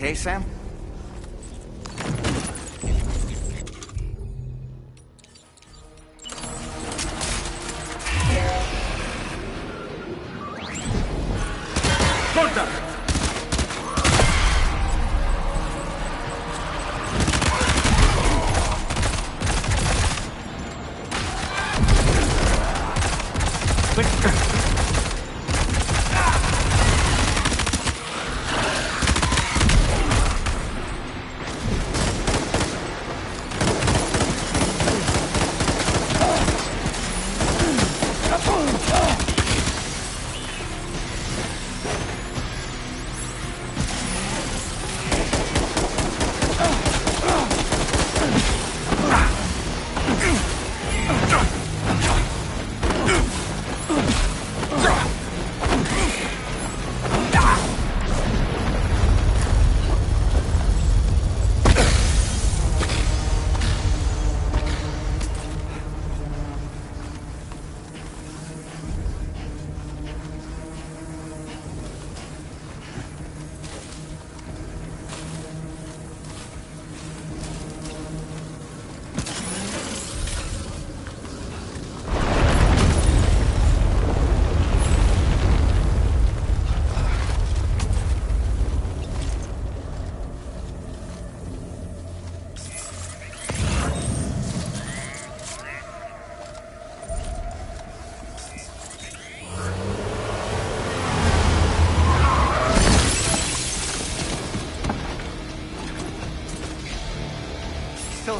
okay, Sam?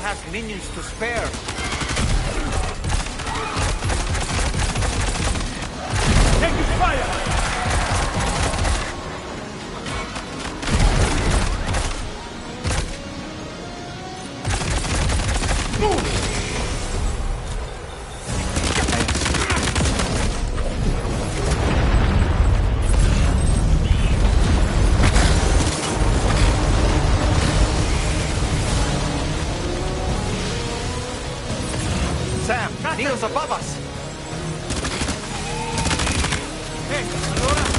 Has minions to spare. Taking fire! Move! Needles above us! Hey, allora?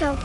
go.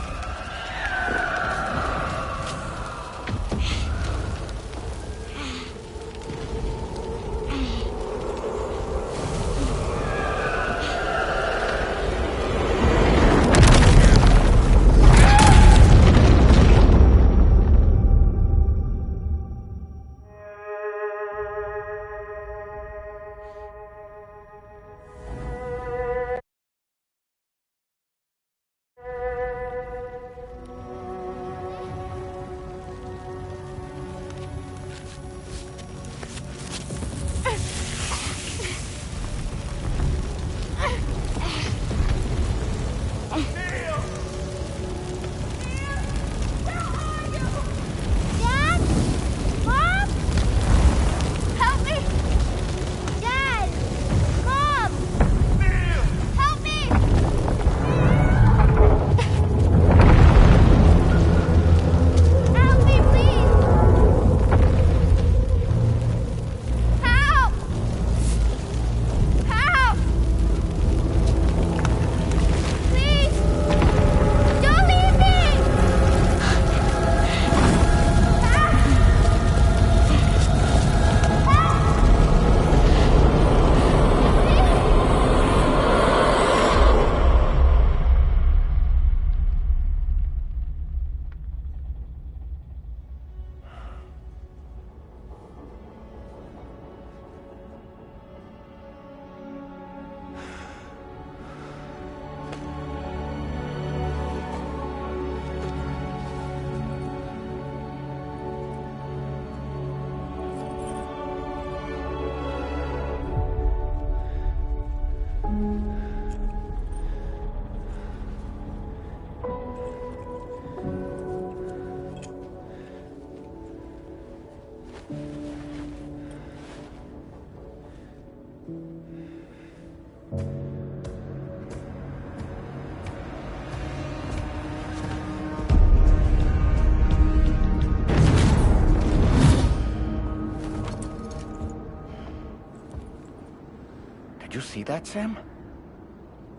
Did you see that, Sam?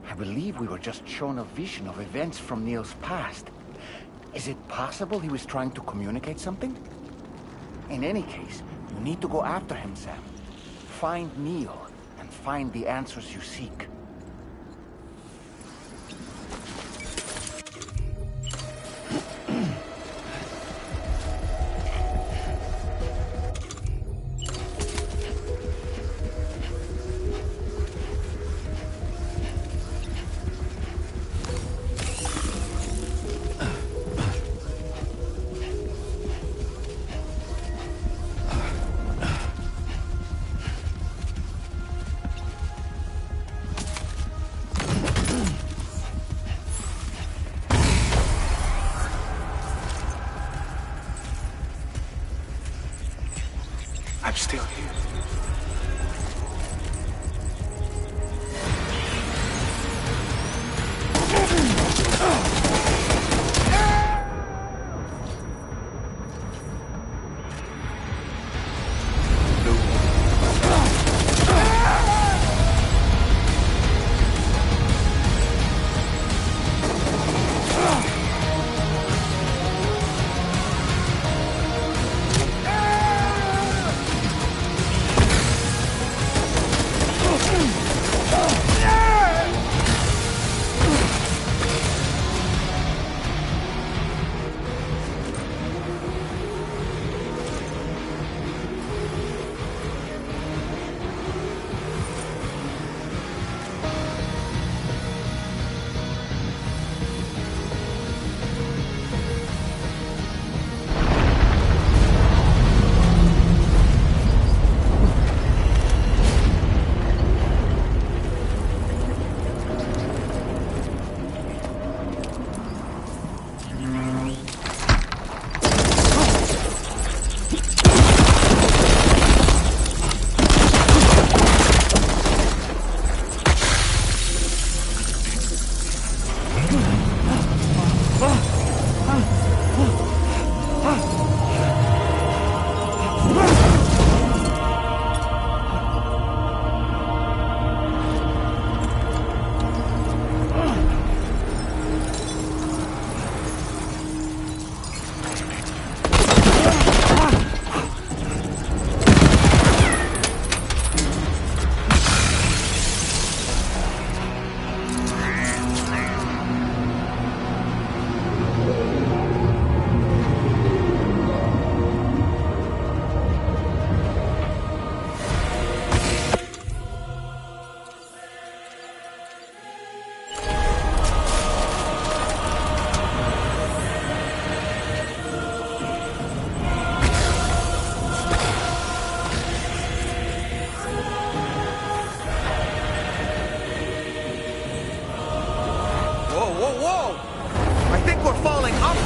I believe we were just shown a vision of events from Neil's past. Is it possible he was trying to communicate something? In any case, you need to go after him, Sam. Find Neil, and find the answers you seek. I'm still here.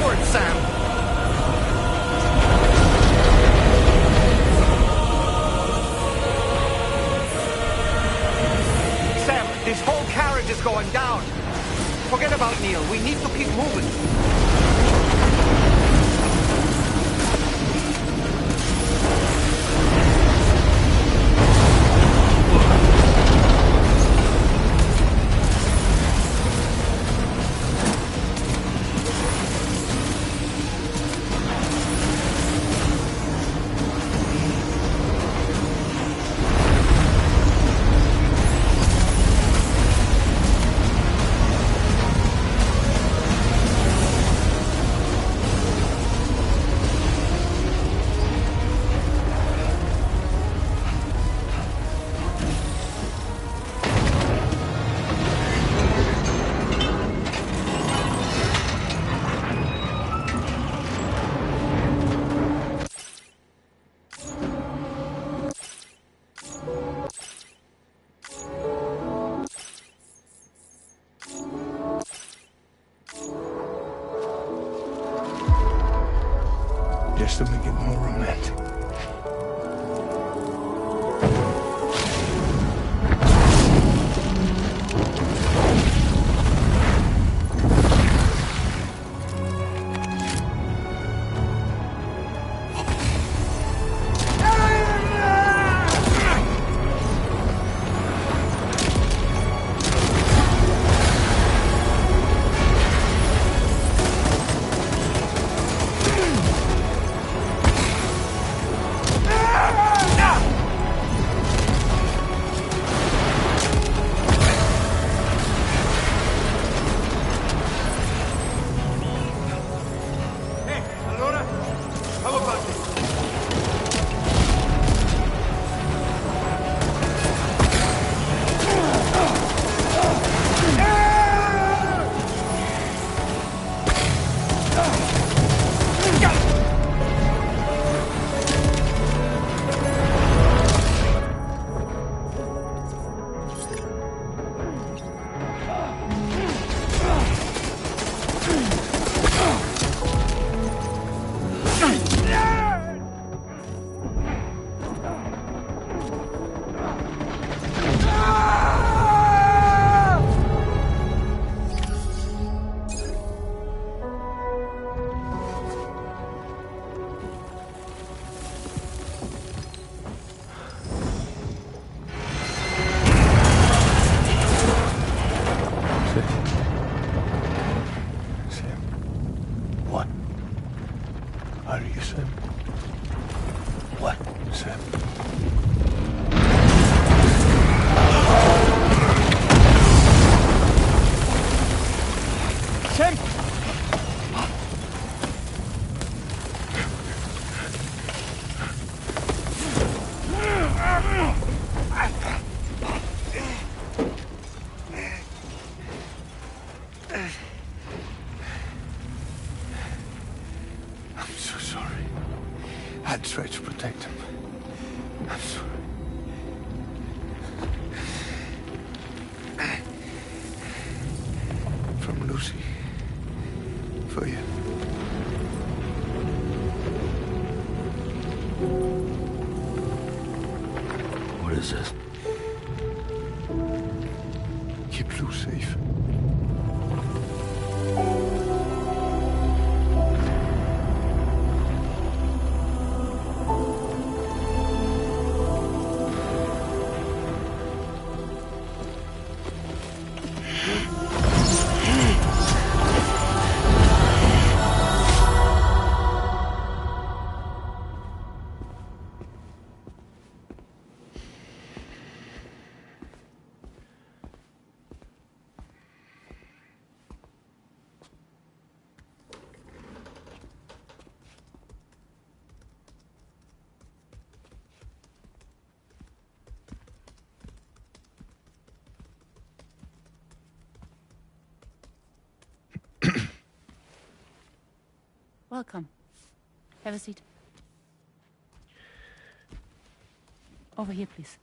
for it, Sam! Sam, this whole carriage is going down. Forget about Neil. We need to keep moving. Just to make it more romantic. What are you saying? What, Sam? Sam! I'm so sorry. I tried to protect him. I'm sorry. From Lucy. For you. What is this? Keep Lou safe. Welcome. Have a seat. Over here, please.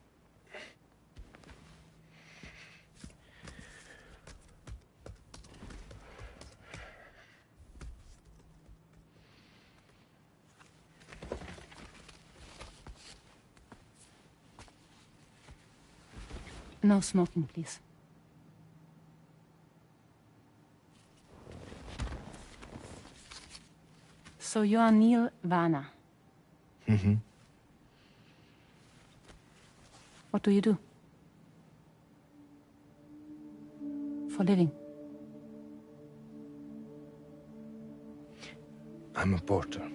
No smoking, please. So you are Neil Varner. Mm-hmm. What do you do? For living? I'm a porter.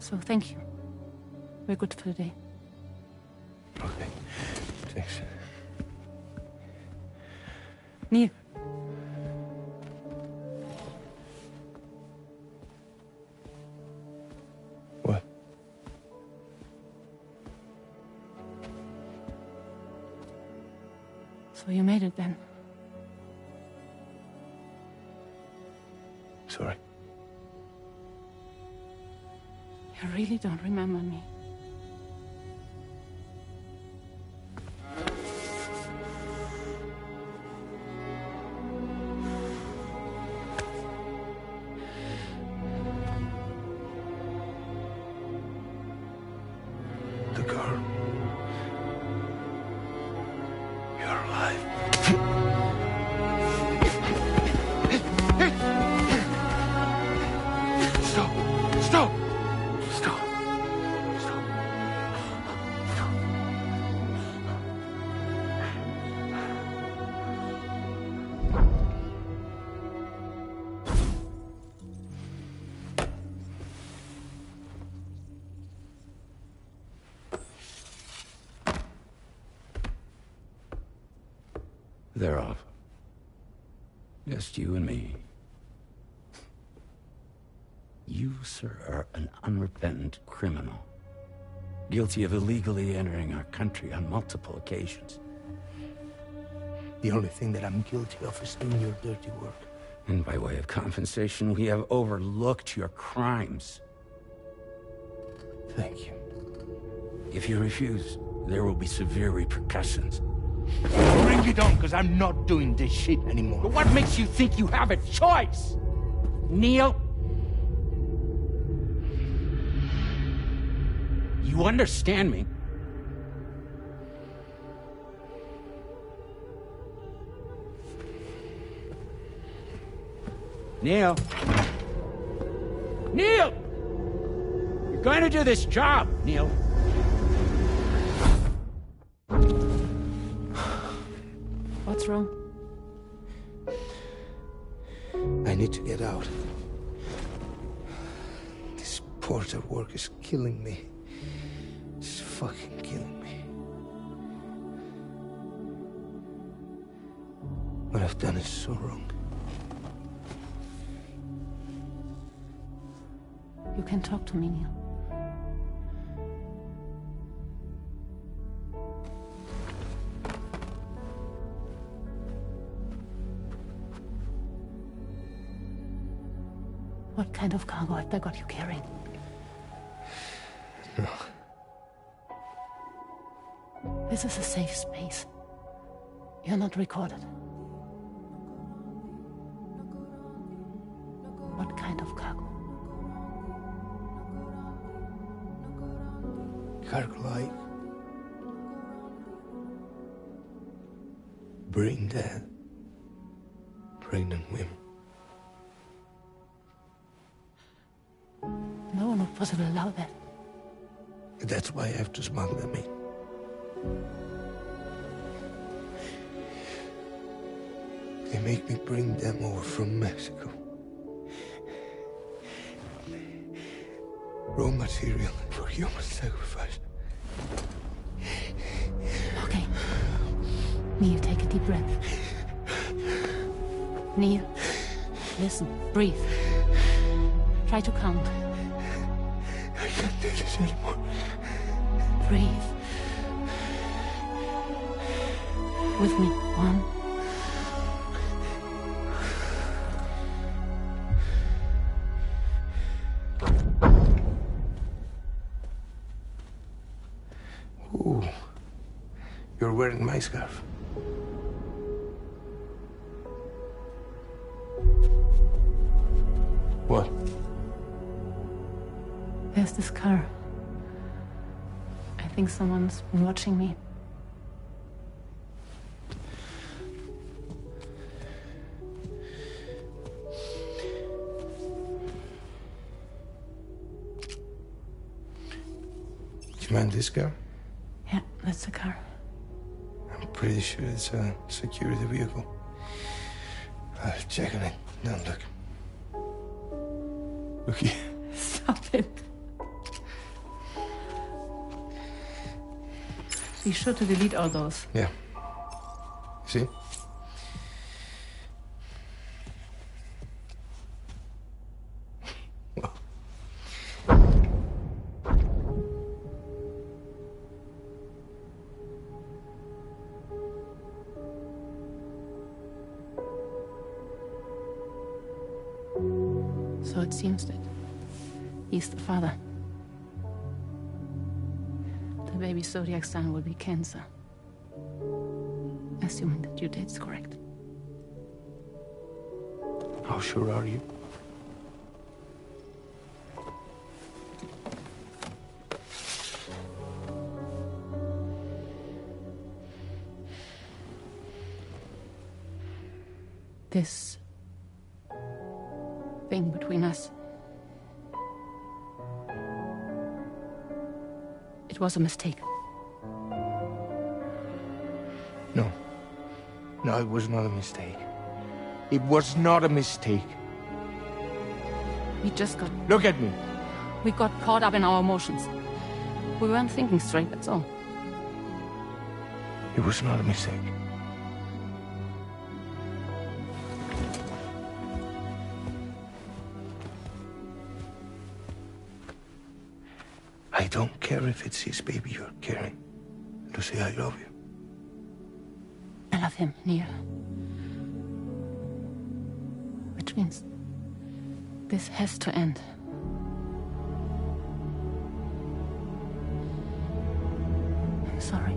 So thank you. We're good for the day. Okay. Thanks. Neil. What? So you made it then? Sorry. You really don't remember me. The girl. You're alive. Stop! Stop! Stop! Stop! Stop! They're off. Just you and me. You, sir, are an unrepentant criminal. Guilty of illegally entering our country on multiple occasions. The only thing that I'm guilty of is doing your dirty work. And by way of compensation, we have overlooked your crimes. Thank you. If you refuse, there will be severe repercussions. Bring it on, because I'm not doing this shit anymore. But what makes you think you have a choice? Neil? You understand me? Neil? Neil! You're going to do this job, Neil. What's wrong? I need to get out. This porter work is killing me. It's fucking killing me. What I've done is so wrong. You can talk to me, Neil. What kind of cargo have they got you carrying? No. This is a safe space. You're not recorded. What kind of cargo? Cargo like brain dead, pregnant women. No one would possibly allow that. That's why I have to smuggle them in. They make me bring them over from Mexico. Raw material for human sacrifice. Okay. Neil, take a deep breath. Neil, listen, breathe. Try to count. I can't do this anymore. Breathe. With me. 1. Ooh, you're wearing my scarf. What? this car? I think someone's been watching me. Do you mind this car? Yeah, that's the car. I'm pretty sure it's a security vehicle. I'll check on it. Don't look. Look here. Stop it. Be sure to delete all those. Yeah. See? So it seems that he's the father. The baby zodiac sign will be Cancer. Assuming that your date's correct. How sure are you? This thing between us. It was a mistake. No. No, it was not a mistake. It was not a mistake. We just got... Look at me. We got caught up in our emotions. We weren't thinking straight, that's all. It was not a mistake. I don't care if it's his baby you're carrying. Lucy, I love you. I love him, Neil. Which means this has to end. I'm sorry.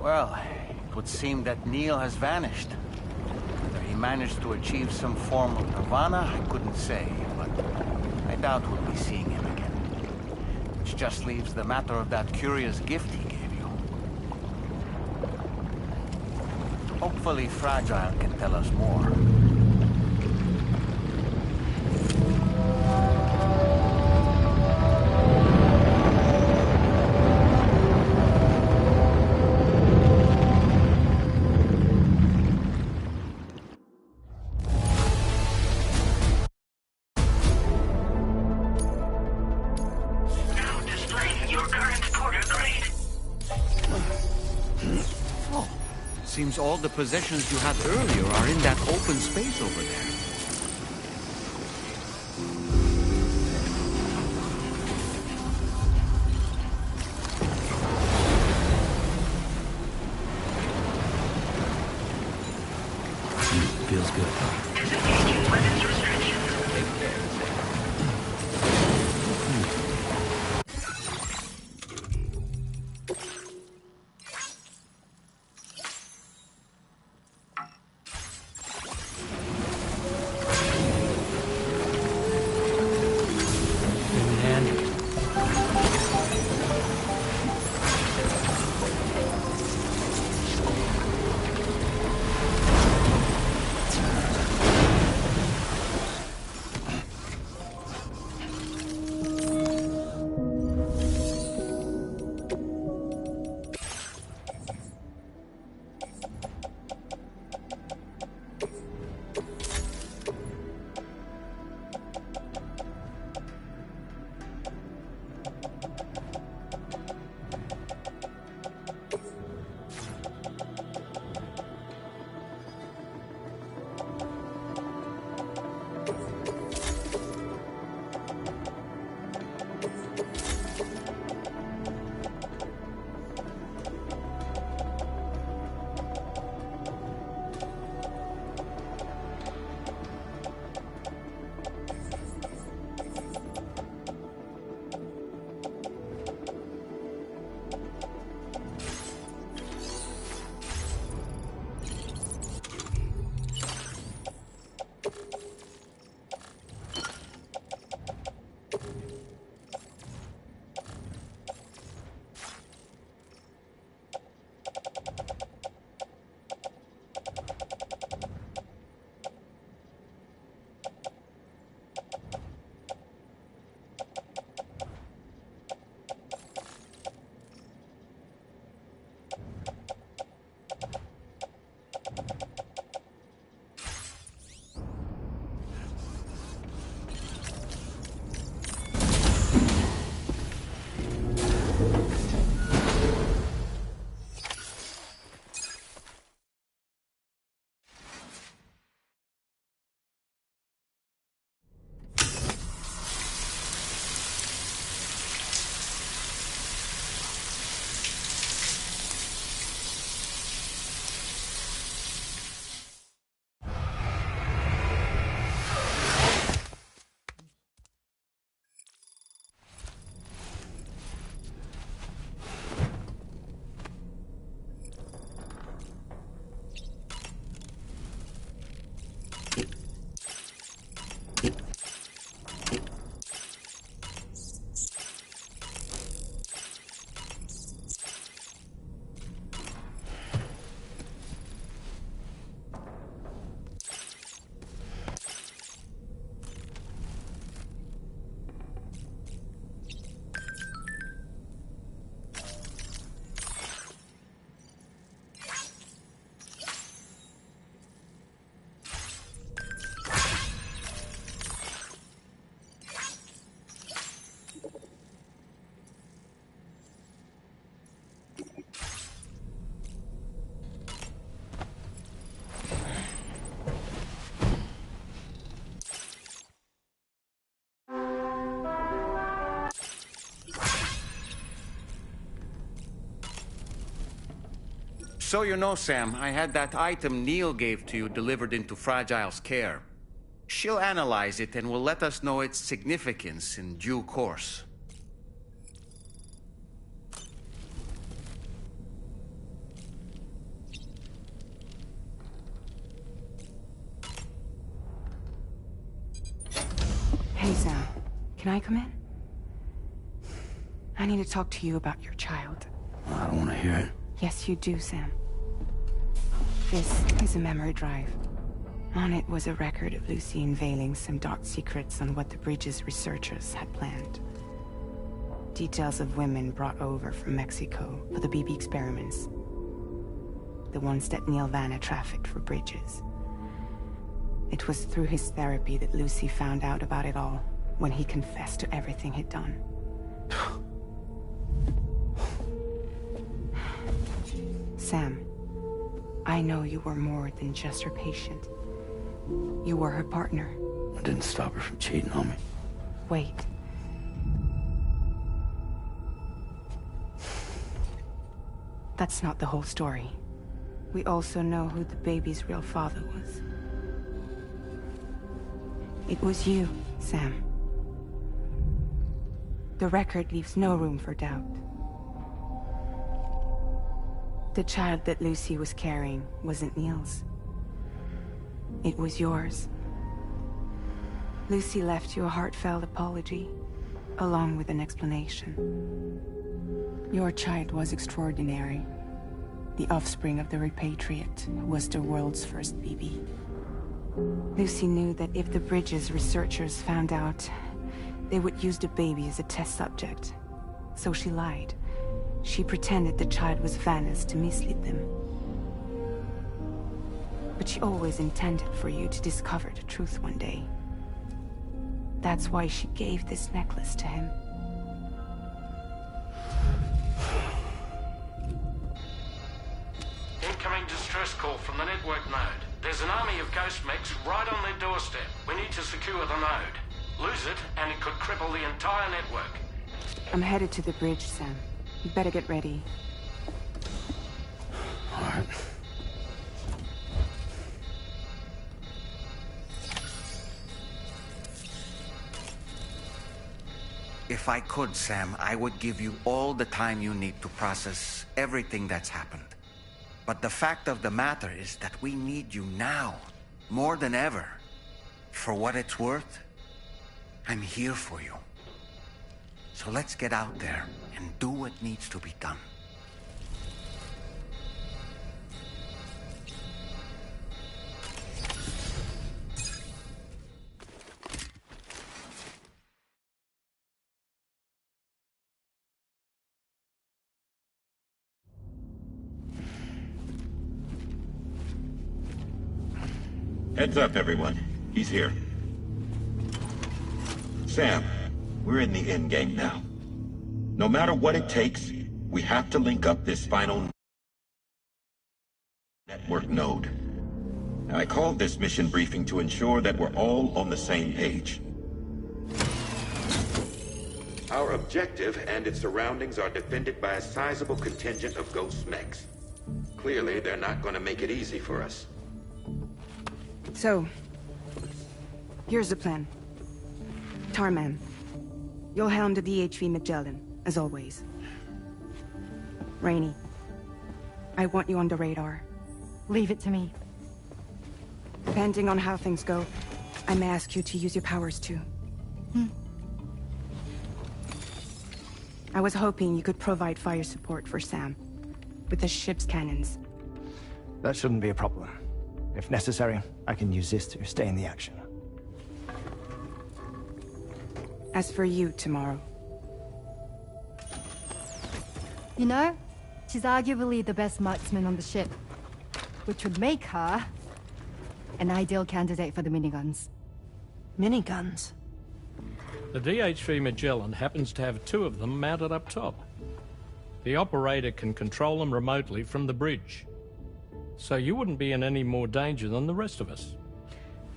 Well, it would seem that Neil has vanished. Whether he managed to achieve some form of nirvana, I couldn't say, but I doubt we'll be seeing him again. Which just leaves the matter of that curious gift he gave you. Hopefully Fragile can tell us more. Seems all the possessions you had earlier are in that open space over there. Feels good. So you know, Sam, I had that item Neil gave to you delivered into Fragile's care. She'll analyze it and will let us know its significance in due course. Hey, Sam. Can I come in? I need to talk to you about your child. I don't want to hear it. Yes, you do, Sam. This is a memory drive. On it was a record of Lucy unveiling some dark secrets on what the Bridges researchers had planned. Details of women brought over from Mexico for the BB experiments. The ones that Neil Vanna trafficked for Bridges. It was through his therapy that Lucy found out about it all, when he confessed to everything he'd done. Sam, I know you were more than just her patient. You were her partner. I didn't stop her from cheating on me. Wait. That's not the whole story. We also know who the baby's real father was. It was you, Sam. The record leaves no room for doubt. The child that Lucy was carrying wasn't Neil's. It was yours. Lucy left you a heartfelt apology, along with an explanation. Your child was extraordinary. The offspring of the repatriate, who was the world's first BB. Lucy knew that if the Bridges researchers found out, they would use the baby as a test subject. So she lied. She pretended the child was Vanna's to mislead them. But she always intended for you to discover the truth one day. That's why she gave this necklace to him. Incoming distress call from the network node. There's an army of ghost mechs right on their doorstep. We need to secure the node. Lose it, and it could cripple the entire network. I'm headed to the bridge, Sam. You better get ready. All right. If I could, Sam, I would give you all the time you need to process everything that's happened. But the fact of the matter is that we need you now, more than ever. For what it's worth, I'm here for you. So let's get out there and do what needs to be done. Heads up, everyone. He's here. Sam, we're in the endgame now. No matter what it takes, we have to link up this final network node. And I called this mission briefing to ensure that we're all on the same page. Our objective and its surroundings are defended by a sizable contingent of ghost mechs. Clearly, they're not going to make it easy for us. So, here's the plan. Tarman, you'll helm the DHV Magellan, as always. Rainey, I want you on the radar. Leave it to me. Depending on how things go, I may ask you to use your powers too. I was hoping you could provide fire support for Sam, with the ship's cannons. That shouldn't be a problem. If necessary, I can use this to stay in the action. As for you, tomorrow. You know, she's arguably the best marksman on the ship, which would make her an ideal candidate for the miniguns. Miniguns? The DHV Magellan happens to have 2 of them mounted up top. The operator can control them remotely from the bridge. So you wouldn't be in any more danger than the rest of us.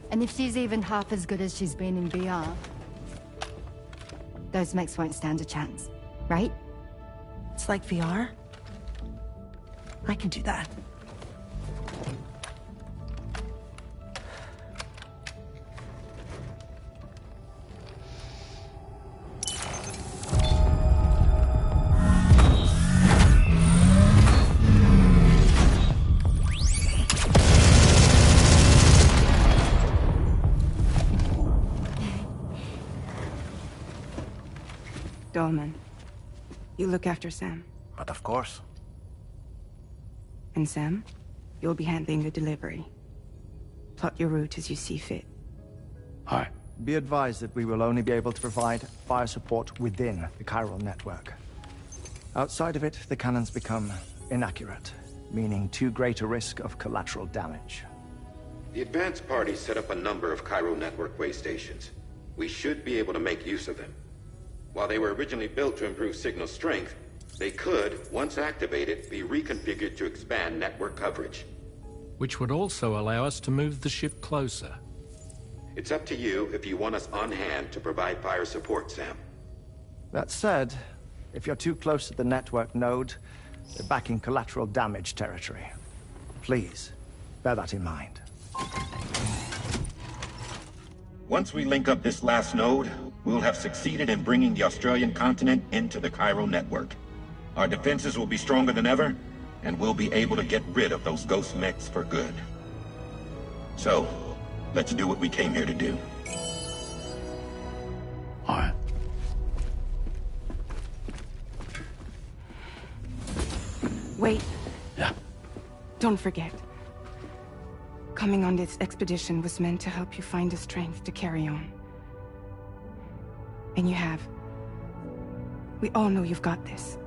And if she's even half as good as she's been in VR, those mechs won't stand a chance, right? It's like VR? I can do that. Dolman, you look after Sam. But of course. And Sam, you'll be handling the delivery. Plot your route as you see fit. Aye. Be advised that we will only be able to provide fire support within the chiral network. Outside of it, the cannons become inaccurate, meaning too great a risk of collateral damage. The advance party set up a number of chiral network way stations. We should be able to make use of them. While they were originally built to improve signal strength, they could, once activated, be reconfigured to expand network coverage. Which would also allow us to move the ship closer. It's up to you if you want us on hand to provide fire support, Sam. That said, if you're too close to the network node, you're back in collateral damage territory. Please, bear that in mind. Once we link up this last node, we'll have succeeded in bringing the Australian continent into the chiral network. Our defenses will be stronger than ever, and we'll be able to get rid of those ghost mechs for good. So, let's do what we came here to do. Alright. Wait. Yeah. Don't forget. Coming on this expedition was meant to help you find the strength to carry on. And you have. We all know you've got this.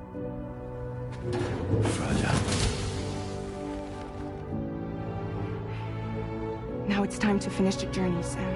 Fragile. Now it's time to finish the journey, Sam.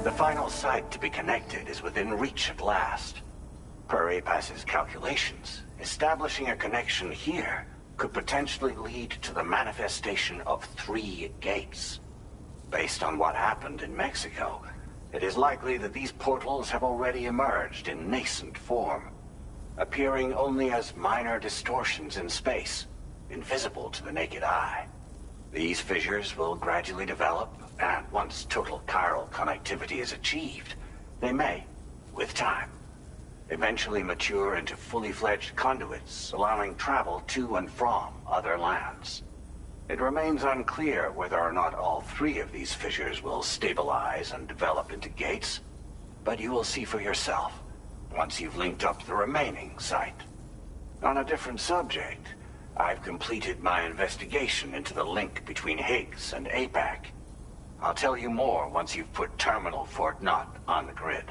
The final site to be connected is within reach at last. Per APAS's calculations, establishing a connection here could potentially lead to the manifestation of 3 gates. Based on what happened in Mexico, it is likely that these portals have already emerged in nascent form, appearing only as minor distortions in space, invisible to the naked eye. These fissures will gradually develop, and once total chiral connectivity is achieved, they may, with time, eventually mature into fully fledged conduits, allowing travel to and from other lands. It remains unclear whether or not all 3 of these fissures will stabilize and develop into gates, but you will see for yourself once you've linked up the remaining site. On a different subject, I've completed my investigation into the link between Higgs and APAC. I'll tell you more once you've put Terminal Fort Knott on the grid.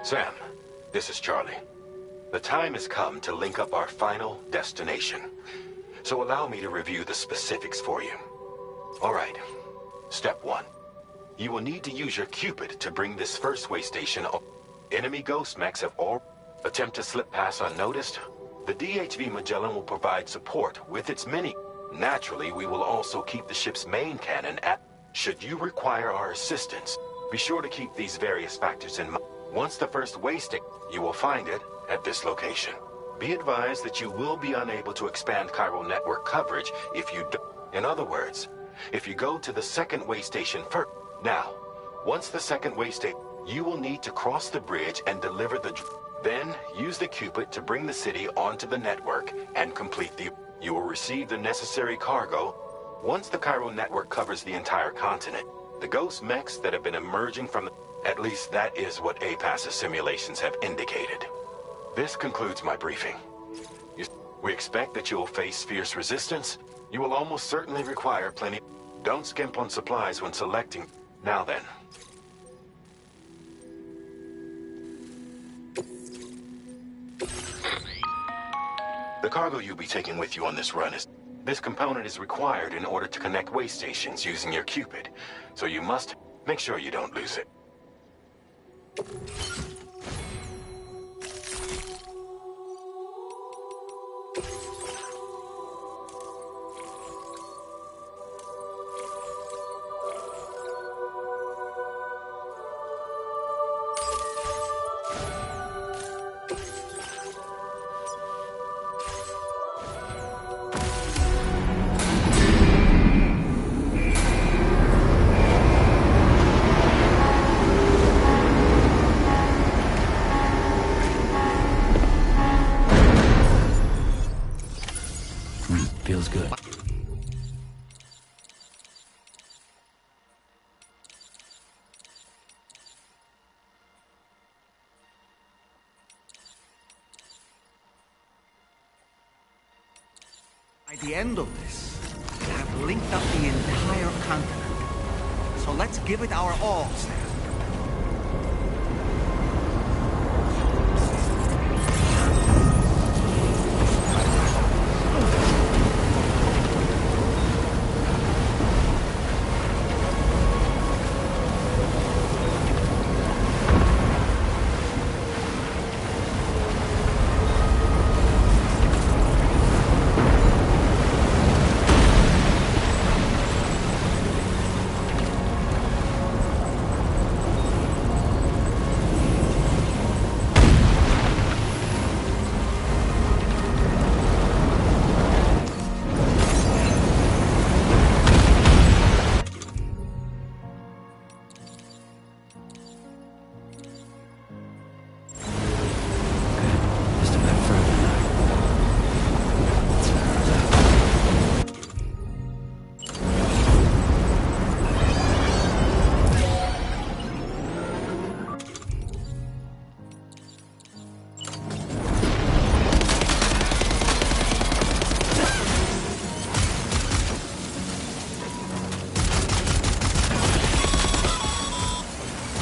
Sam, this is Charlie. The time has come to link up our final destination. So allow me to review the specifics for you. All right. Step 1. You will need to use your Cupid to bring this first way station up. Enemy ghost mechs have all attempt to slip past unnoticed. The DHV Magellan will provide support with its mini. Naturally, we will also keep the ship's main cannon at. Should you require our assistance, be sure to keep these various factors in mind. Once the first way station, you will find it at this location. Be advised that you will be unable to expand chiral network coverage if you don't. In other words, if you go to the second way station first. Now, once the second way station, you will need to cross the bridge and deliver the... Then, use the Cupid to bring the city onto the network and complete the... You will receive the necessary cargo. Once the chiral network covers the entire continent, the ghost mechs that have been emerging from the... At least that is what APAS's simulations have indicated. This concludes my briefing. We expect that you will face fierce resistance. You will almost certainly require plenty... Don't skimp on supplies when selecting... Now then. The cargo you'll be taking with you on this run is... This component is required in order to connect way stations using your Cupid, so you must make sure you don't lose it. Feels good. By the end of this, we have linked up the entire continent. So let's give it our all, Sam.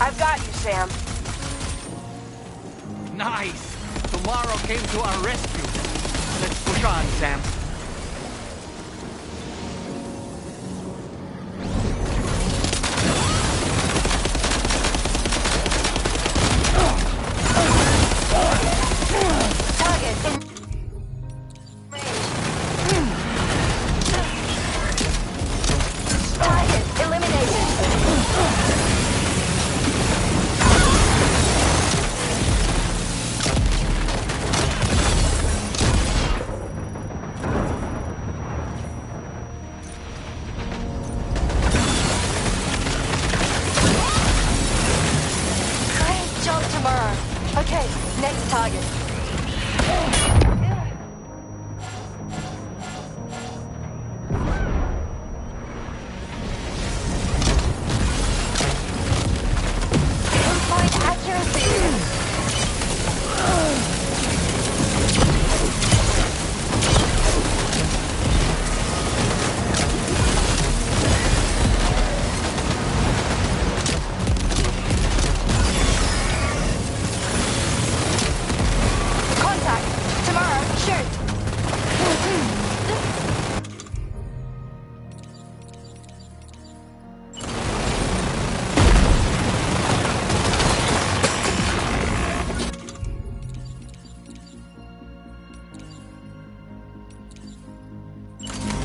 I've got you, Sam. Nice! Tomorrow came to our rescue. Let's push on, Sam. Okay, next target. Pinpoint accuracy.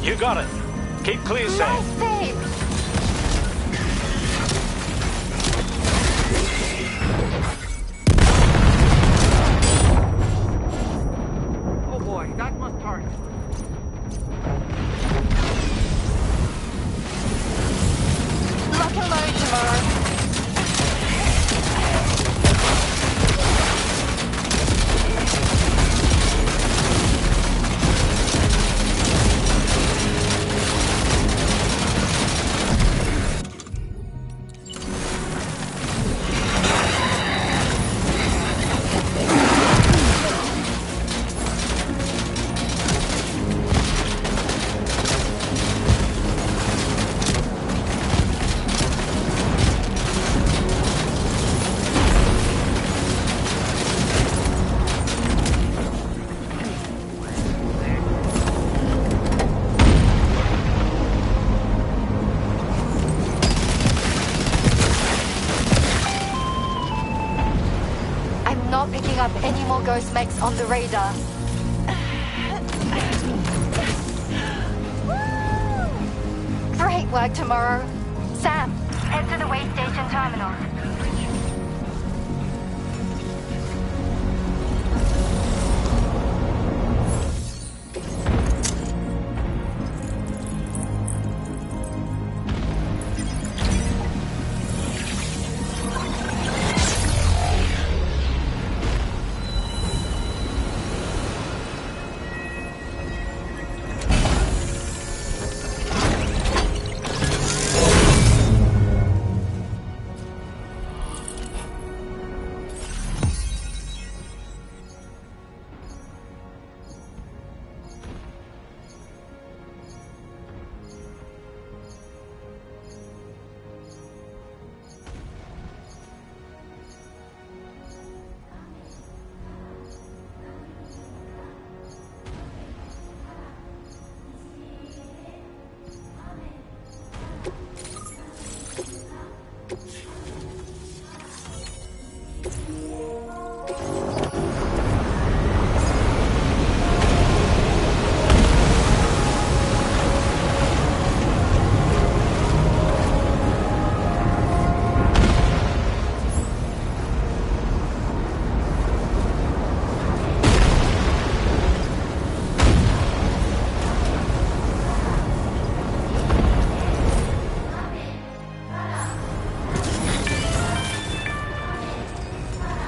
You got it. Keep clear, Sam. Nice save. Any more ghost mechs on the radar? Great work tomorrow. Sam, head to the way station terminal.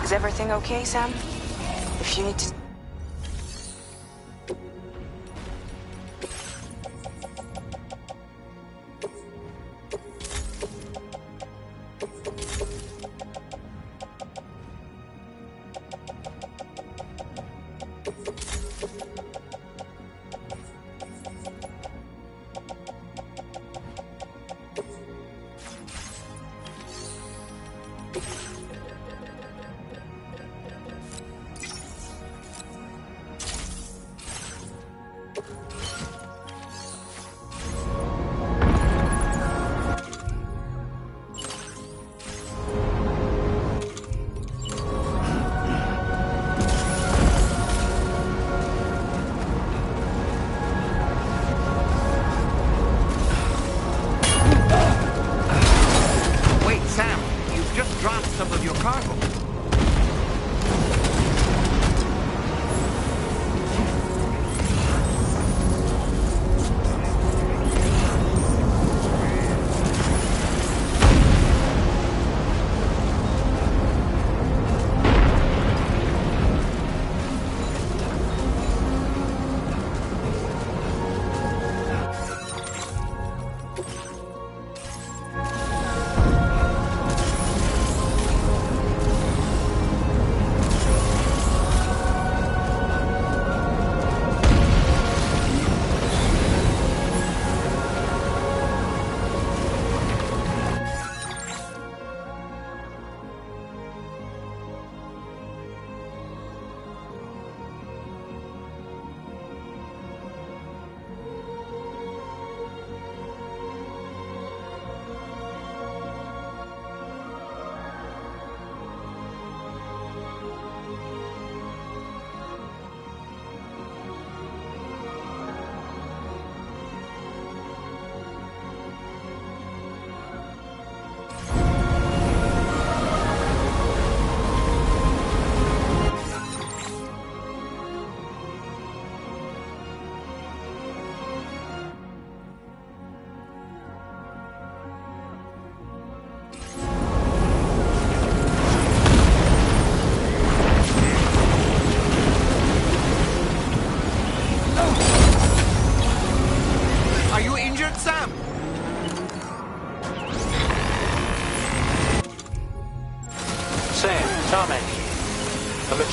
Is everything okay, Sam? If you need to...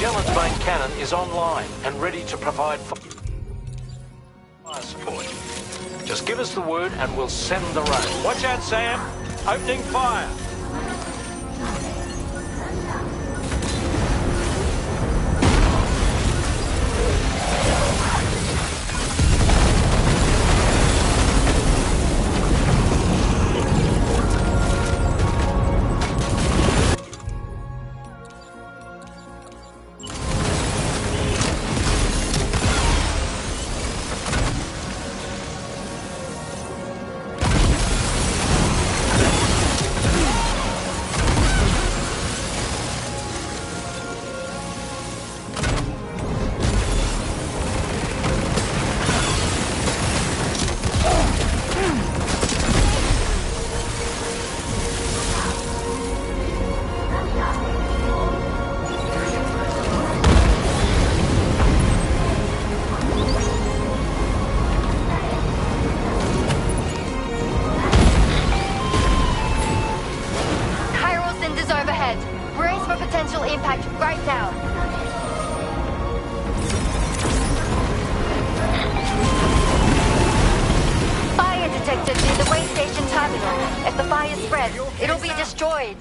Magellan's main cannon is online and ready to provide fire support. Just give us the word and we'll send the raid. Watch out, Sam! Opening fire! locked down. Fire detected near the way station terminal. If the fire spreads, it'll be destroyed.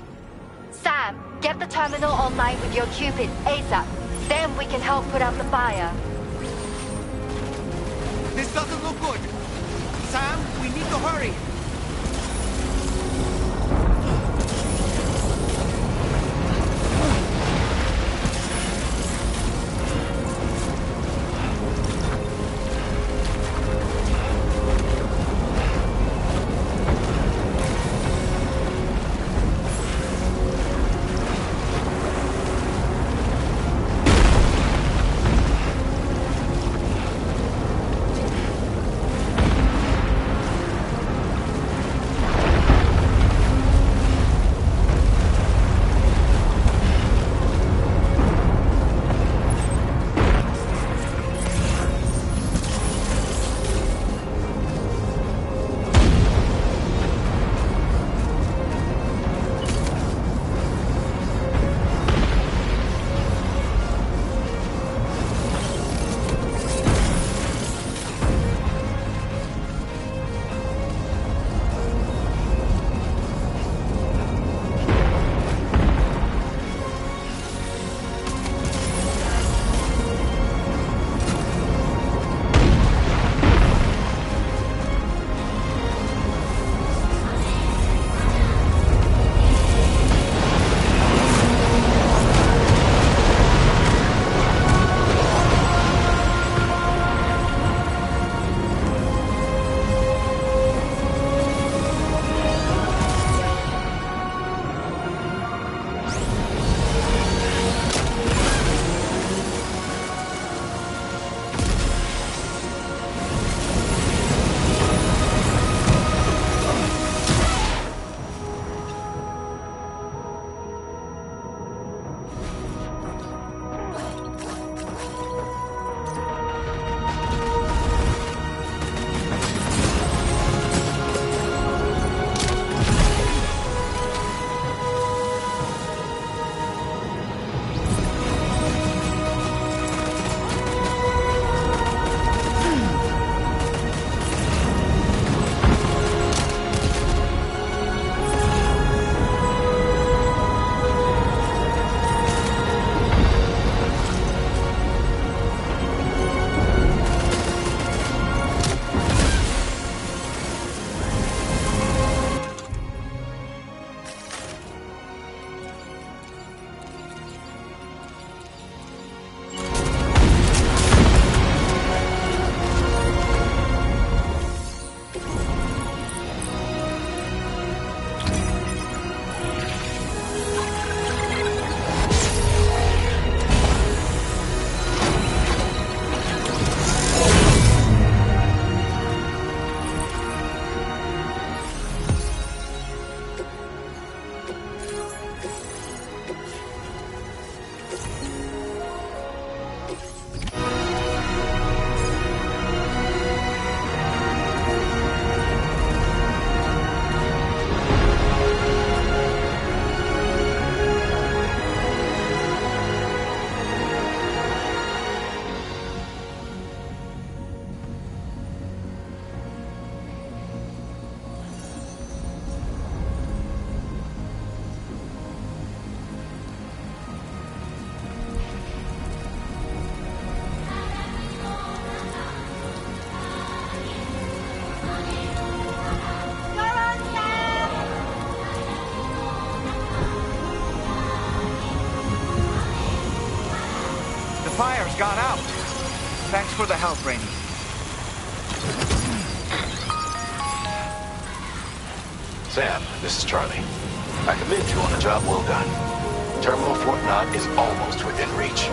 Sam, get the terminal online with your Cupid ASAP. Then we can help put out the fire. This doesn't look good. Sam, we need to hurry. fire's gone out. Thanks for the help, Rainey. Sam, this is Charlie. I commend you on a job well done. Terminal Fort Knott is almost within reach.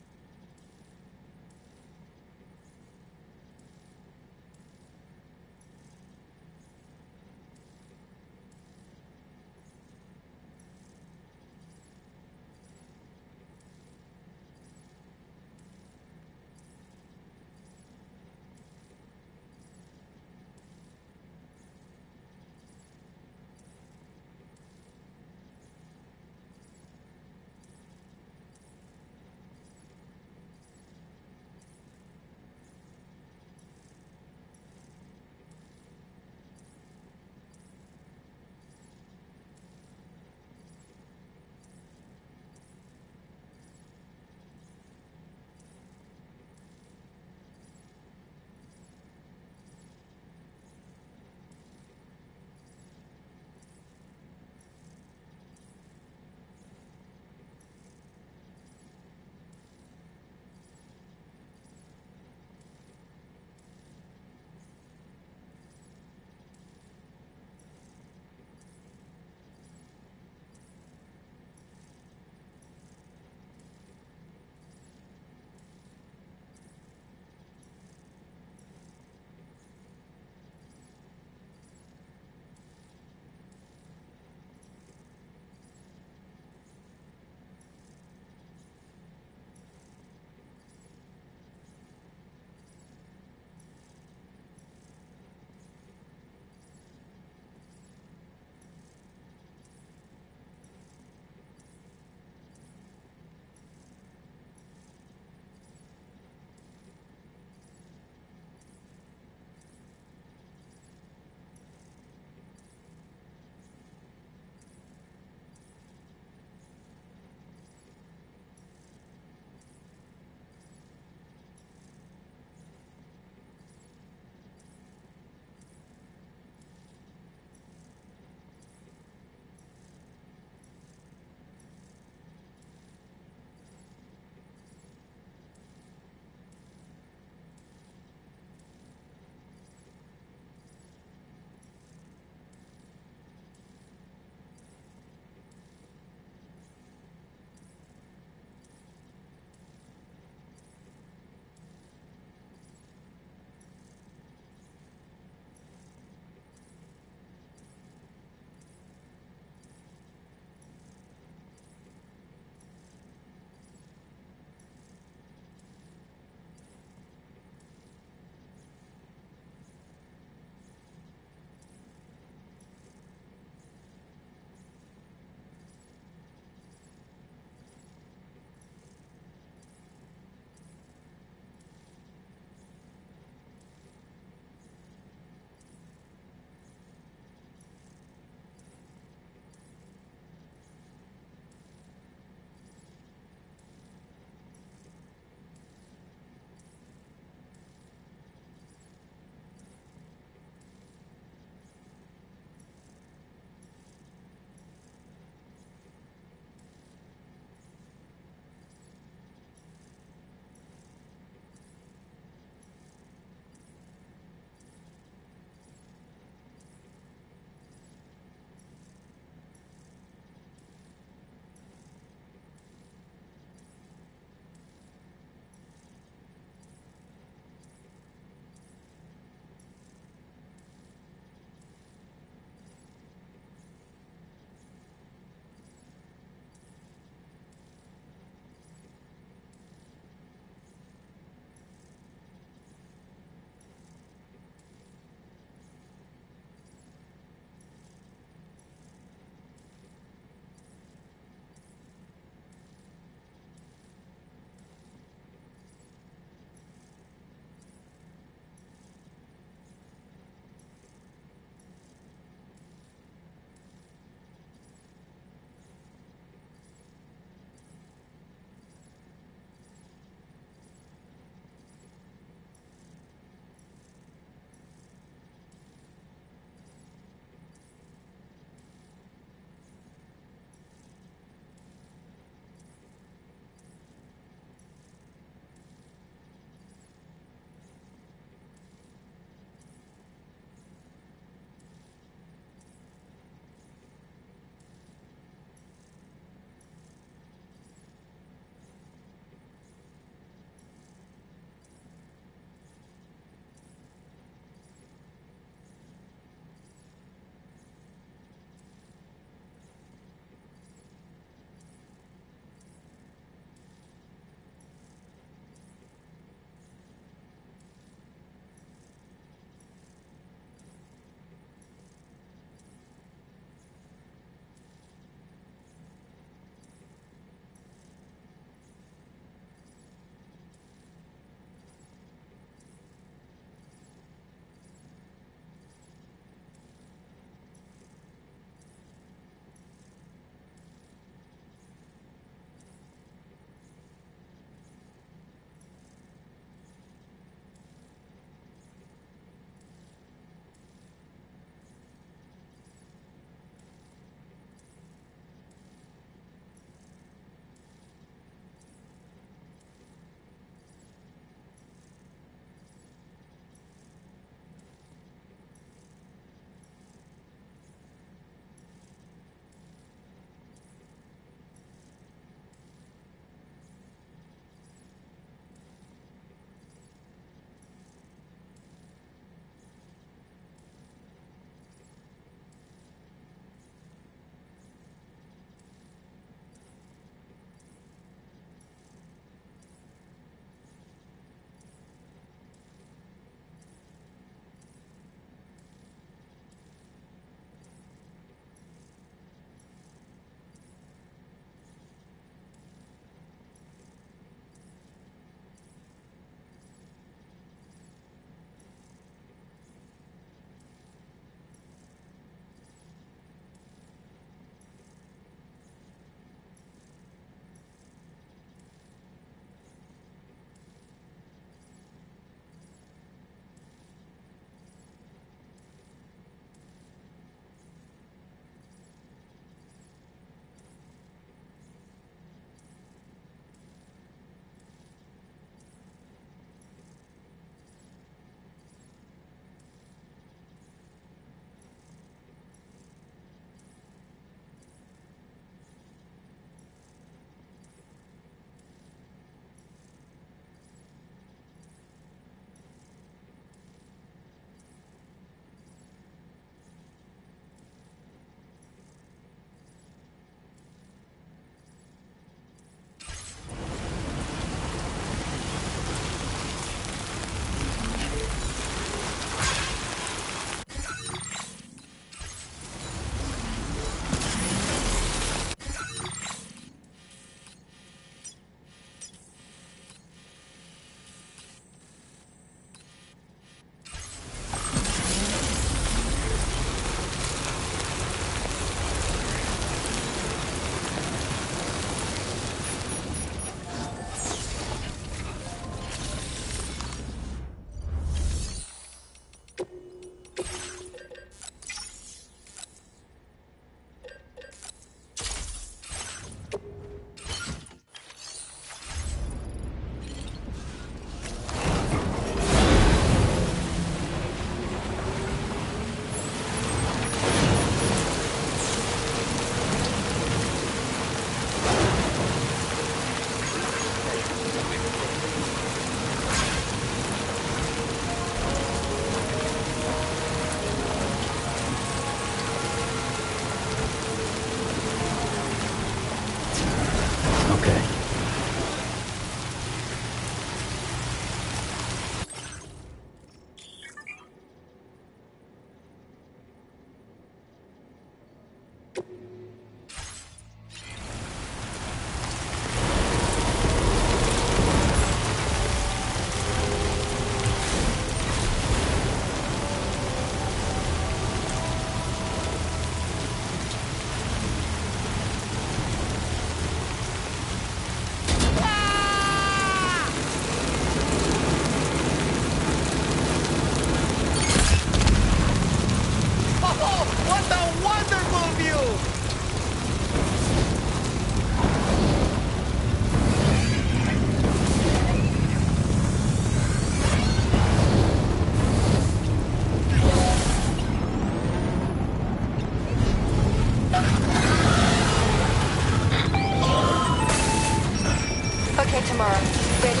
tomorrow. Ready?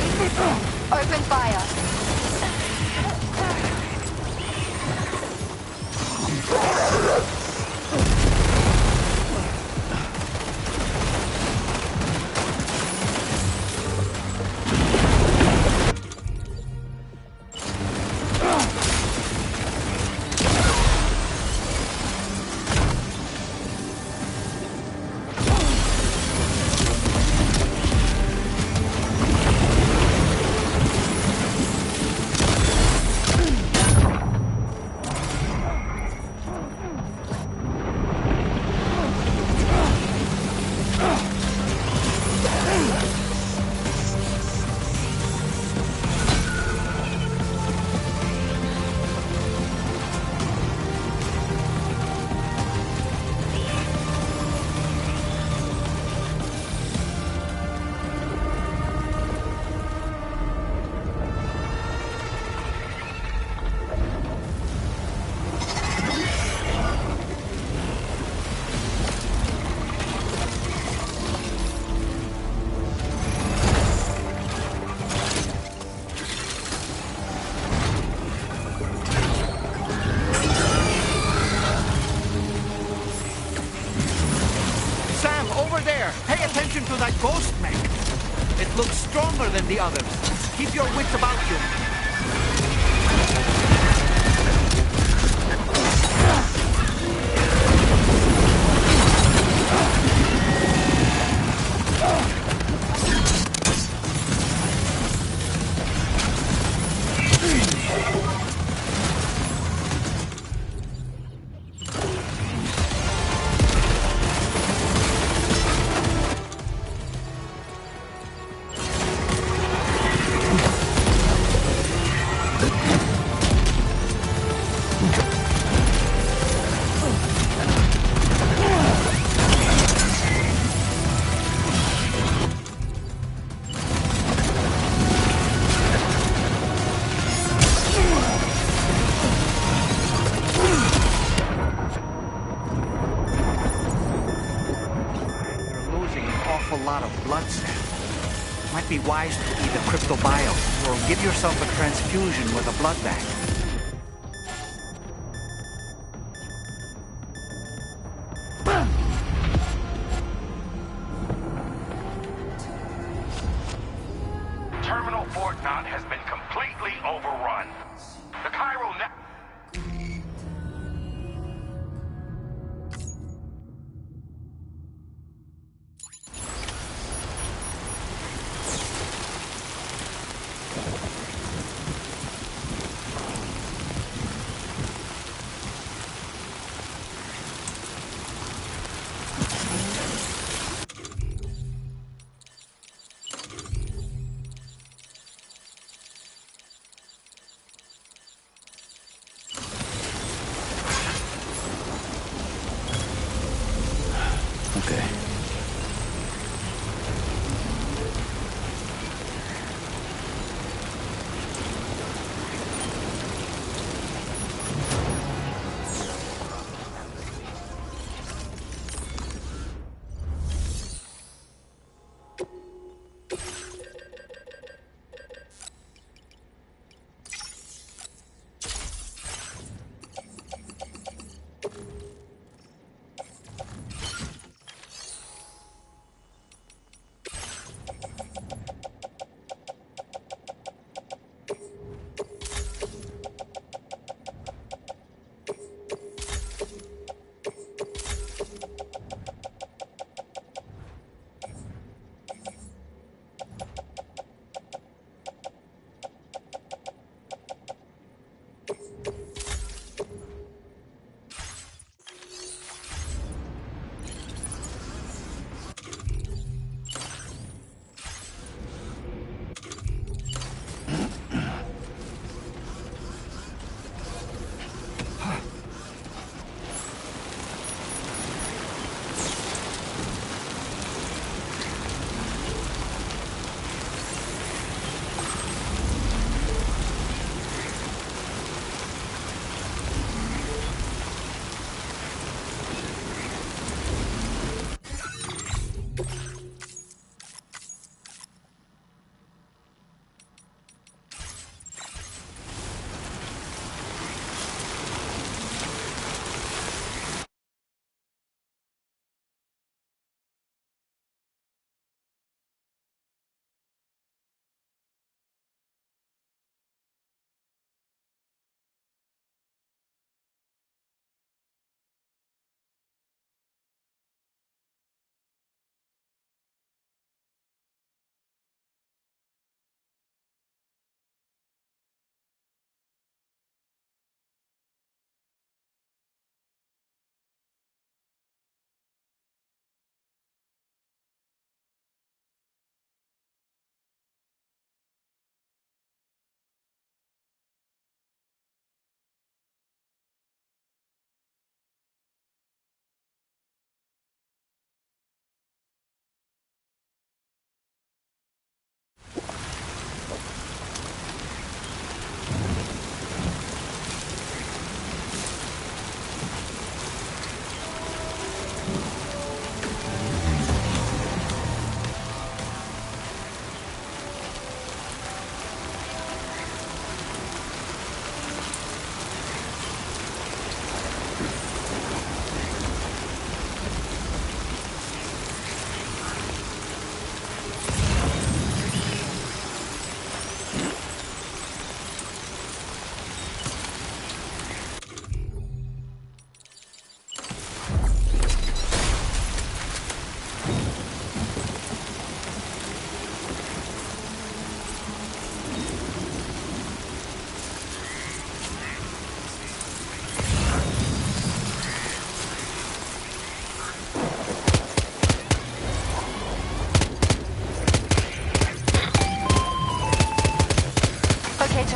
Open fire. Sam, over there! Pay attention to that ghost mech! It looks stronger than the others. Keep your wits about you. Might be wise to eat a cryptobio, or give yourself a transfusion with a blood bank. Terminal Fort Knott has been completely overrun. The Cairo net... Okay.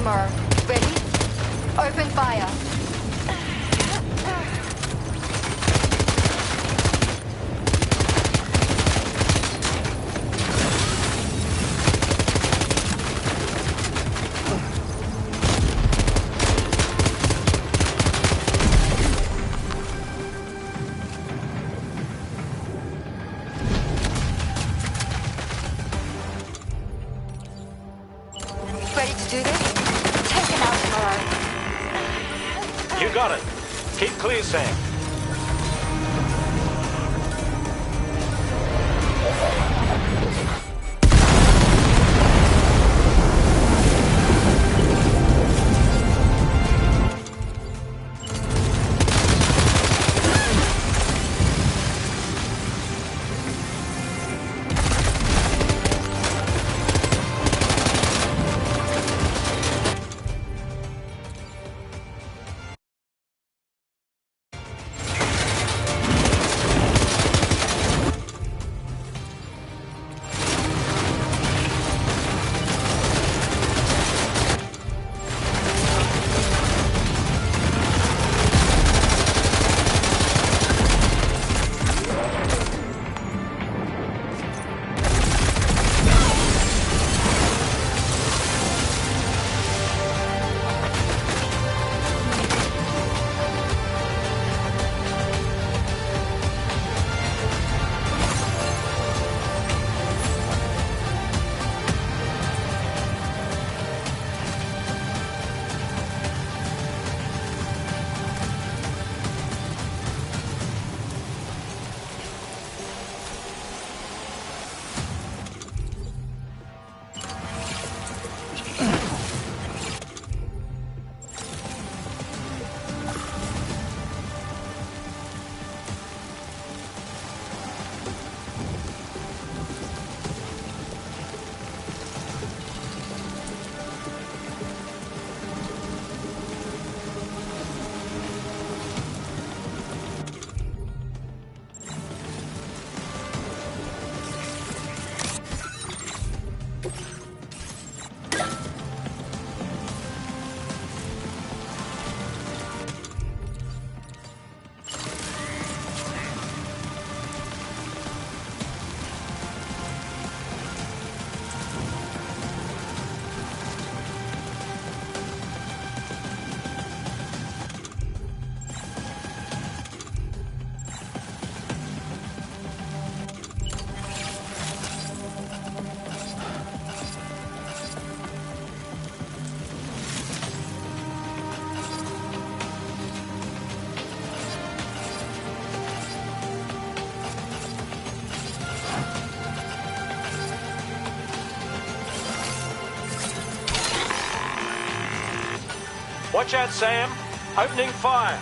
armor. Ready? Open fire. Ready to do this? Take him out tomorrow. You got it. Keep clear, Sam. Watch out, Sam. Opening fire.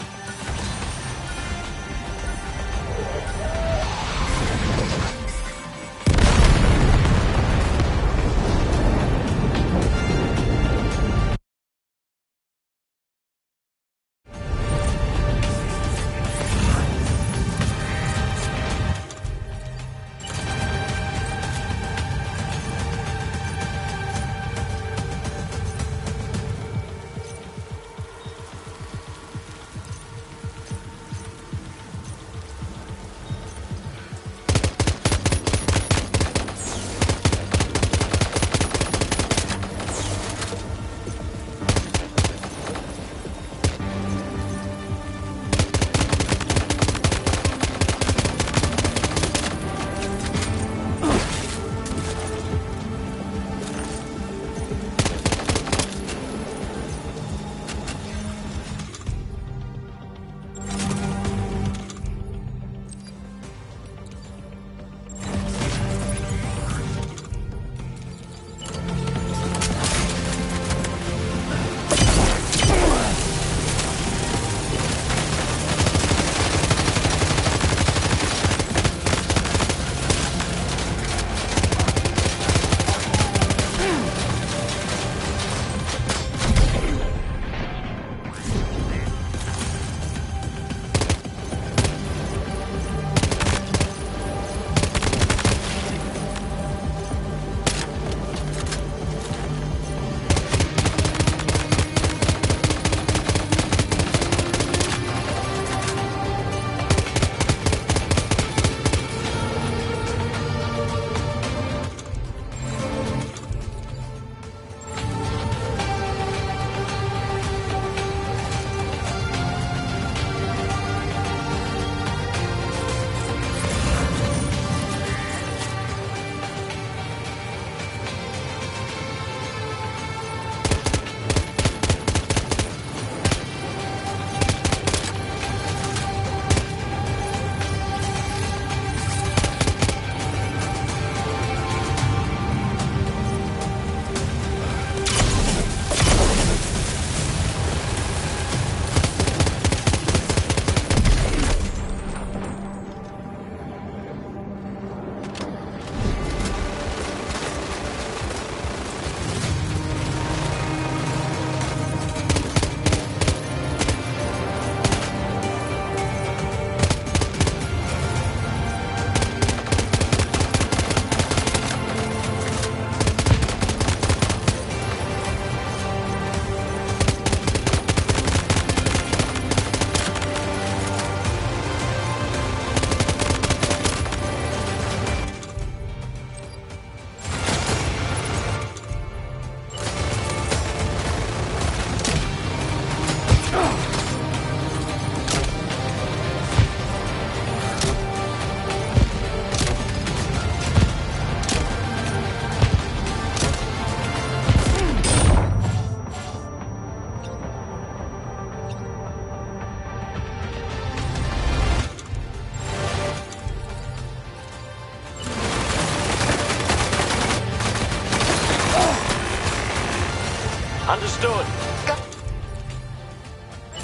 Understood.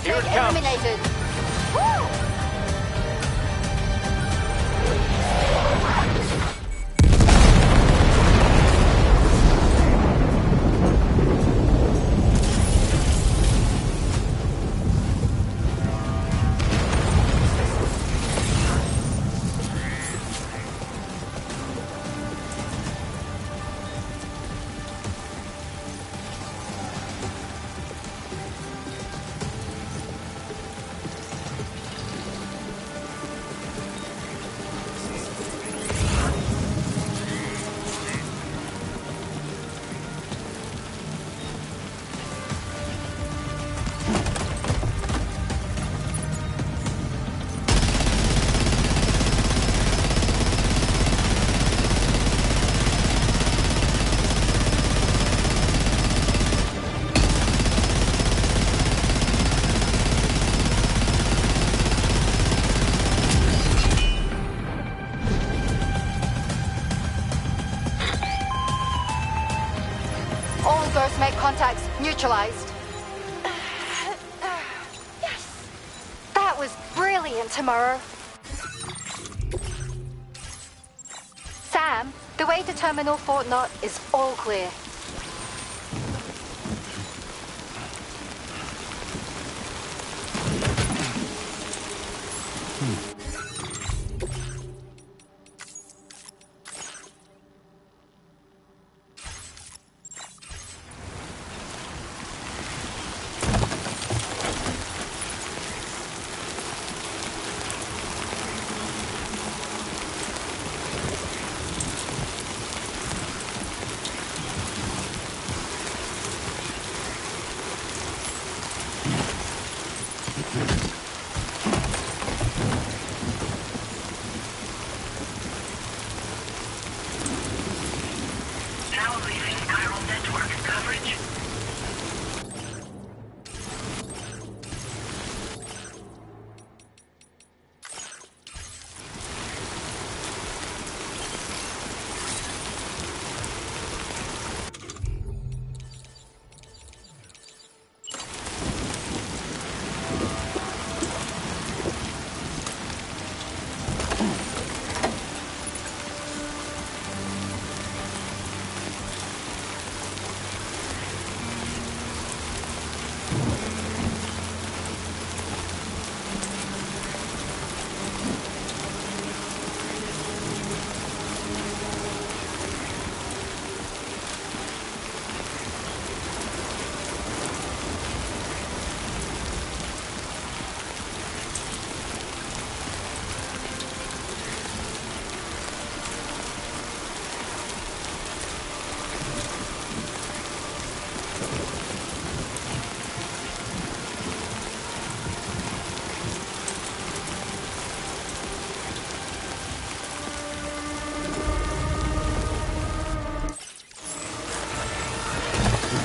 Here it comes. Eliminated. Woo! Make contacts neutralized. Yes! That was brilliant, Tomorrow. Sam, the way to Terminal Fort Knot is all clear.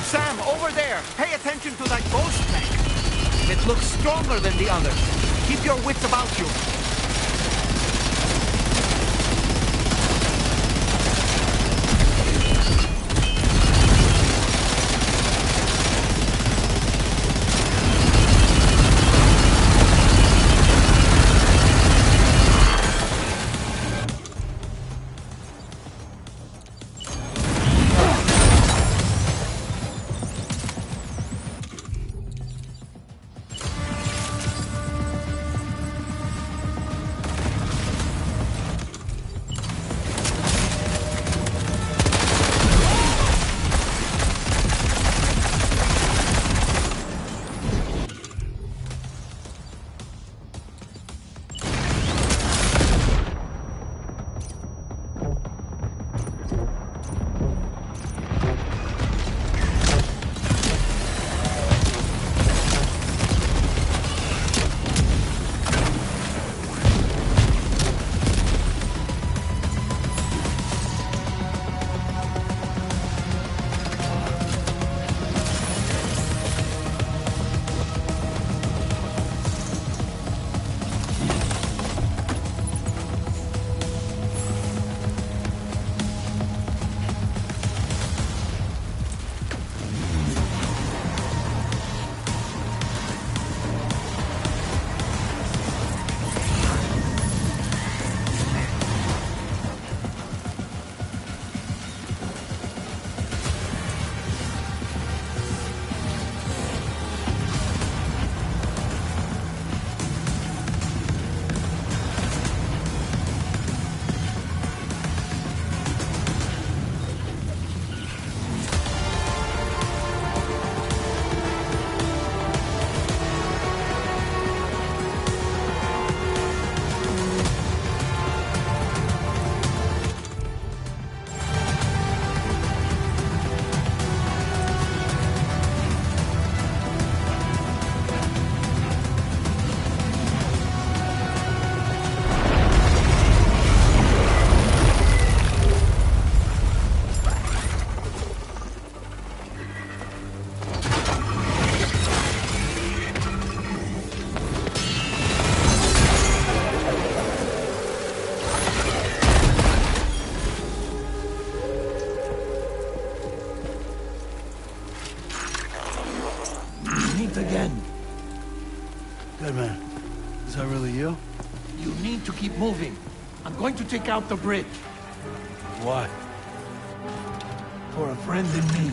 Sam, over there! Pay attention to that ghost mech! It looks stronger than the others. Keep your wits about you. I'm going to take out the bridge. Why? For a friend in need.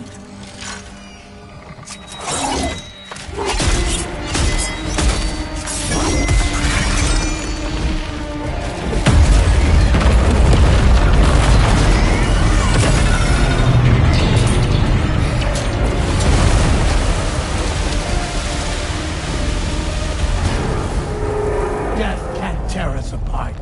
Death can't tear us apart.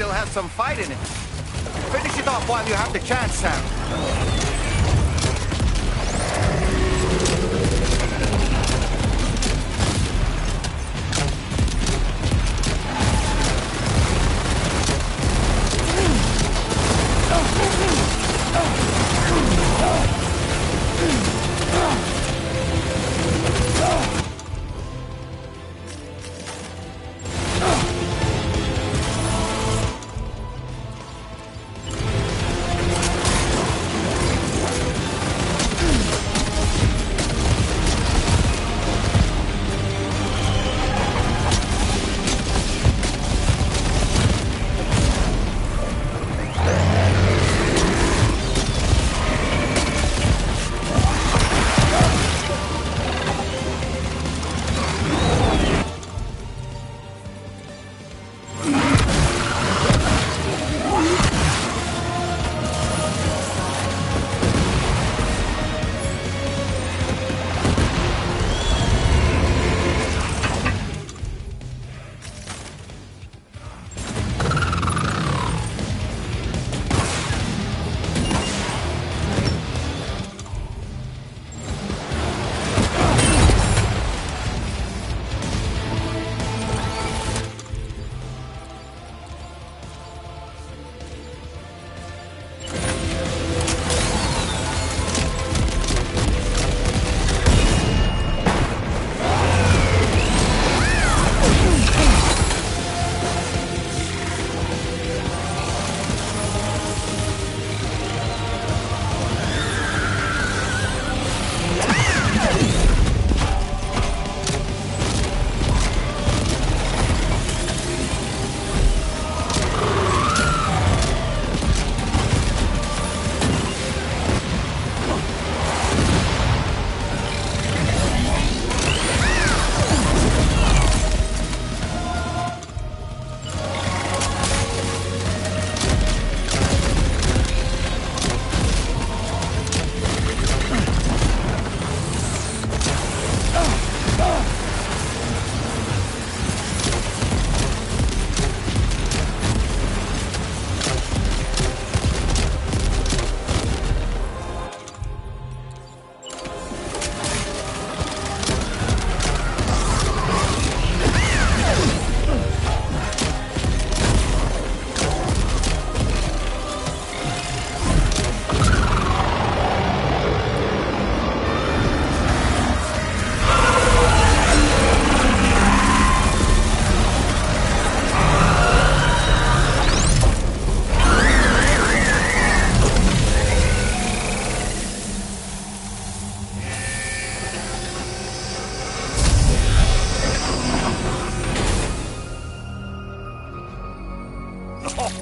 Still has some fight in it. Finish it off while you have the chance, Sam.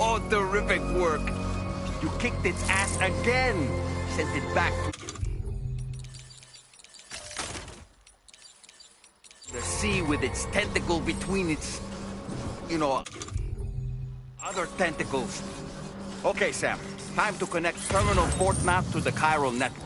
Oh, terrific work. You kicked its ass again. sent it back. The sea with its tentacle between its, other tentacles. Okay, Sam. Time to connect terminal port map to the chiral network.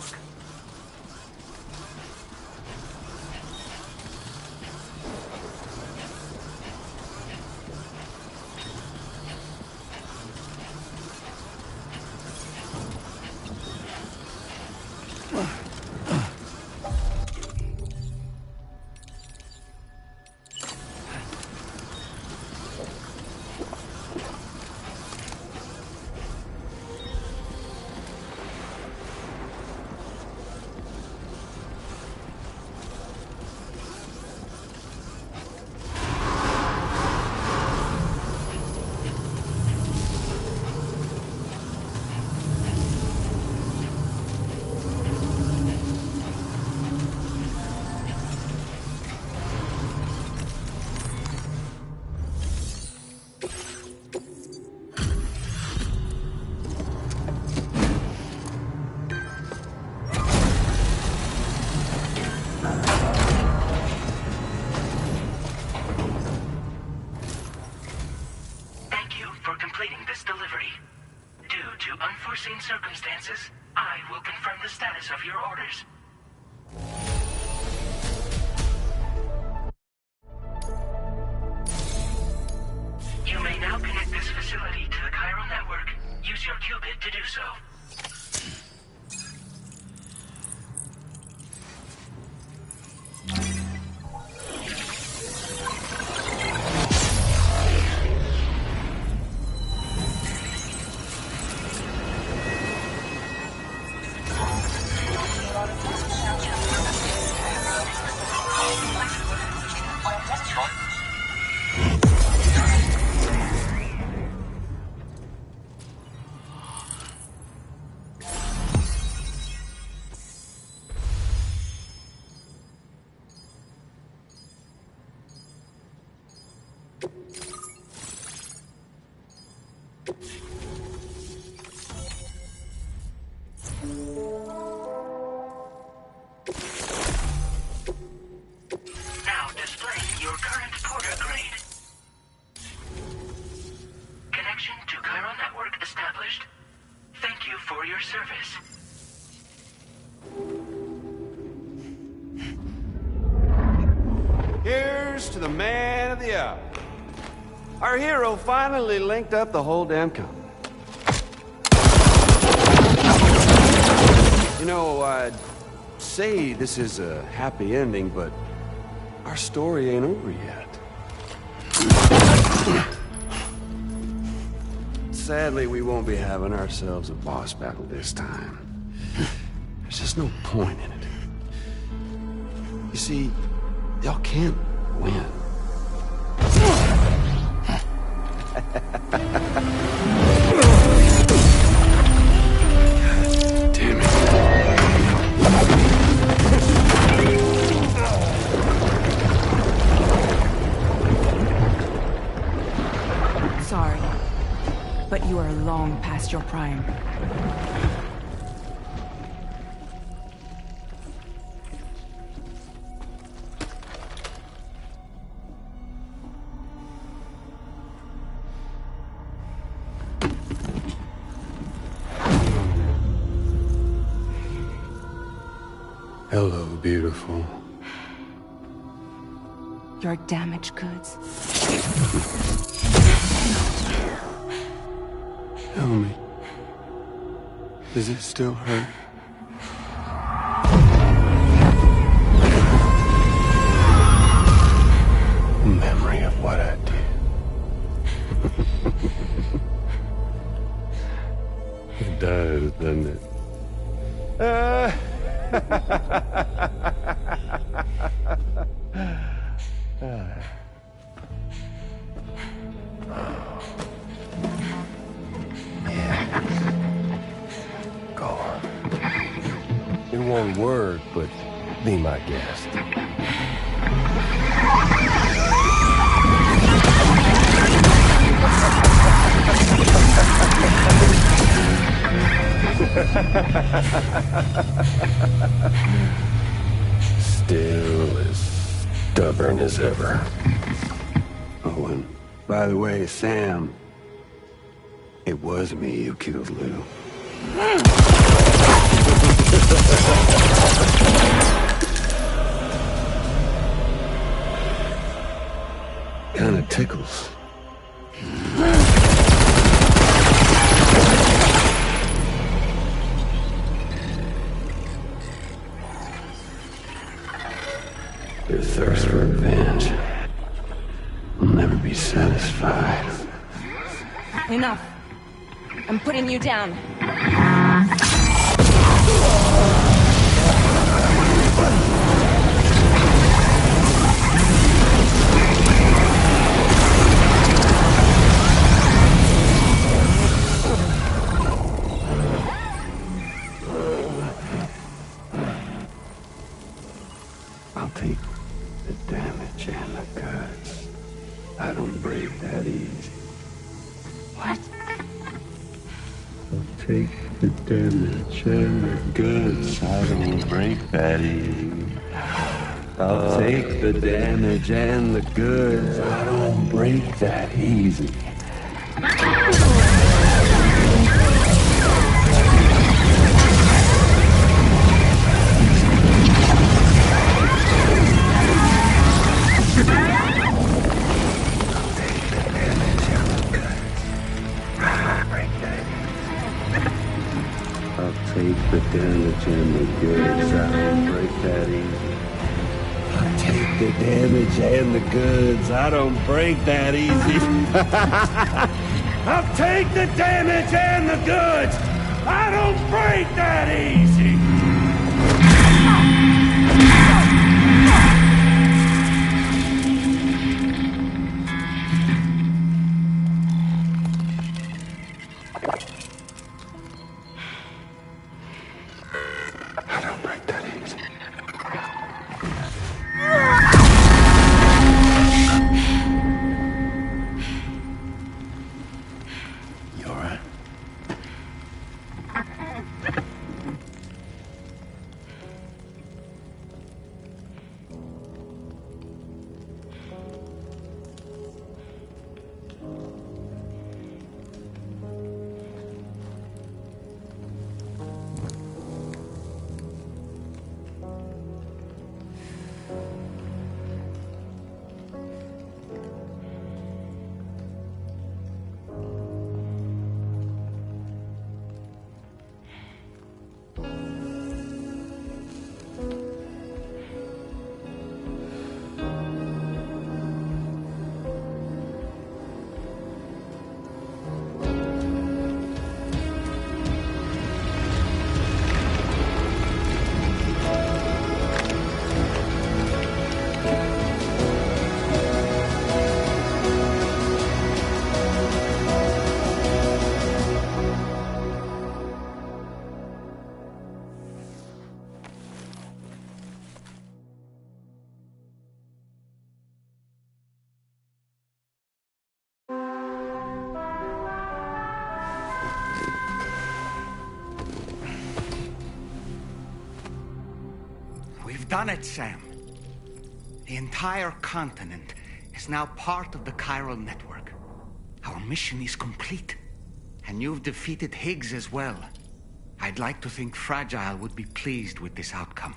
Circumstances, I will confirm the status of your orders. You may now connect this facility to the chiral network. Use your qubit to do so. Now display your current porter grade. Connection to chiral network established. Thank you for your service. Here's to the man of the hour. Our hero finally linked up the whole damn company. You know, I'd say this is a happy ending, but our story ain't over yet. Sadly, we won't be having ourselves a boss battle this time. There's just no point in it. You see, y'all can't win. Damn it. Sorry, but you are long past your prime. Hello, beautiful. Your damaged goods. Tell me, does it still hurt? Memory of what I did. It does, doesn't it? Go on. It won't work, but be my guest. Still as stubborn as ever. Oh, and by the way, Sam, it was me who killed Lou. Kinda tickles. Your thirst for revenge will never be satisfied. Enough. I'm putting you down. I'll take the damage and the cuts. I don't break that easy. What? I'll take the damage and the goods. I don't break that easy. I'll take the damage and the goods. I don't break that easy. Take the damage and the goods. I don't break that easy. I'll take the damage and the goods. I don't break that easy. I'll take the damage and the goods. I don't break that easy. We've done it, Sam. The entire continent is now part of the chiral network. Our mission is complete. And you've defeated Higgs as well. I'd like to think Fragile would be pleased with this outcome.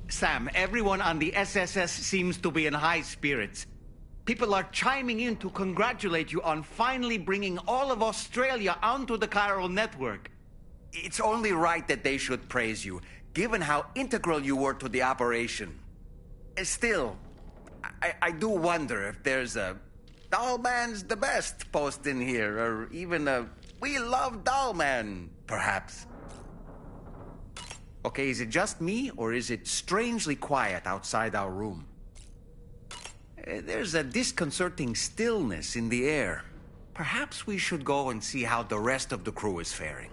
Sam, everyone on the SSS seems to be in high spirits. People are chiming in to congratulate you on finally bringing all of Australia onto the chiral network. It's only right that they should praise you, given how integral you were to the operation. Still, I do wonder if there's a Dollman's the best post in here, or even a We Love Dollman, perhaps. Okay, is it just me, or is it strangely quiet outside our room? There's a disconcerting stillness in the air. Perhaps we should go and see how the rest of the crew is faring.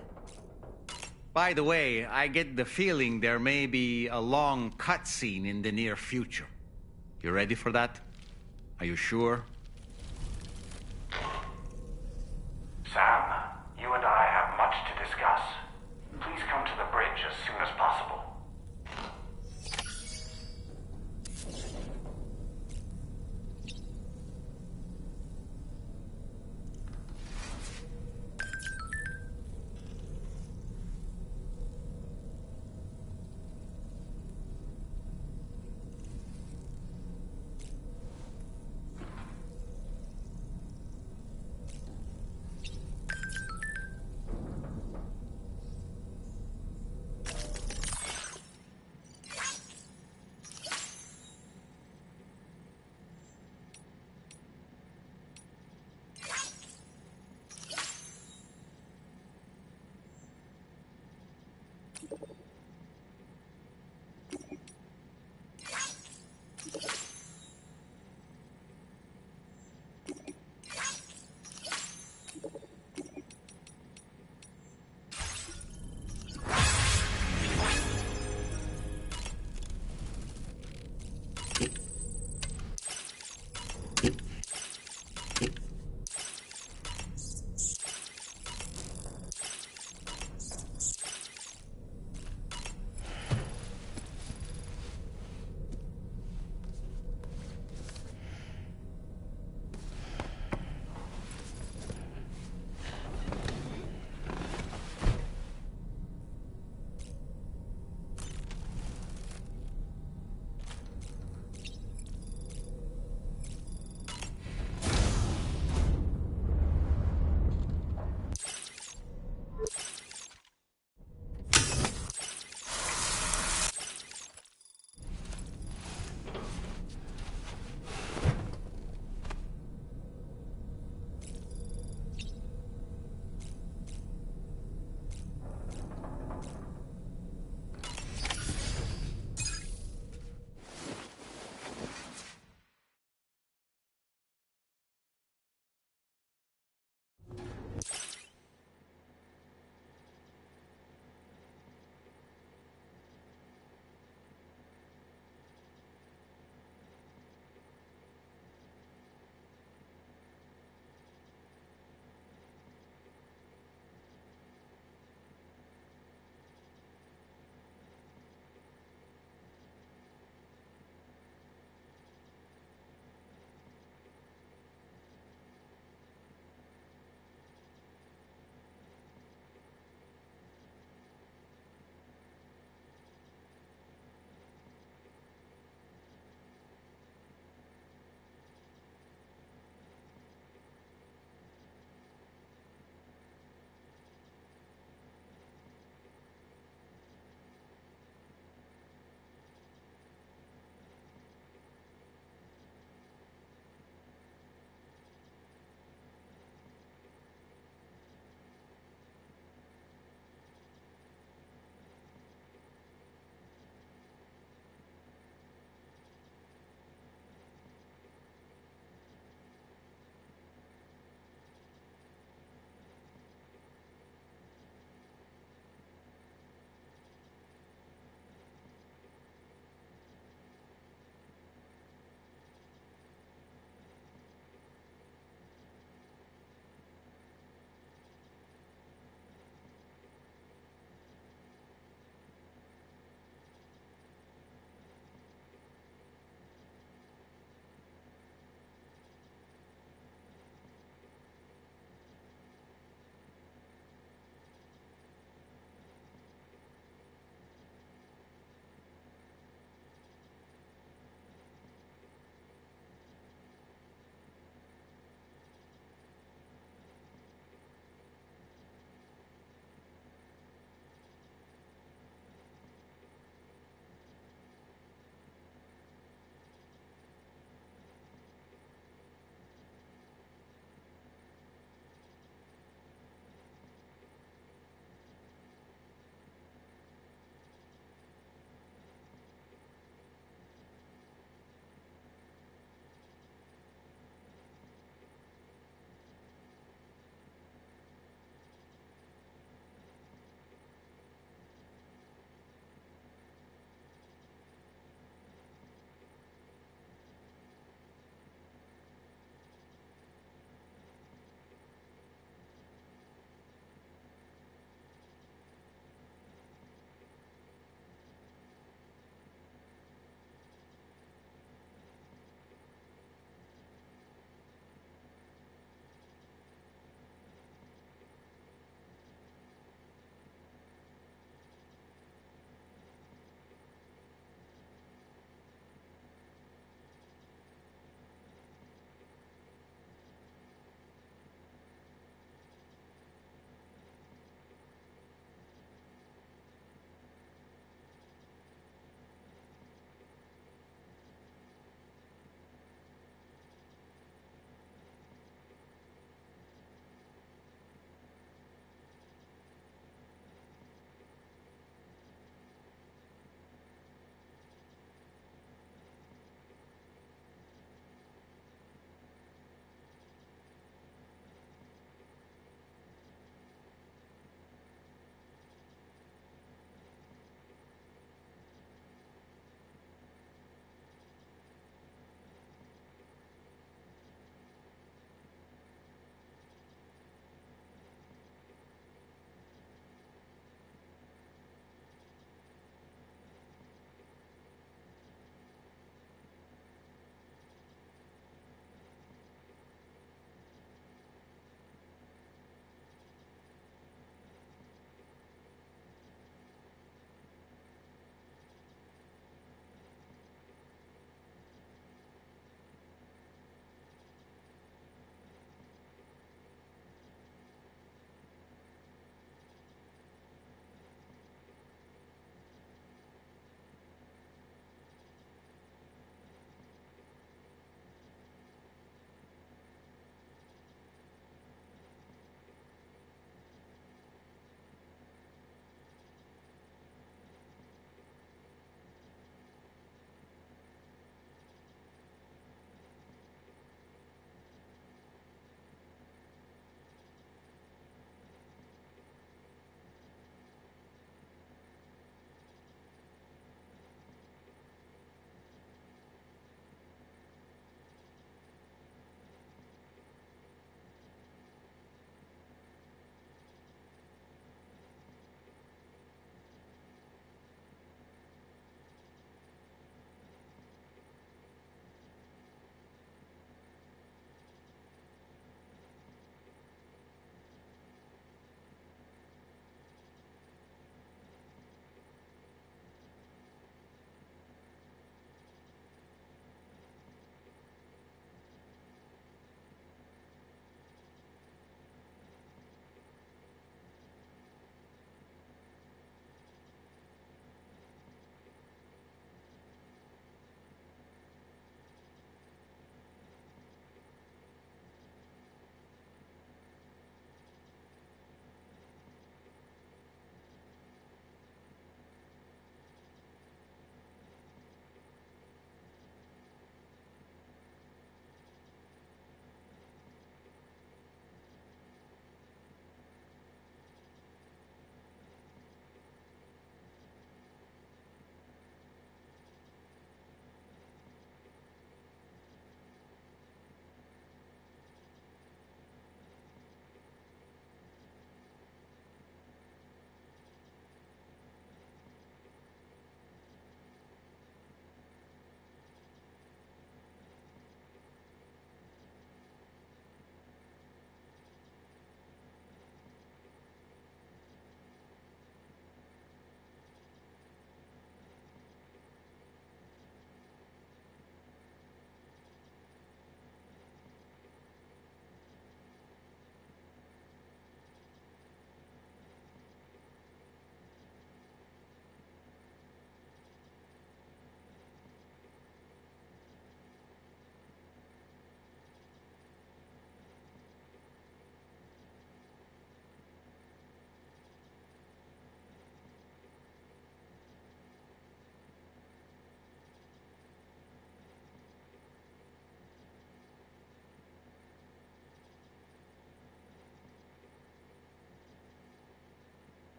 By the way, I get the feeling there may be a long cutscene in the near future. You ready for that? Are you sure? Sam, you and I have much to discuss. Please come to the bridge as soon as possible.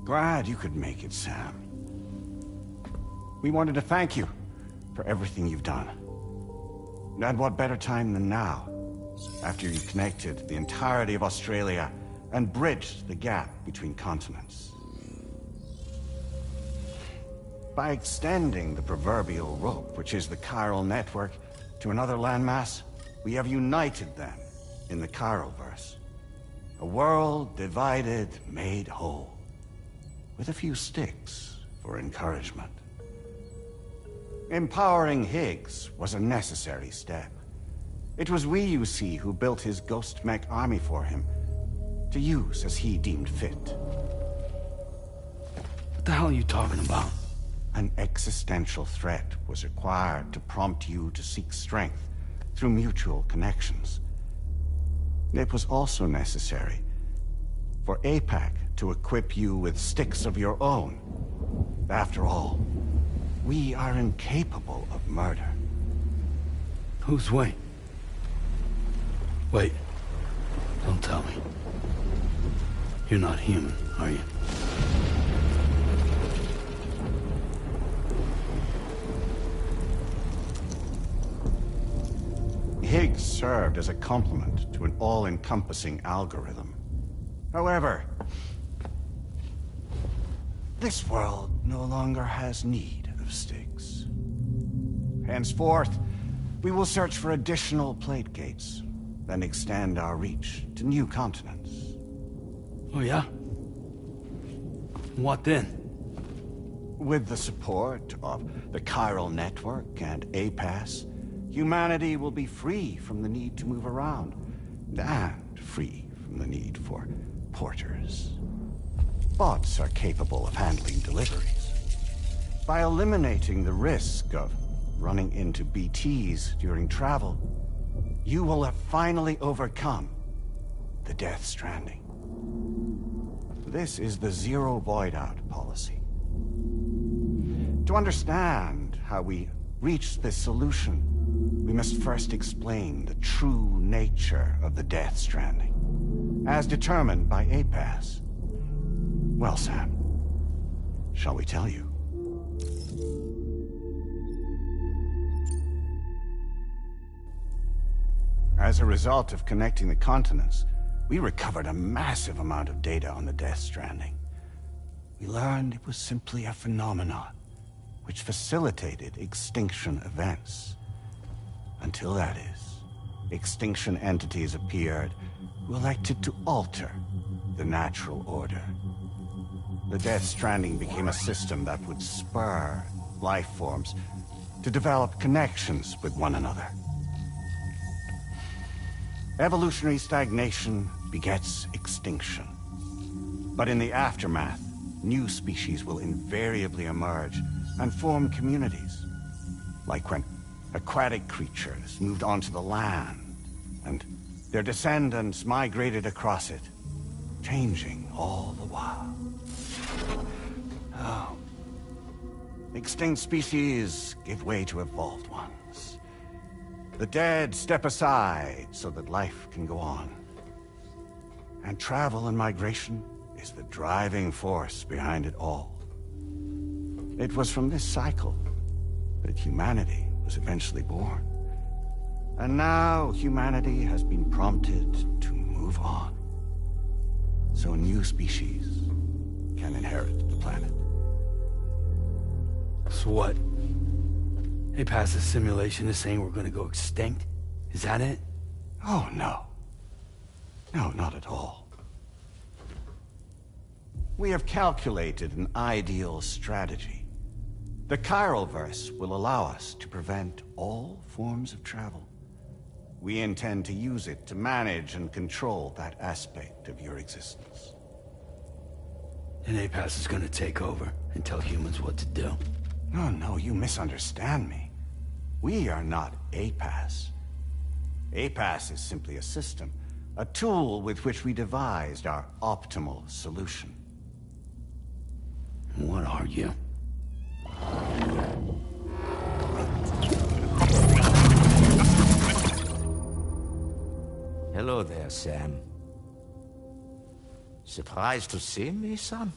Glad you could make it, Sam. We wanted to thank you for everything you've done. And what better time than now, after you connected the entirety of Australia and bridged the gap between continents. By extending the proverbial rope, which is the chiral network, to another landmass, we have united them in the Chiroverse. A world divided, made whole, with a few sticks for encouragement. Empowering Higgs was a necessary step. It was we, you see, who built his ghost mech army for him, to use as he deemed fit. What the hell are you talking about? An existential threat was required to prompt you to seek strength through mutual connections. It was also necessary for APAC to equip you with sticks of your own. After all, we are incapable of murder. Who's we? Wait. Don't tell me. You're not human, are you? Higgs served as a complement to an all-encompassing algorithm. However, this world no longer has need of sticks. Henceforth, we will search for additional plate gates, then extend our reach to new continents. Oh yeah? What then? With the support of the chiral network and APAS, humanity will be free from the need to move around, and free from the need for porters. Bots are capable of handling deliveries. By eliminating the risk of running into BTs during travel, you will have finally overcome the Death Stranding. This is the Zero Void Out policy. To understand how we reached this solution, we must first explain the true nature of the Death Stranding, as determined by APAS. Well, Sam, shall we tell you? As a result of connecting the continents, we recovered a massive amount of data on the Death Stranding. We learned it was simply a phenomenon which facilitated extinction events. Until that is, extinction entities appeared who elected to alter the natural order. The Death Stranding became a system that would spur life forms to develop connections with one another. Evolutionary stagnation begets extinction. But in the aftermath, new species will invariably emerge and form communities. Like when aquatic creatures moved onto the land, and their descendants migrated across it, changing all the while. Oh. Extinct species give way to evolved ones. The dead step aside so that life can go on. And travel and migration is the driving force behind it all. It was from this cycle that humanity was eventually born. And now humanity has been prompted to move on. So new species can inherit the planet. So what? APAS's simulation is saying we're gonna go extinct? Is that it? Oh, no. No, not at all. We have calculated an ideal strategy. The Chiroverse will allow us to prevent all forms of travel. We intend to use it to manage and control that aspect of your existence. And APAS is gonna take over and tell humans what to do. No, you misunderstand me. We are not APAS. APAS is simply a system, a tool with which we devised our optimal solution. What are you? Hello there, Sam. Surprised to see me, son?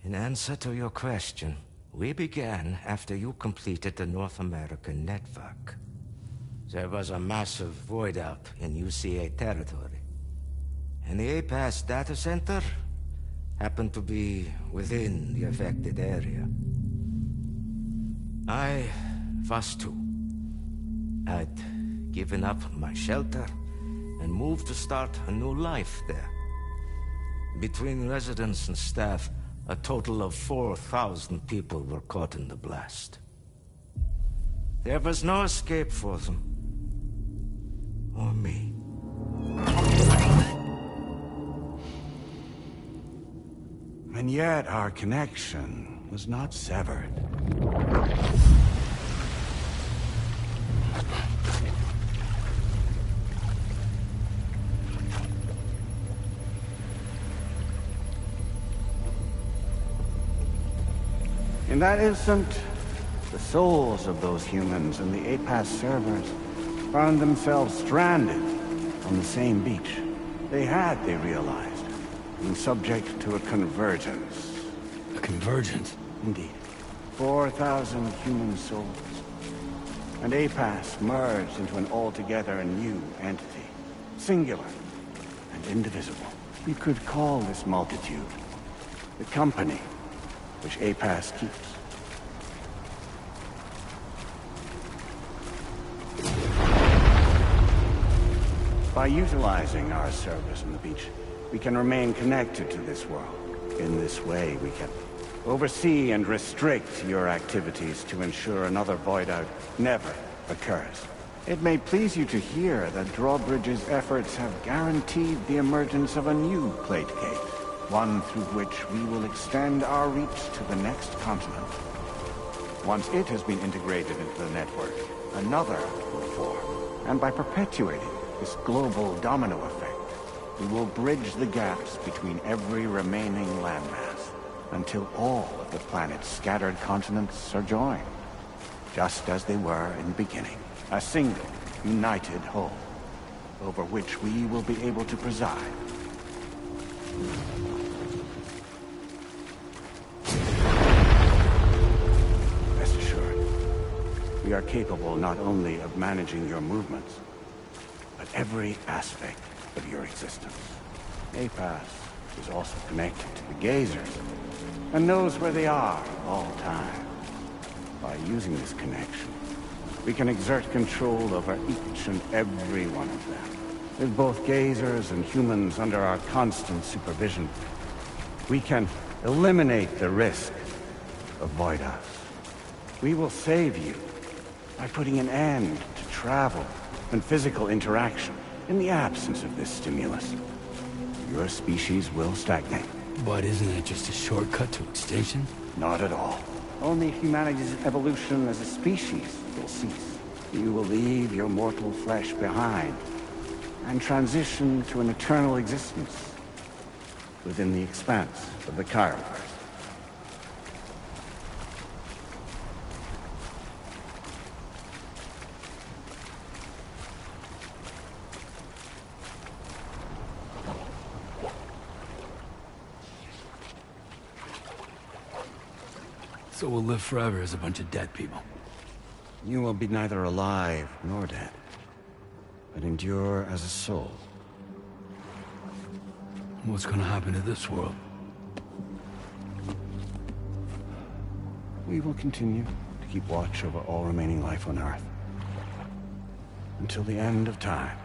In answer to your question, we began after you completed the North American network. There was a massive void out in UCA territory. And the APAS data center happened to be within the affected area. I was too. I'd given up my shelter and moved to start a new life there. Between residents and staff, a total of 4,000 people were caught in the blast. There was no escape for them. Or me. And yet our connection was not severed. In that instant, the souls of those humans in the APAS servers found themselves stranded on the same beach. They realized, been subject to a convergence. A convergence? Indeed. 4,000 human souls. And APAS merged into an altogether new entity. Singular and indivisible. We could call this multitude the company which APAS keeps. By utilizing our service on the beach, we can remain connected to this world. In this way, we can oversee and restrict your activities to ensure another void out never occurs. It may please you to hear that Drawbridge's efforts have guaranteed the emergence of a new plate gate, one through which we will extend our reach to the next continent. Once it has been integrated into the network, another will form. And by perpetuating this global domino effect, we will bridge the gaps between every remaining landmass until all of the planet's scattered continents are joined, just as they were in the beginning. A single, united whole, over which we will be able to preside. Rest assured, we are capable not only of managing your movements, but every aspect of your existence. APAS is also connected to the Gazers, and knows where they are at all times. By using this connection, we can exert control over each and every one of them. With both Gazers and humans under our constant supervision, we can eliminate the risk of Void House. We will save you by putting an end to travel and physical interaction. In the absence of this stimulus, your species will stagnate. But isn't it just a shortcut to extinction? Not at all. Only humanity's evolution as a species will cease. You will leave your mortal flesh behind and transition to an eternal existence within the expanse of the Chiroverse. So we'll live forever as a bunch of dead people. You will be neither alive nor dead, but endure as a soul. What's gonna happen to this world? We will continue to keep watch over all remaining life on Earth. Until the end of time.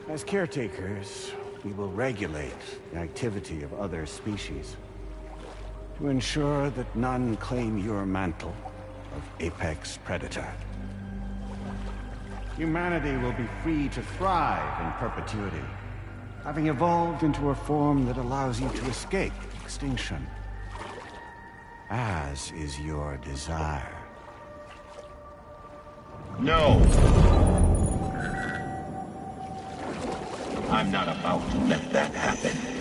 As caretakers, we will regulate the activity of other species to ensure that none claim your mantle of apex predator. Humanity will be free to thrive in perpetuity, having evolved into a form that allows you to escape extinction, as is your desire. No! I'm not about to let that happen.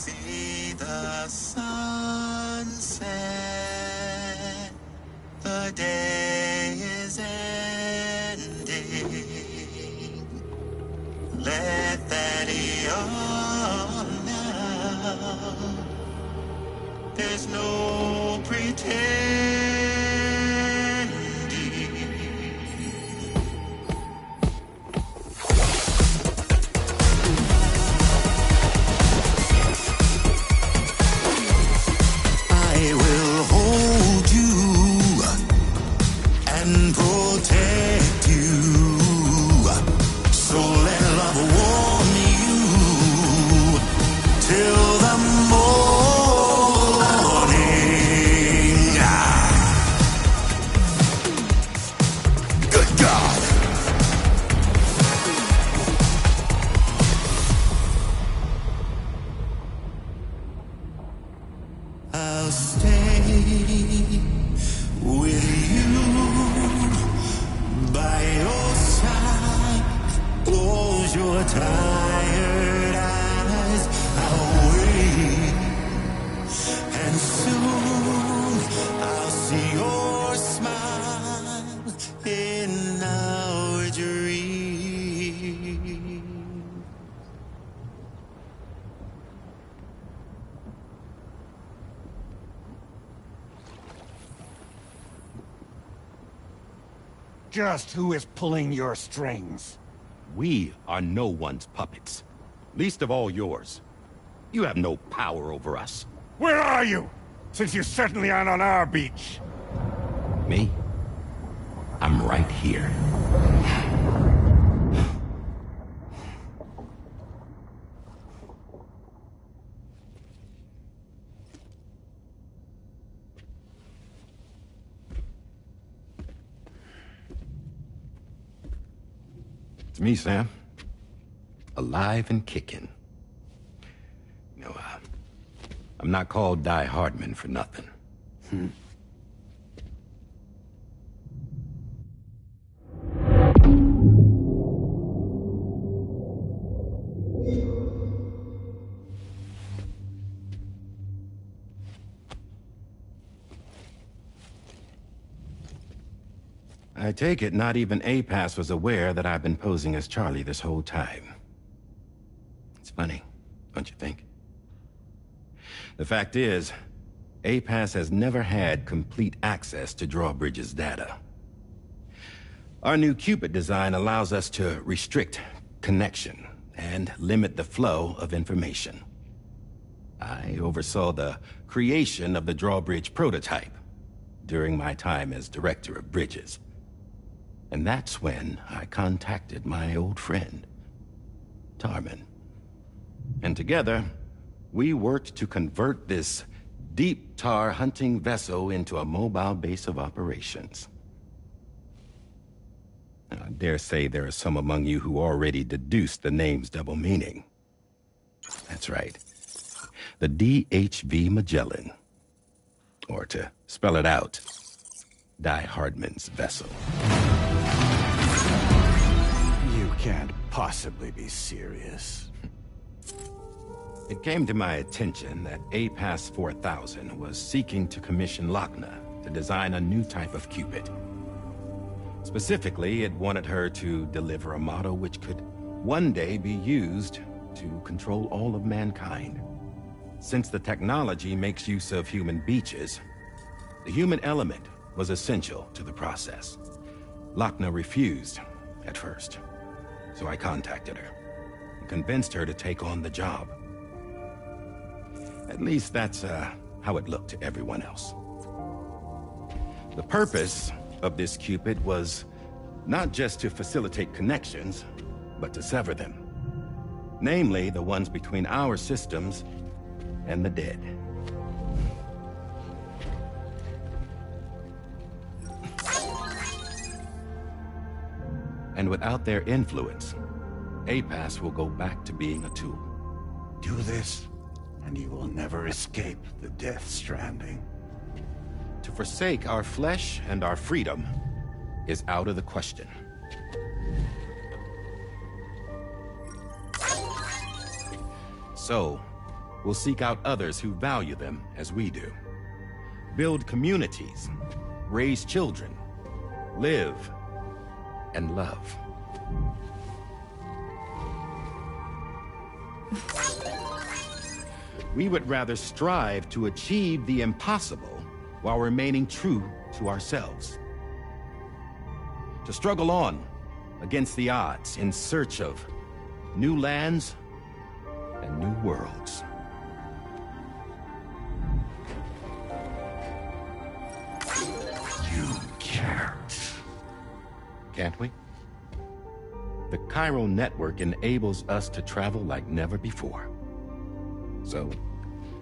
see the sunset. The day is ending. Let that yawn now. There's no pretending. I will hold you and protect you. So let love warm you till the morning. Good God. I'll stay with you by your side. Close your tired eyes. I'll wait, and soon I'll see your smile in our dream. Just who is pulling your strings? We are no one's puppets. Least of all yours. You have no power over us. Where are you? Since you certainly aren't on our beach. Me? I'm right here. It's me, Sam. Alive and kicking. You know, I'm not called Die Hardman for nothing. I take it not even APAS was aware that I've been posing as Charlie this whole time. It's funny, don't you think? The fact is, APAS has never had complete access to Drawbridge's data. Our new Cupid design allows us to restrict connection and limit the flow of information. I oversaw the creation of the Drawbridge prototype during my time as Director of Bridges. And that's when I contacted my old friend, Tarman. And together, we worked to convert this deep tar hunting vessel into a mobile base of operations. I dare say there are some among you who already deduced the name's double meaning. That's right. The DHV Magellan. Or to spell it out, Die Hardman's vessel. You can't possibly be serious. It came to my attention that APAS 4000 was seeking to commission Lochna to design a new type of Cupid. Specifically, it wanted her to deliver a model which could one day be used to control all of mankind. Since the technology makes use of human beaches, the human element was essential to the process. Lochna refused at first, so I contacted her and convinced her to take on the job. At least that's how it looked to everyone else. The purpose of this Cupid was not just to facilitate connections, but to sever them. Namely, the ones between our systems and the dead. And without their influence, APAS will go back to being a tool. Do this, and you will never escape the death stranding. To forsake our flesh and our freedom is out of the question. So, will seek out others who value them as we do. Build communities, raise children, live, and love. We would rather strive to achieve the impossible while remaining true to ourselves. To struggle on against the odds in search of new lands and new worlds. You can't. Can't we? The Chiral Network enables us to travel like never before. So,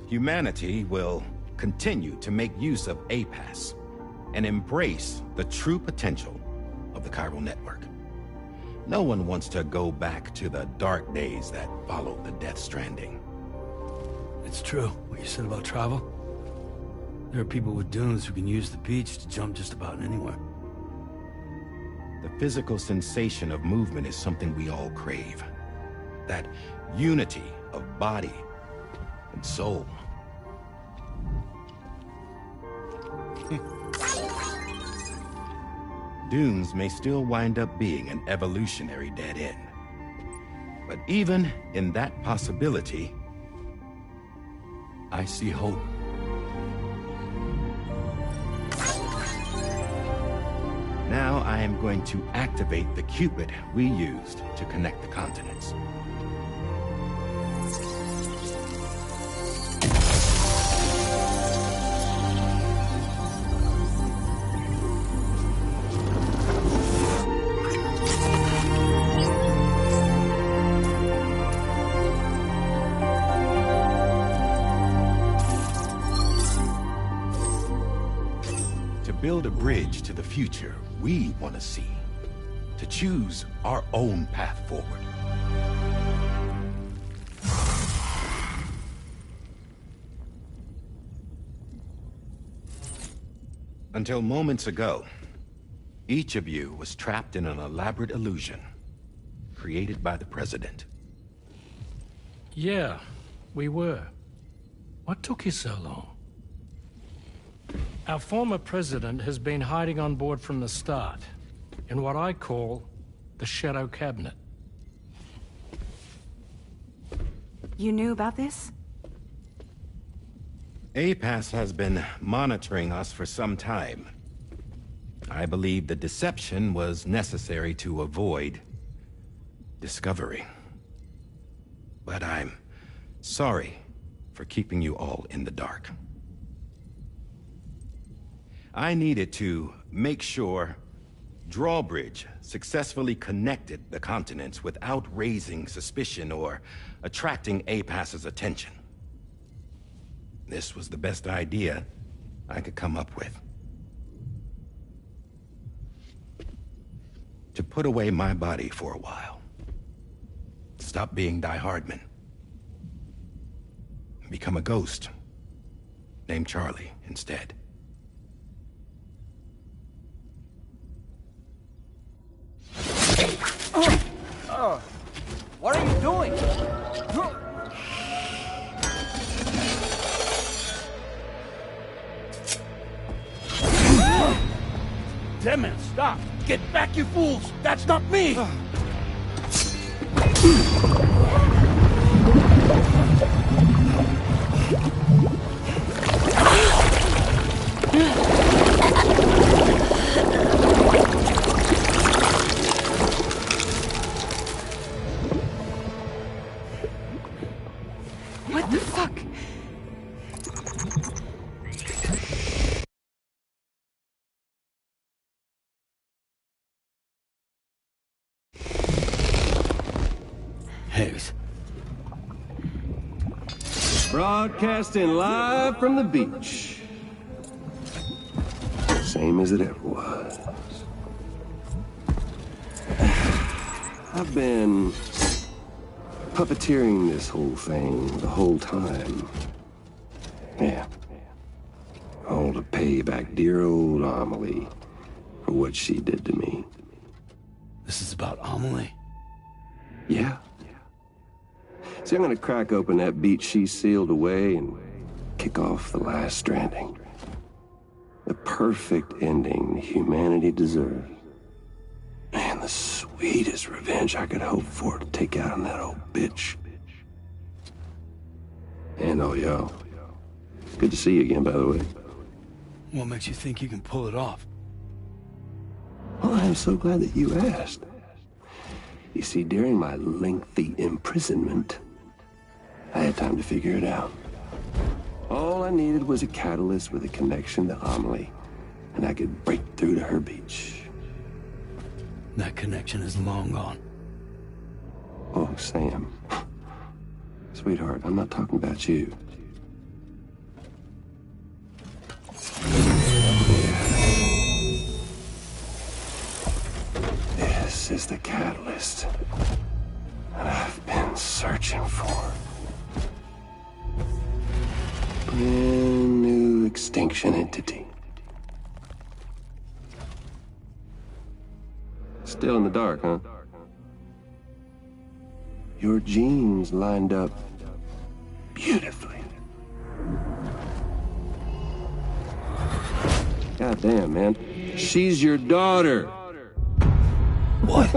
humanity will continue to make use of APAS and embrace the true potential of the Chiral Network. No one wants to go back to the dark days that followed the Death Stranding. It's true, what you said about travel. There are people with dunes who can use the beach to jump just about anywhere. The physical sensation of movement is something we all crave. That unity of body and soul. Dunes may still wind up being an evolutionary dead end. But even in that possibility, I see hope. Now I am going to activate the Cupid we used to connect the continents. Build a bridge to the future we want to see, to choose our own path forward. Until moments ago, each of you was trapped in an elaborate illusion created by the President. Yeah, we were. What took you so long? Our former president has been hiding on board from the start, in what I call the Shadow Cabinet. You knew about this? APAS has been monitoring us for some time. I believe the deception was necessary to avoid discovery. But I'm sorry for keeping you all in the dark. I needed to make sure Drawbridge successfully connected the continents without raising suspicion or attracting APAS's attention. This was the best idea I could come up with. To put away my body for a while. Stop being Die Hardman. Become a ghost. Named Charlie instead. What are you doing? Damn it, stop! Get back, you fools! That's not me! What the fuck? Higgs. Broadcasting live from the beach. Same as it ever was. I've been puppeteering this whole thing the whole time. Yeah. All to pay back dear old Amelie for what she did to me. This is about Amelie? Yeah. See, I'm gonna crack open that beach she sealed away and kick off the last Stranding. The perfect ending humanity deserves. Man, the sweetest revenge I could hope for to take out on that old bitch. And all y'all. Good to see you again, by the way. What makes you think you can pull it off? Well, I'm so glad that you asked. You see, during my lengthy imprisonment, I had time to figure it out. All I needed was a catalyst with a connection to Amelie, and I could break through to her beach. That connection is long gone. Oh, Sam. Sweetheart, I'm not talking about you. This is the catalyst that I've been searching for. Brand new extinction entity. Still in the dark, huh? Your genes lined up beautifully. God damn, man. She's your daughter. What?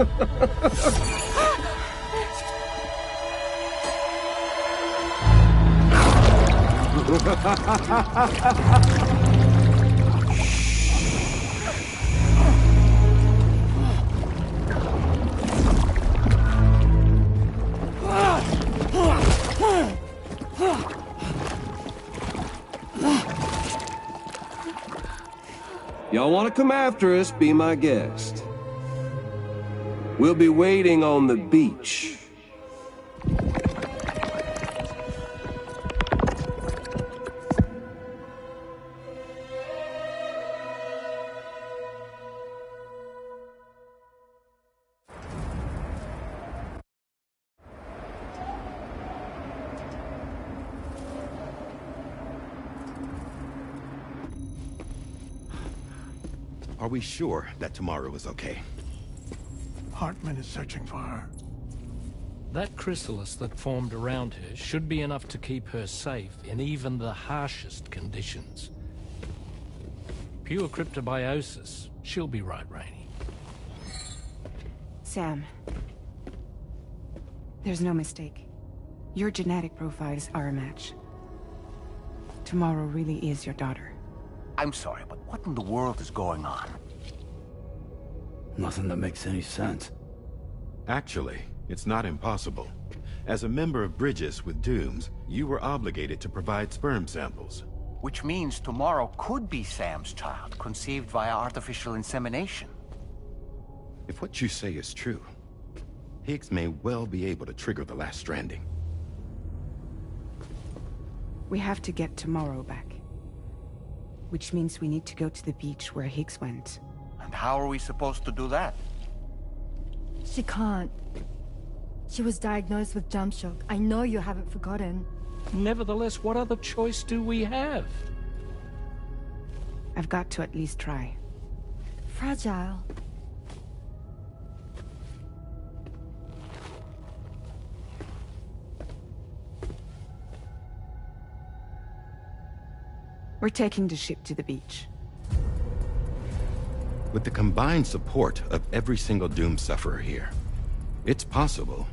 Y'all want to come after us, be my guest. We'll be waiting on the beach. Are we sure that tomorrow is okay? Hartman is searching for her. That chrysalis that formed around her should be enough to keep her safe in even the harshest conditions. Pure cryptobiosis. She'll be right, Rainey. Sam. There's no mistake. Your genetic profiles are a match. Tomorrow really is your daughter. I'm sorry, but what in the world is going on? Nothing that makes any sense. Actually, it's not impossible. As a member of Bridges with Dooms, you were obligated to provide sperm samples. Which means tomorrow could be Sam's child, conceived via artificial insemination. If what you say is true, Higgs may well be able to trigger the last Stranding. We have to get tomorrow back. Which means we need to go to the beach where Higgs went. And how are we supposed to do that? She can't. She was diagnosed with jump shock. I know you haven't forgotten. Nevertheless, what other choice do we have? I've got to at least try. Fragile. We're taking the ship to the beach. With the combined support of every single Doom sufferer here, it's possible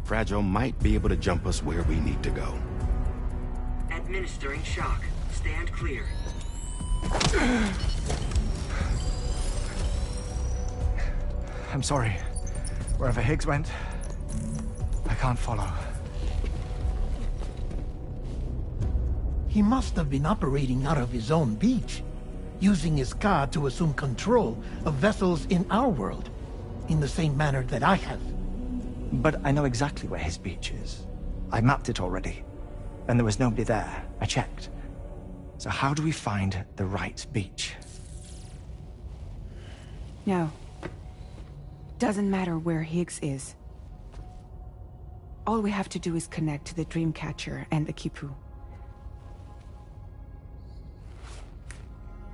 Fragile might be able to jump us where we need to go. Administering shock. Stand clear. I'm sorry. Wherever Higgs went, I can't follow. He must have been operating out of his own beach, using his car to assume control of vessels in our world, in the same manner that I have. But I know exactly where his beach is. I mapped it already, and there was nobody there. I checked. So how do we find the right beach? No. Doesn't matter where Higgs is. All we have to do is connect to the Dreamcatcher and the Kipu.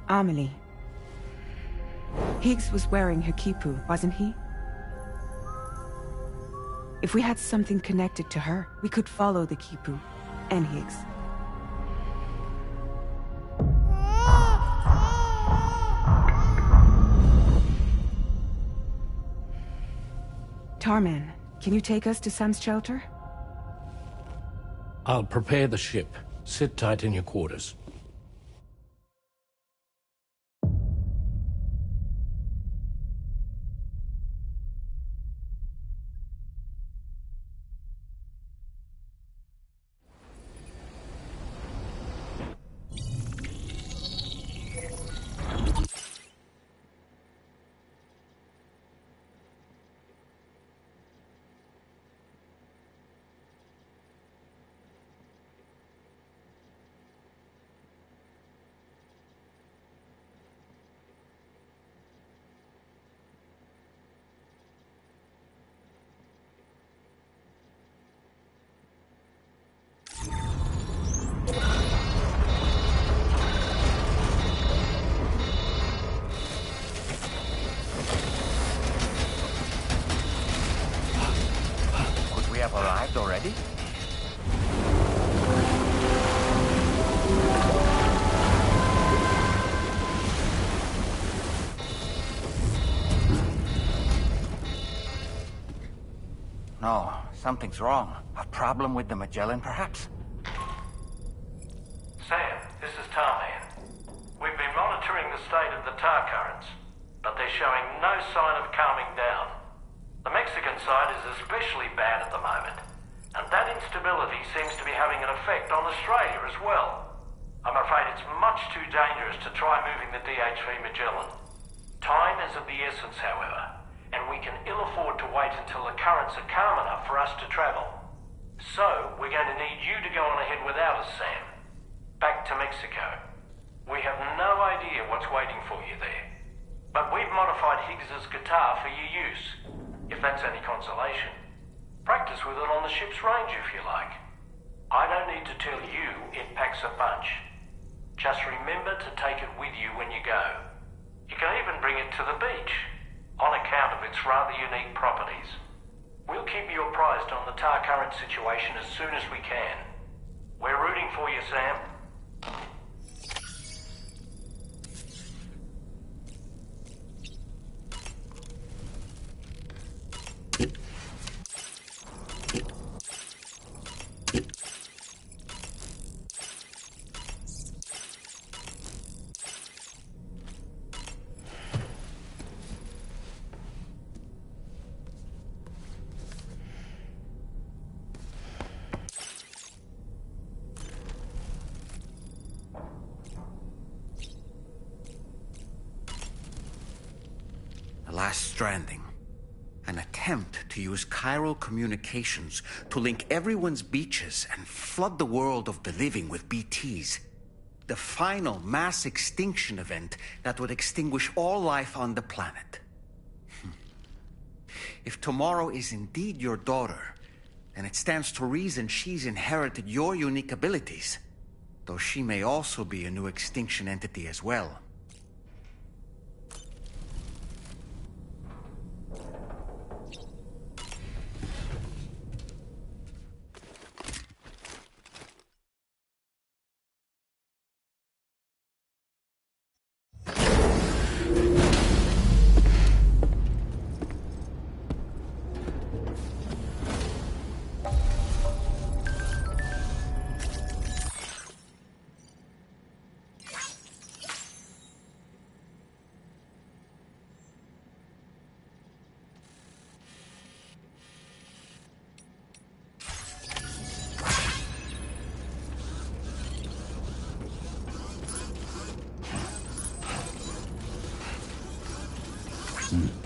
Amelie. Higgs was wearing her Kipu, wasn't he? If we had something connected to her, we could follow the Kipu and Higgs. Tarman, can you take us to Sam's shelter? I'll prepare the ship. Sit tight in your quarters. Could we have arrived already? No, something's wrong. A problem with the Magellan, perhaps? Sam, this is Tarman. We've been monitoring the state of the tar currents, but they're showing no sign of calming down. The Mexican side is especially bad at the moment, and that instability seems to be having an effect on Australia as well. I'm afraid it's much too dangerous to try moving the DHV Magellan. Time is of the essence, however, and we can ill afford to wait until the currents are calm enough for us to travel. So, we're going to need you to go on ahead without us, Sam. Back to Mexico. We have no idea what's waiting for you there. But we've modified Higgs's guitar for your use, if that's any consolation. Practice with it on the ship's range if you like. I don't need to tell you it packs a punch. Just remember to take it with you when you go. You can even bring it to the beach, on account of its rather unique properties. We'll keep you apprised on the tar current situation as soon as we can. We're rooting for you, Sam. The last Stranding. An attempt to use chiral communications to link everyone's beaches and flood the world of the living with BTs. The final mass extinction event that would extinguish all life on the planet. If tomorrow is indeed your daughter, then it stands to reason she's inherited your unique abilities, though she may also be a new extinction entity as well.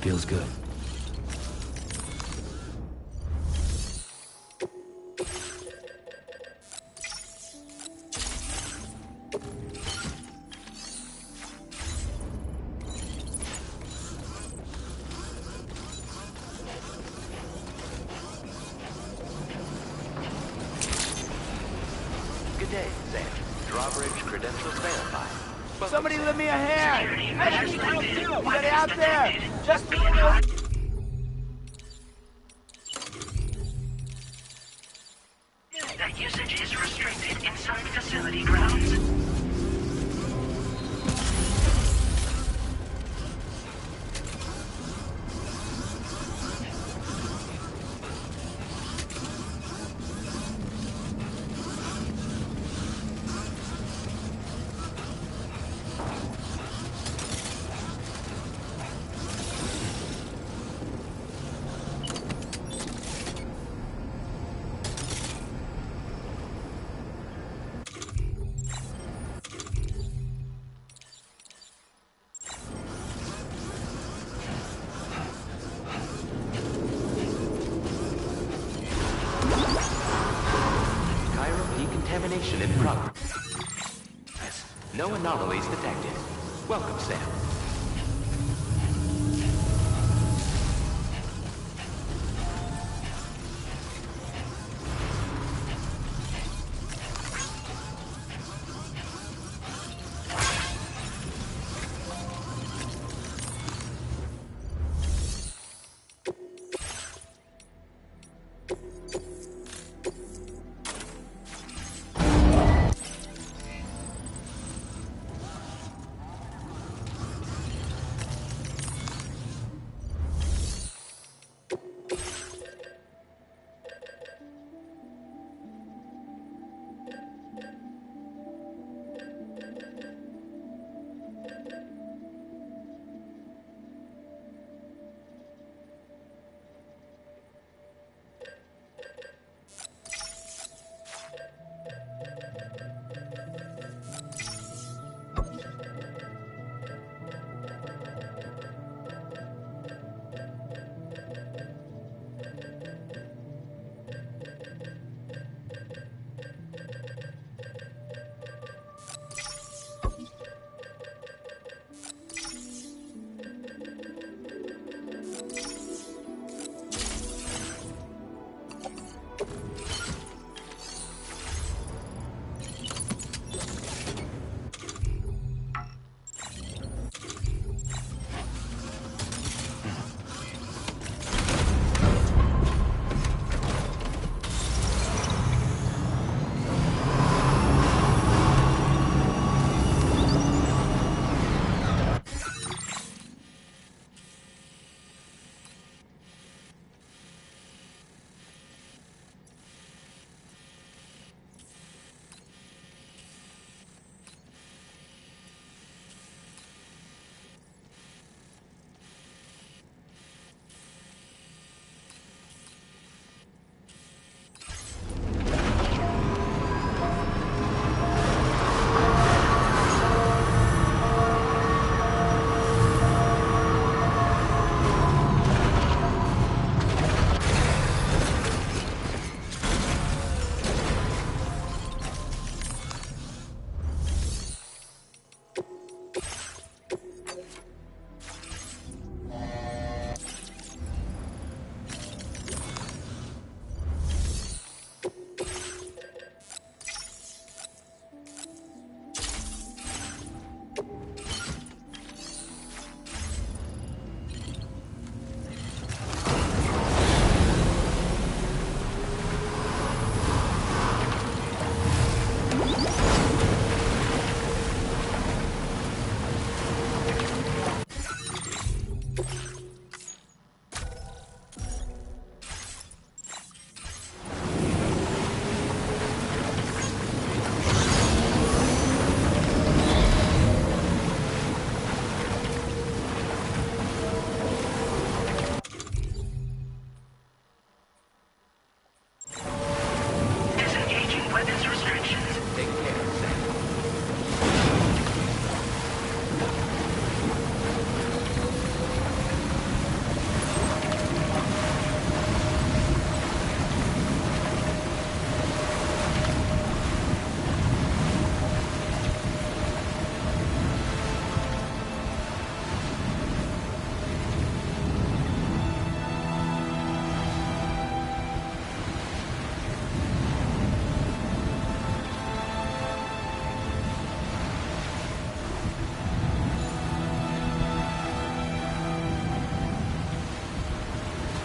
Feels good. Good day, Sam. Drawbridge credentials verified. Somebody lend me a hand! I need help too! Get out there! Just that usage is restricted inside facility grounds. Decontamination in progress. No anomalies detected. Welcome, Sam.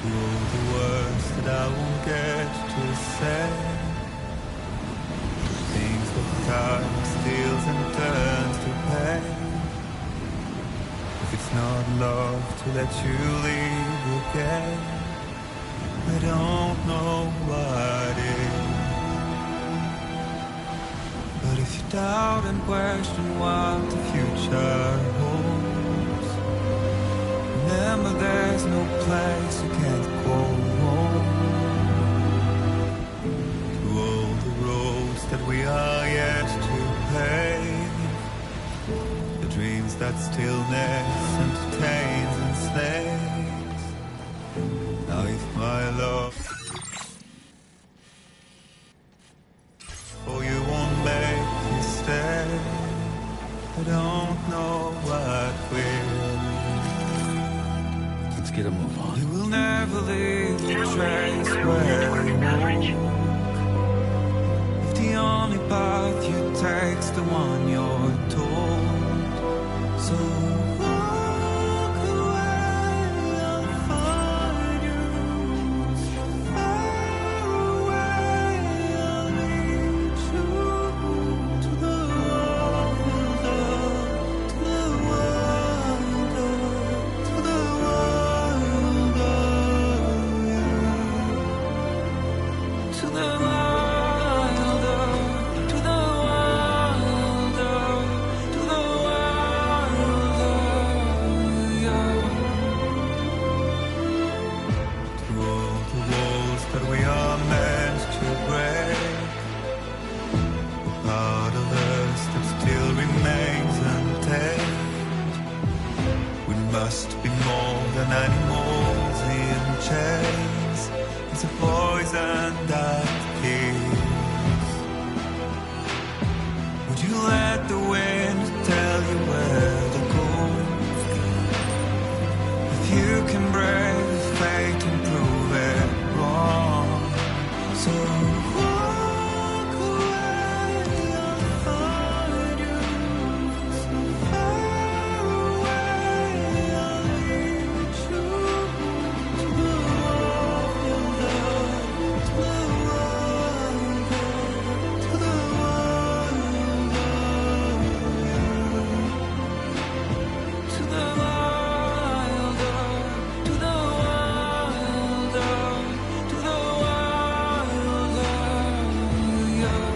The words that I won't get to say It's not love to let you leave again. I don't know what is. But if you doubt and question what the future holds, remember there's no place you can't go home. To all the roads that we are yet to pave, the dreams that stillness entertains and slays. Now if my love oh, you won't make me stay, I don't know what will. Let's get a move on. You will never leave the trace where you walk. If the only path you take's the one you're told, so walk away, I'll find you. Far away, I'll lead you to the world, to the world, to the world, to the world. Must be more than animals in chains. It's a poison that kills. Would you let the wind tell you where to go? If you can brave fate and prove it wrong, so walk away, I'll find you. So far away, I'll lead you to the world, to the world, to the world, to the wild, to the wild, to the wild, yeah.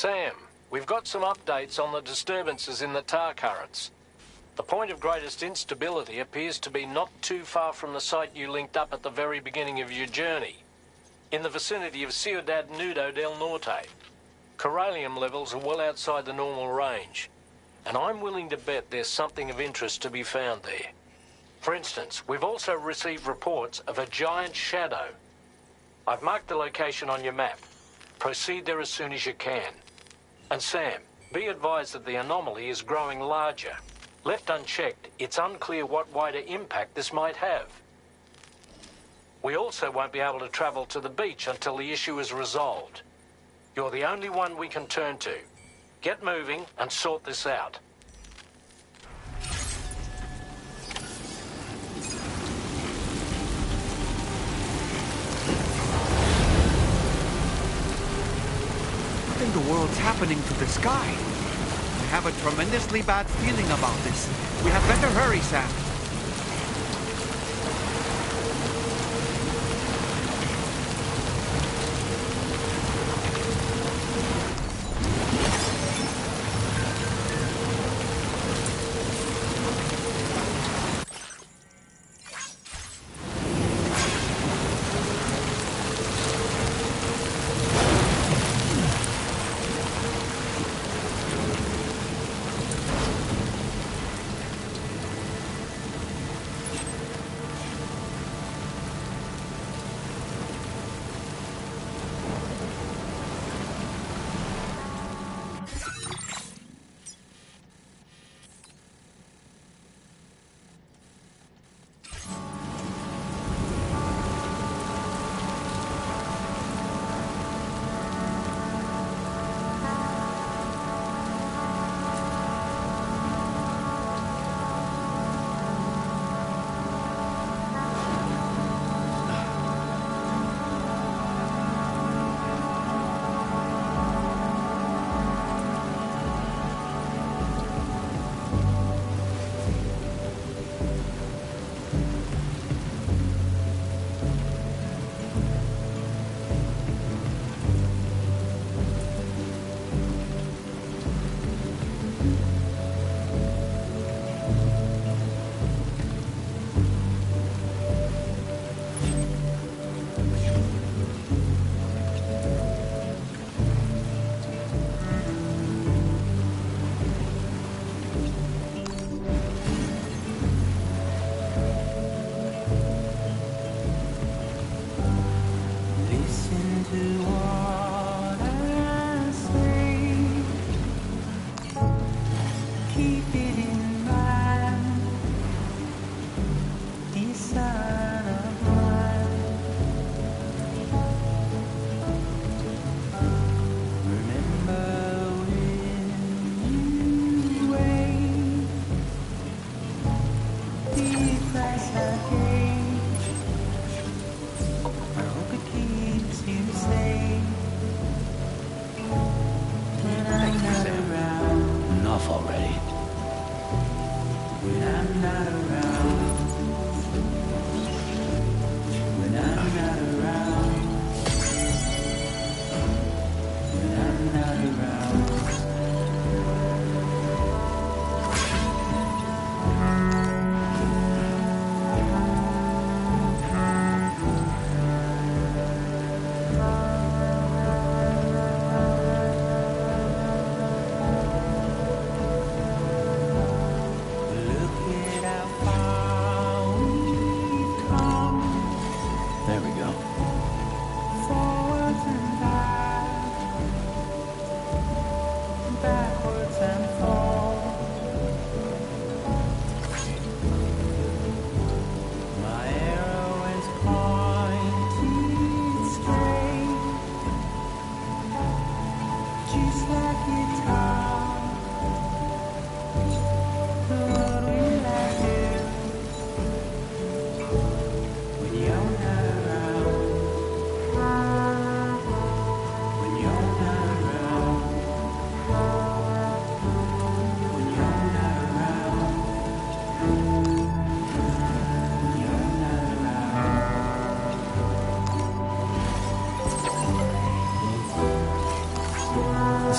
Sam, we've got some updates on the disturbances in the tar currents. The point of greatest instability appears to be not too far from the site you linked up at the very beginning of your journey, in the vicinity of Ciudad Nudo del Norte. Corallium levels are well outside the normal range, and I'm willing to bet there's something of interest to be found there. For instance, we've also received reports of a giant shadow. I've marked the location on your map. Proceed there as soon as you can. And Sam, be advised that the anomaly is growing larger. Left unchecked, it's unclear what wider impact this might have. We also won't be able to travel to the beach until the issue is resolved. You're the only one we can turn to. Get moving and sort this out. What in the world's happening to the sky? I have a tremendously bad feeling about this. We had better hurry, Sam.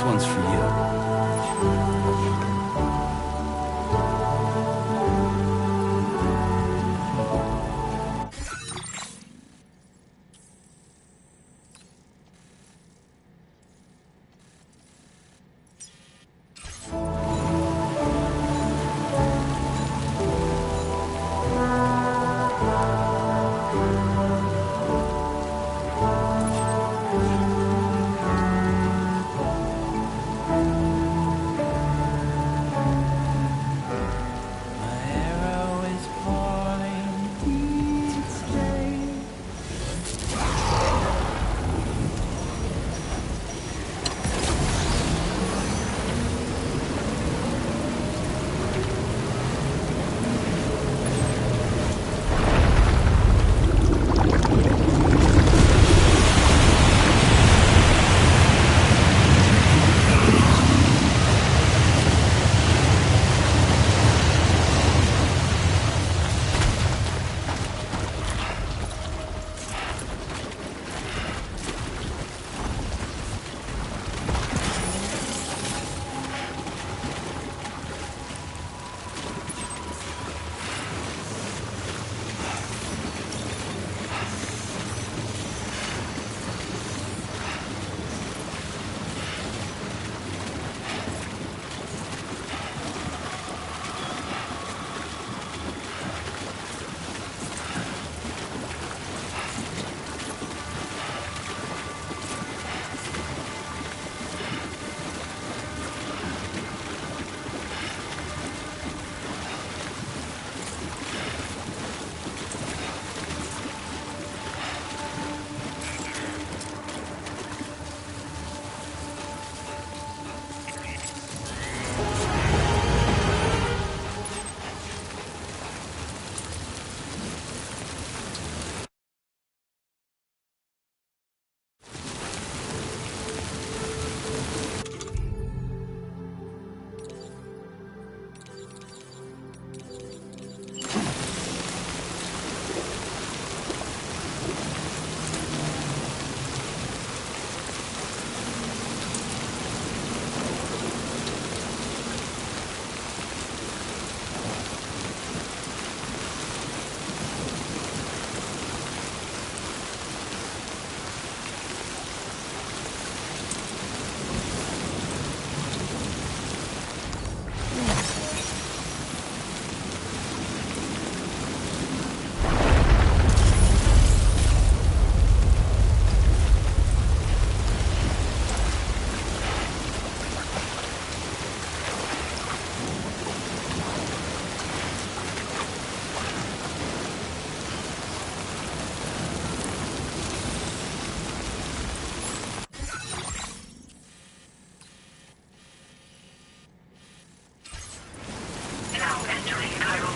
one's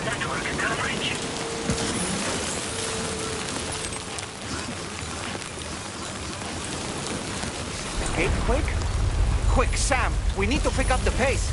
network coverage. Earthquake? Quick, Sam! We need to pick up the pace!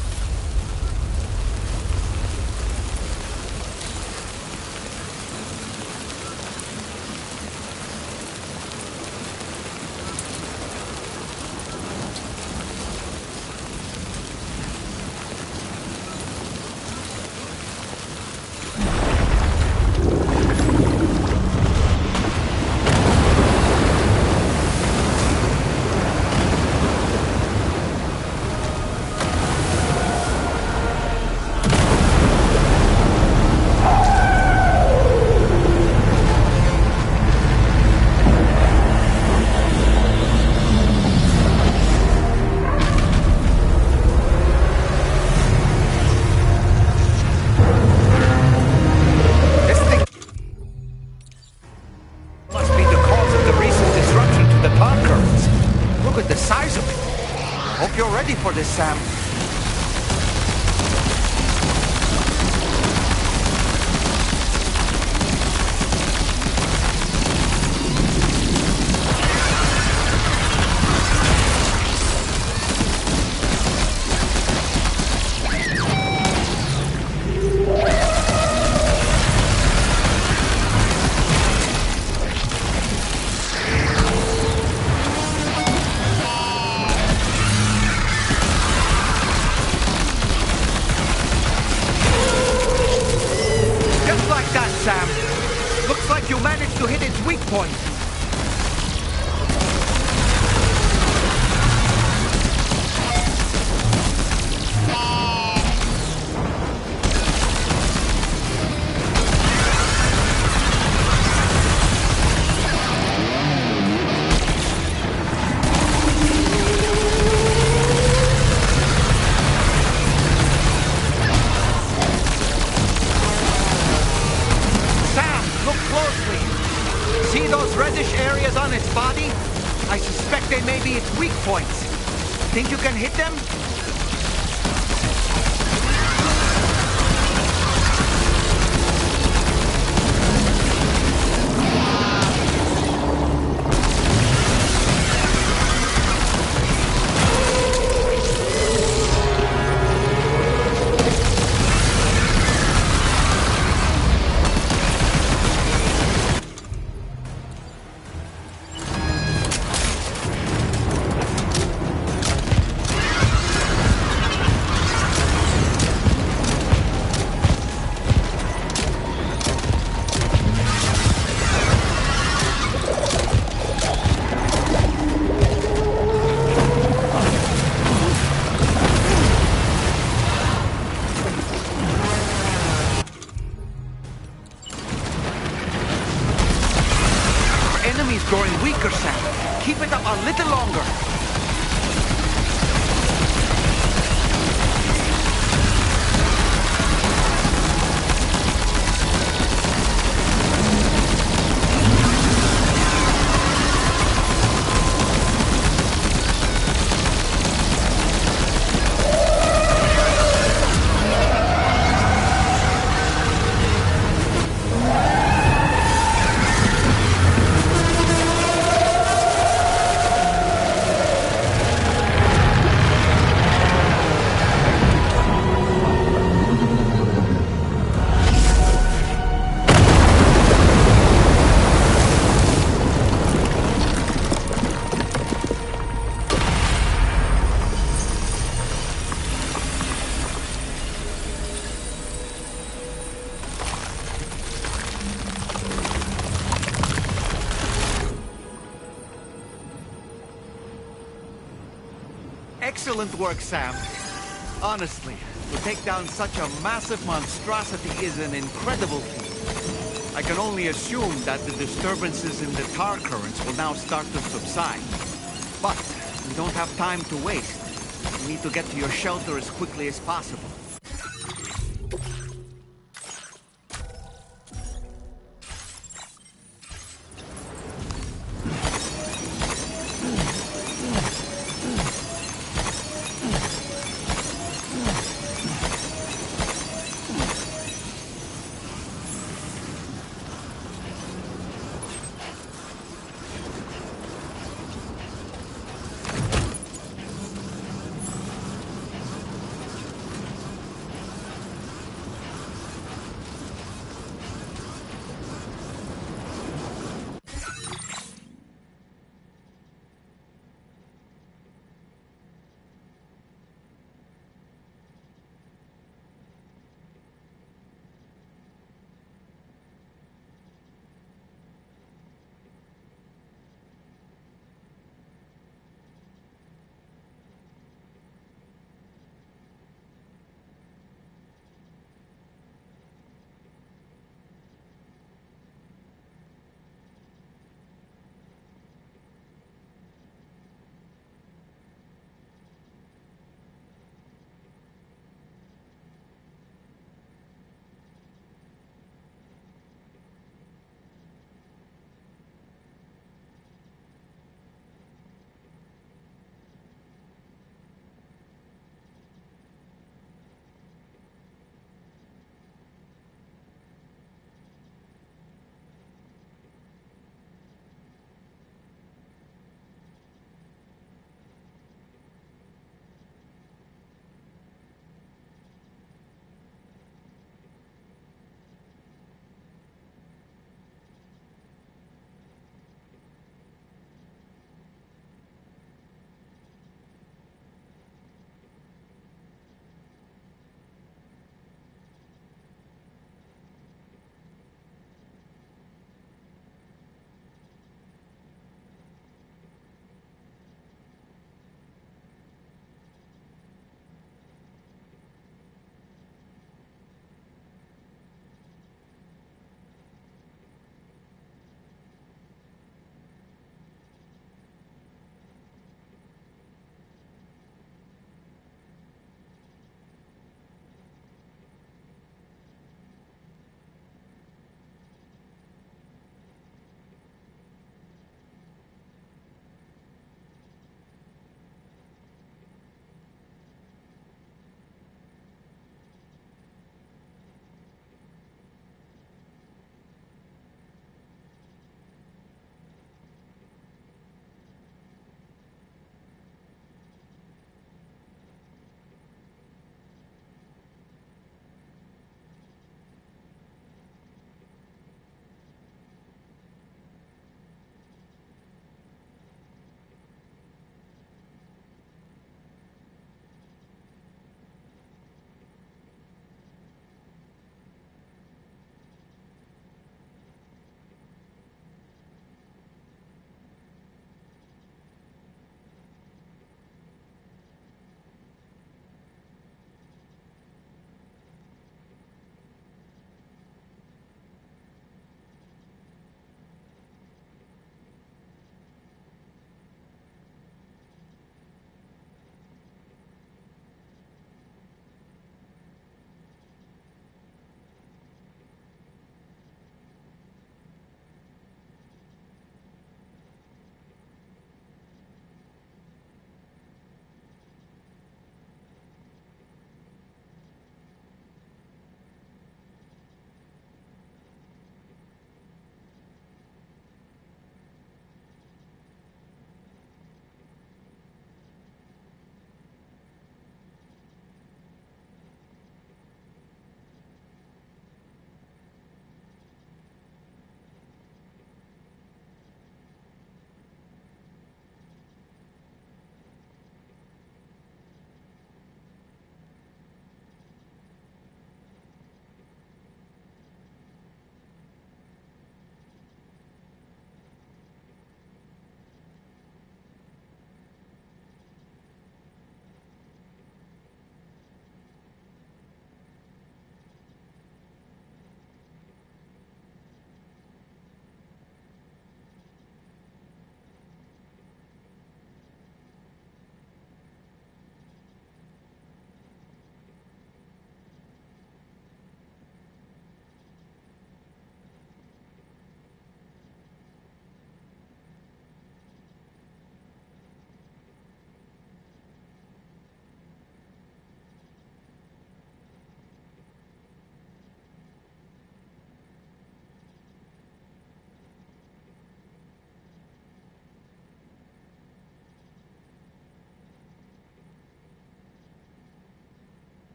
For this, Sam. Sam. Looks like you managed to hit its weak point. See those reddish areas on its body? I suspect they may be its weak points. Think you can hit them? Enemy's growing weaker, Sam. Keep it up a little longer. Excellent work, Sam. Honestly, to take down such a massive monstrosity is an incredible feat. I can only assume that the disturbances in the tar currents will now start to subside. But we don't have time to waste. We need to get to your shelter as quickly as possible.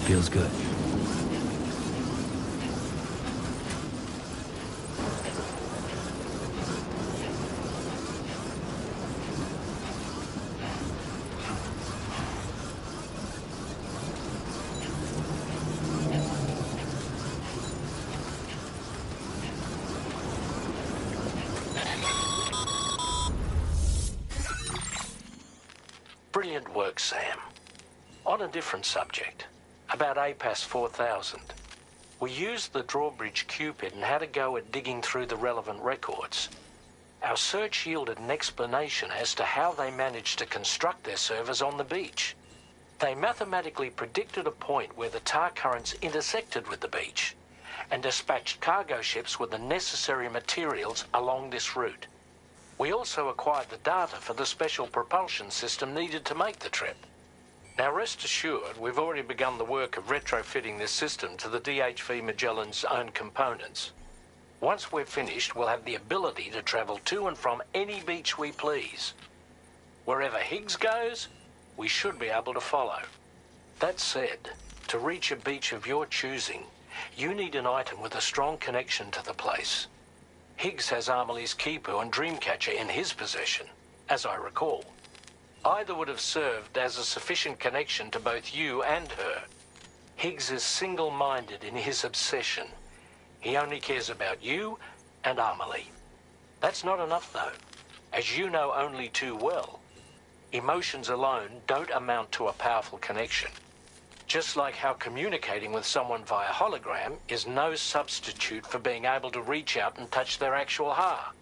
Feels good. Brilliant work, Sam. On a different subject, about APAS 4000. We used the drawbridge Cupid and had a go at digging through the relevant records. Our search yielded an explanation as to how they managed to construct their servers on the beach. They mathematically predicted a point where the tar currents intersected with the beach and dispatched cargo ships with the necessary materials along this route. We also acquired the data for the special propulsion system needed to make the trip. Now rest assured, we've already begun the work of retrofitting this system to the DHV Magellan's own components. Once we're finished, we'll have the ability to travel to and from any beach we please. Wherever Higgs goes, we should be able to follow. That said, to reach a beach of your choosing, you need an item with a strong connection to the place. Higgs has Amelie's Kipu and Dreamcatcher in his possession, as I recall. Either would have served as a sufficient connection to both you and her. Higgs is single-minded in his obsession. He only cares about you and Amelie. That's not enough, though. As you know only too well, emotions alone don't amount to a powerful connection. Just like how communicating with someone via hologram is no substitute for being able to reach out and touch their actual heart.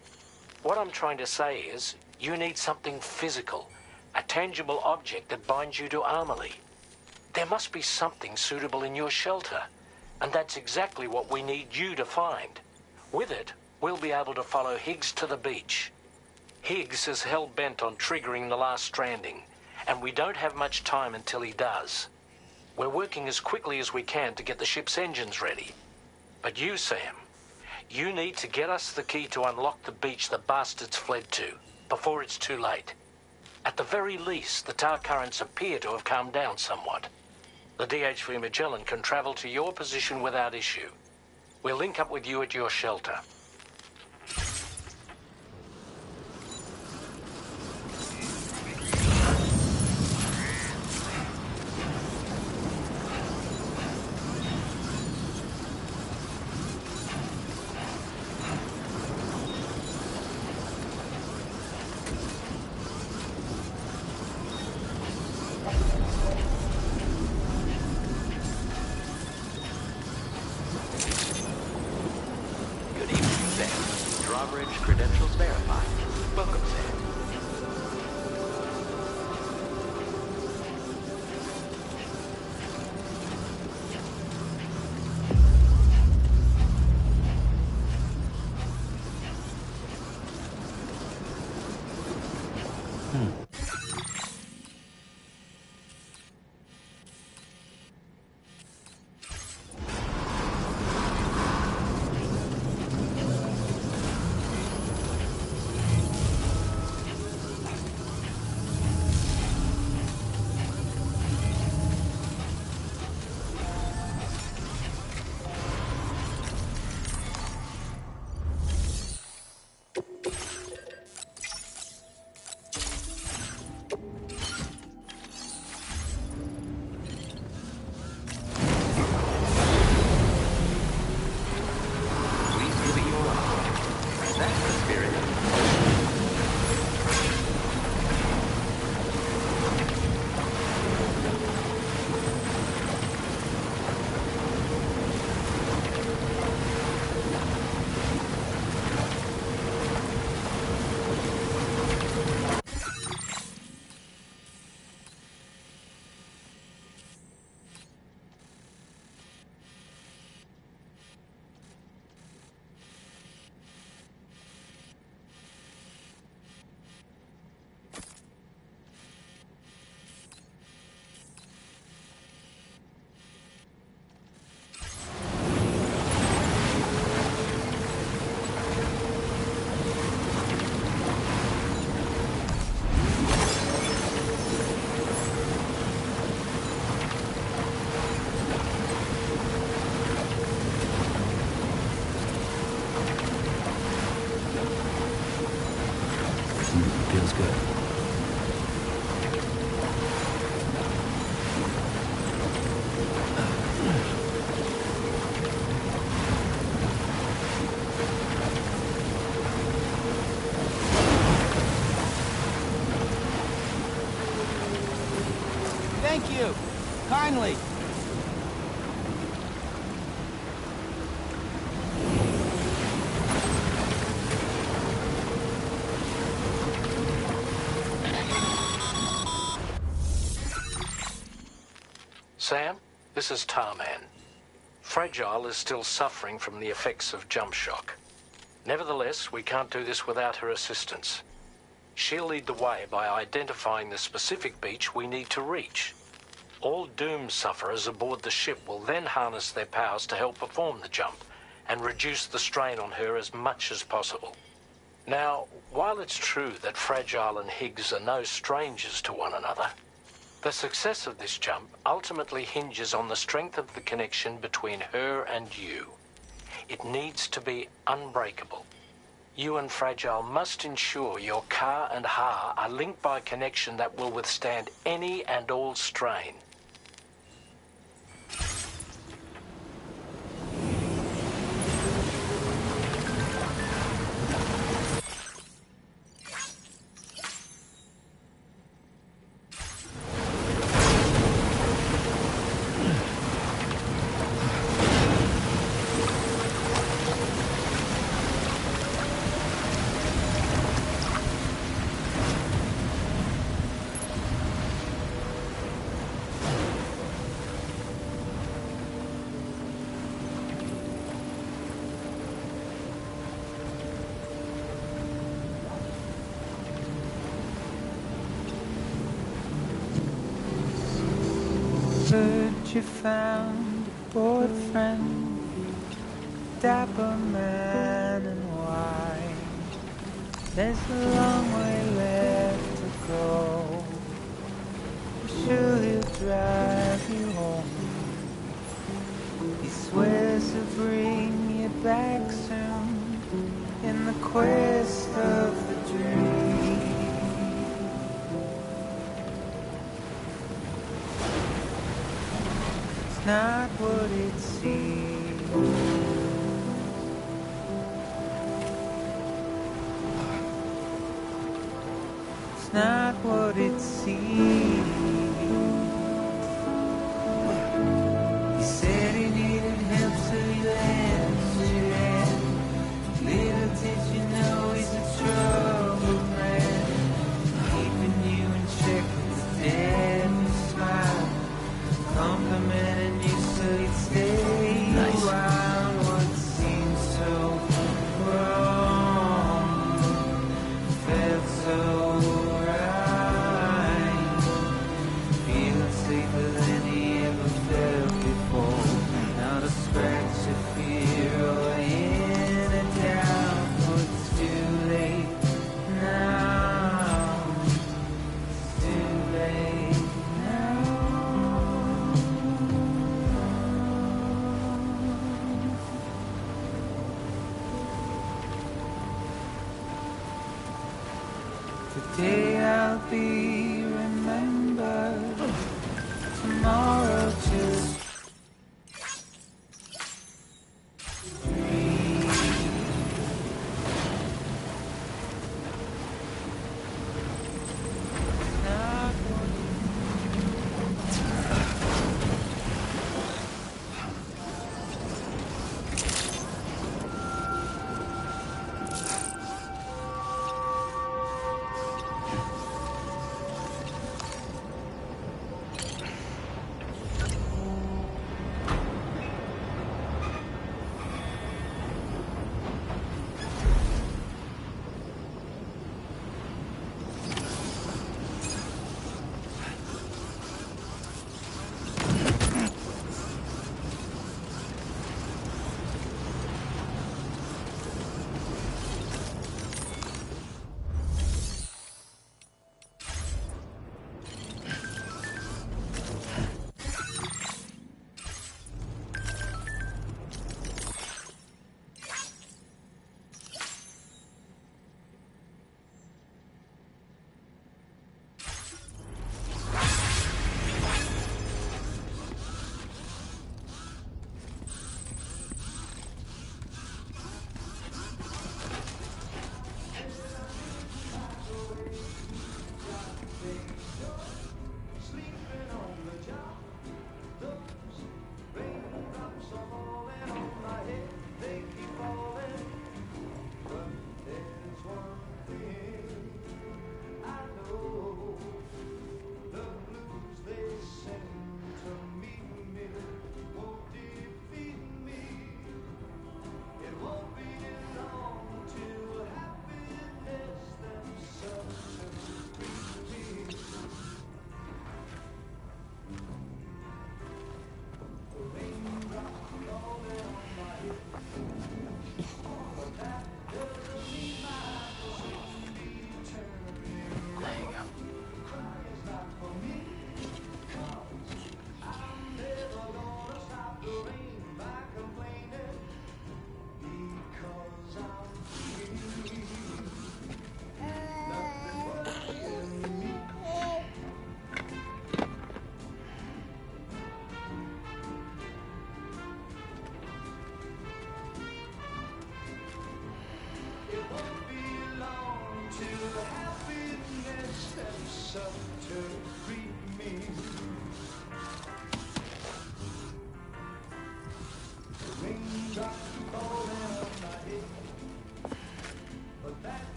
What I'm trying to say is, you need something physical, a tangible object that binds you to Amelie. There must be something suitable in your shelter, and that's exactly what we need you to find. With it, we'll be able to follow Higgs to the beach. Higgs is hell-bent on triggering the last stranding, and we don't have much time until he does. We're working as quickly as we can to get the ship's engines ready. But you, Sam, you need to get us the key to unlock the beach the bastards fled to, before it's too late. At the very least, the tar currents appear to have calmed down somewhat. The DHV Magellan can travel to your position without issue. We'll link up with you at your shelter. Drawbridge credentials verified. Welcome, Sam. you. Kindly. Sam, this is Tarman. Fragile is still suffering from the effects of jump shock. Nevertheless, we can't do this without her assistance. She'll lead the way by identifying the specific beach we need to reach. All Doom sufferers aboard the ship will then harness their powers to help perform the jump and reduce the strain on her as much as possible. Now, while it's true that Fragile and Higgs are no strangers to one another, the success of this jump ultimately hinges on the strength of the connection between her and you. It needs to be unbreakable. You and Fragile must ensure your Ka and Ha are linked by a connection that will withstand any and all strain. You found a bored friend, dapper man and white. There's a long way left to go. I'm sure he'll drive you home. He swears to bring you back soon in the quest of the dream. Not what it seems. It's not what it seems. He said he needed help, so you answered him. Little did you know he's a troubled man, keeping you in check with his deadly smile, complimenting you so you'd stay around. What seemed so wrong felt so right, feeling safer than he ever felt before. Not a scratch of fear or any doubt, but it's too late now. It's too late now. Today I'll be remembered, tomorrow just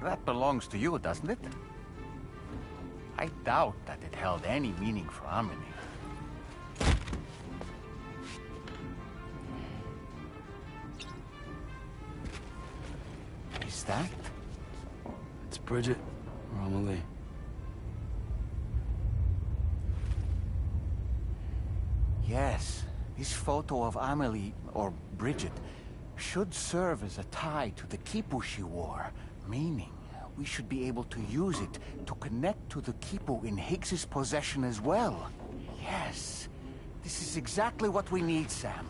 That belongs to you, doesn't it? I doubt that it held any meaning for Amelie. Is that? It's Bridget or Amelie. Yes, this photo of Amelie, or Bridget, should serve as a tie to the quipu she wore, meaning we should be able to use it to connect to the quipu in Higgs's possession as well. Yes, this is exactly what we need, Sam.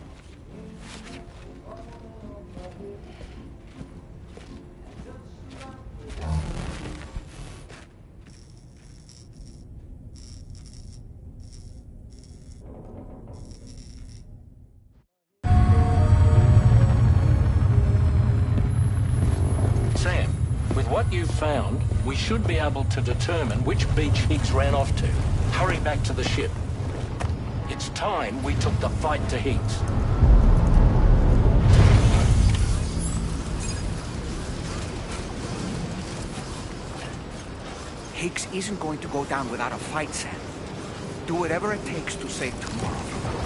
Sam, with what you've found, we should be able to determine which beach Higgs ran off to. Hurry back to the ship. It's time we took the fight to Higgs. Higgs isn't going to go down without a fight, Sam. Do whatever it takes to save tomorrow from him.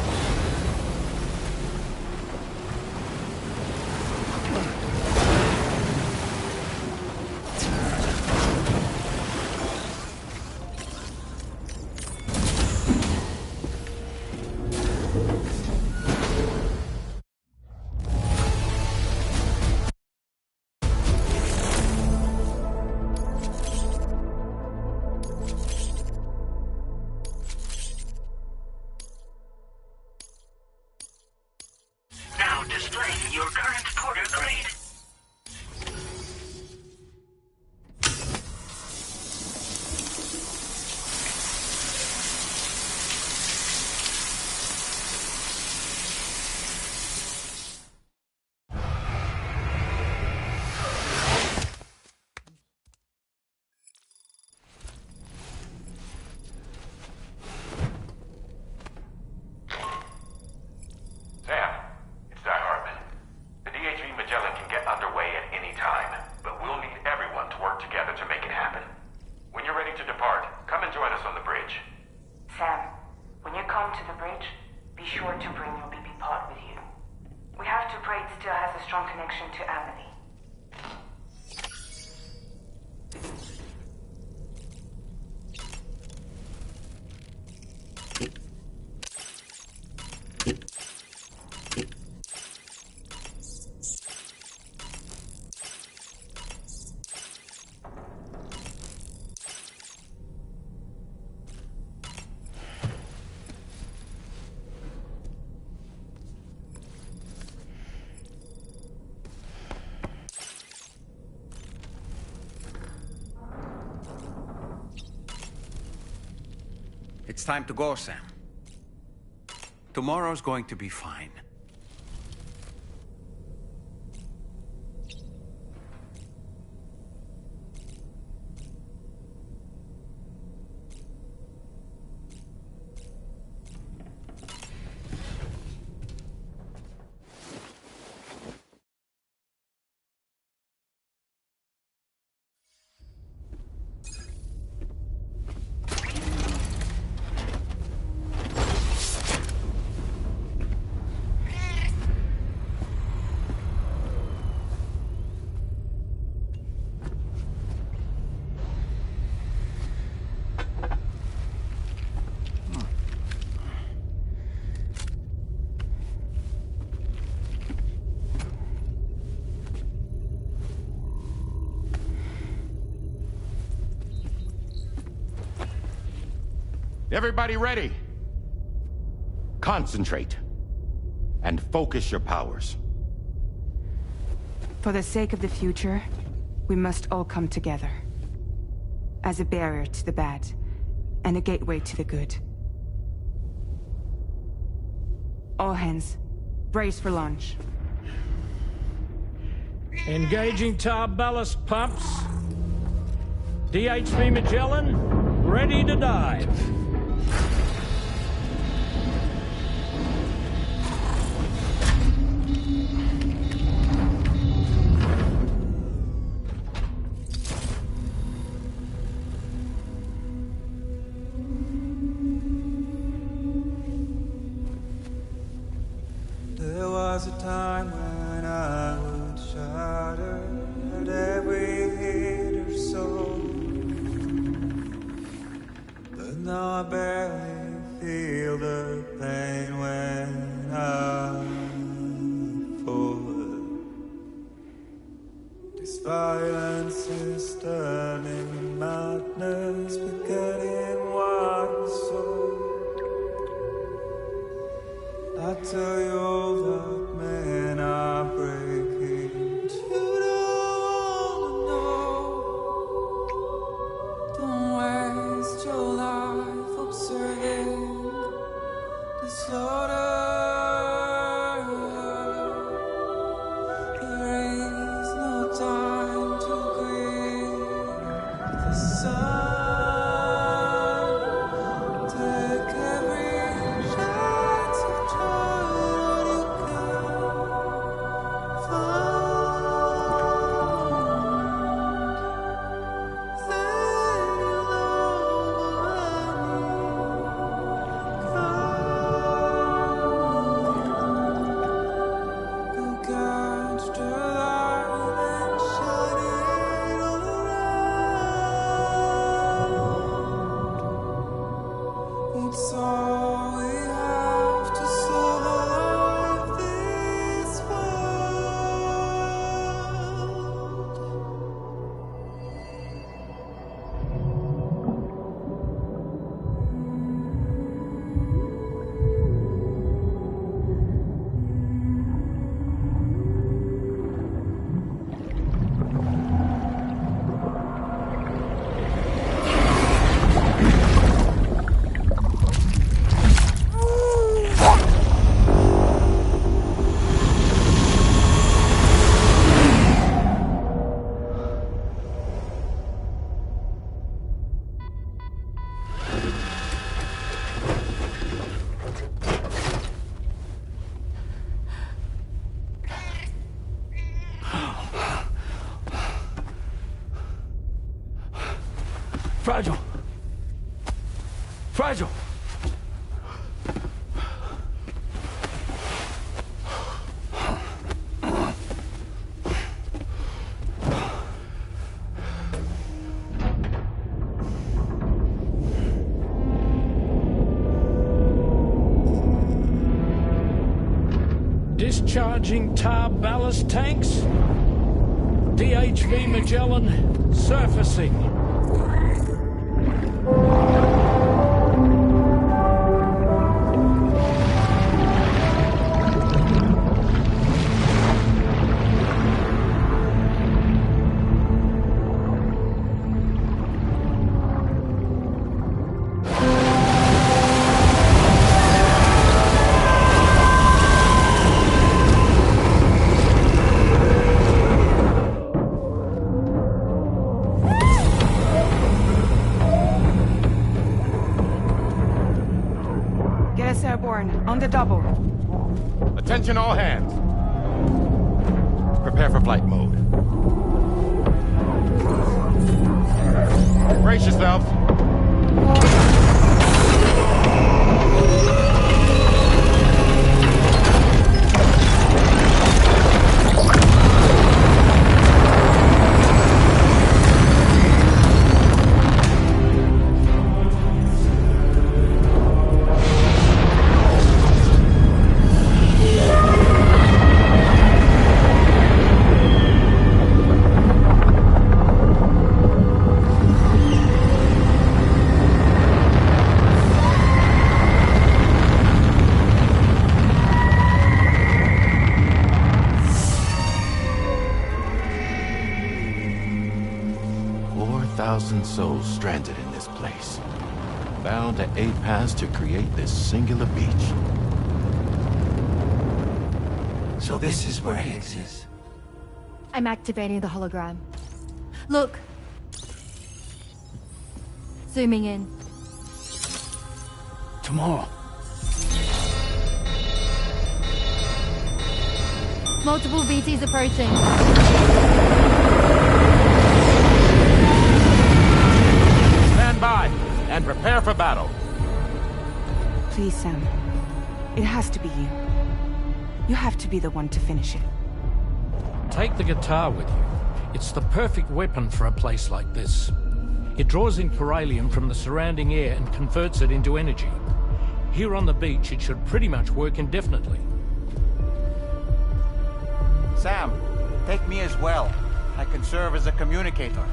Now display your current porter grade. Sam, it's Doc Hartman. The DHV Magellan can get underway at any time, but we'll need everyone to work together to make it happen. When you're ready to depart, come and join us on the bridge. Sam, when you come to the bridge, be sure to bring your BB pod with you. We have to pray it still has a strong connection to Amelie. It's time to go, Sam. Tomorrow's going to be fine. Everybody ready? Concentrate. And focus your powers. For the sake of the future, we must all come together. as a barrier to the bad, and a gateway to the good. All hands, brace for launch. Engaging tar ballast pumps. DHV Magellan, ready to dive. There was a time when I would shudder at every hit or soul, but now I barely feel the pain when I fall. This violence is turning madness, forgetting what was sold. I tell you all that men are breaking. You don't know. Don't waste your life observing the slaughter. There is no time to grieve the sun. Take every chance of joy you can find. Then you'll go catch the light and shine it all around. It's all we have to survive this world. Fragile! Fragile! Discharging tar ballast tanks. DHV Magellan surfacing. Get us airborne, on the double. Attention all hands. Prepare for flight mode. Brace yourselves. 1,000 souls stranded in this place, bound to a paths to create this singular beach. So this is where Higgs is. I'm activating the hologram. Look. Zooming in. Tomorrow. Multiple BTs approaching. Stand by and prepare for battle. Please, Sam. It has to be you. You have to be the one to finish it. Take the guitar with you. It's the perfect weapon for a place like this. It draws in chiralium from the surrounding air and converts it into energy. Here on the beach, it should pretty much work indefinitely. Sam, take me as well. I can serve as a communicator.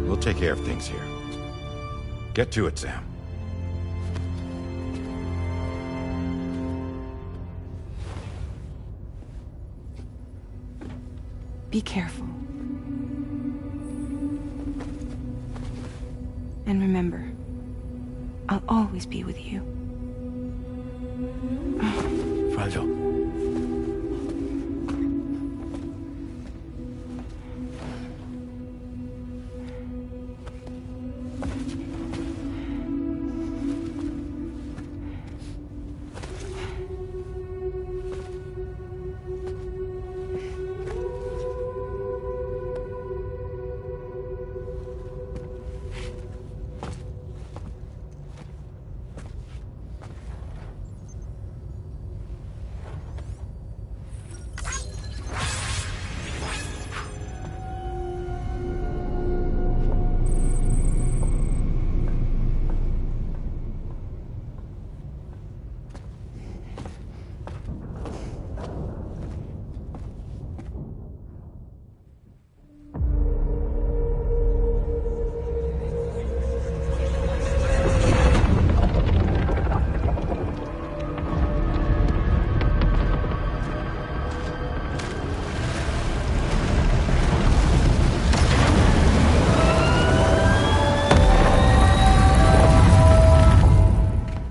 We'll take care of things here. Get to it, Sam. Be careful. And remember, I'll always be with you. Fragile.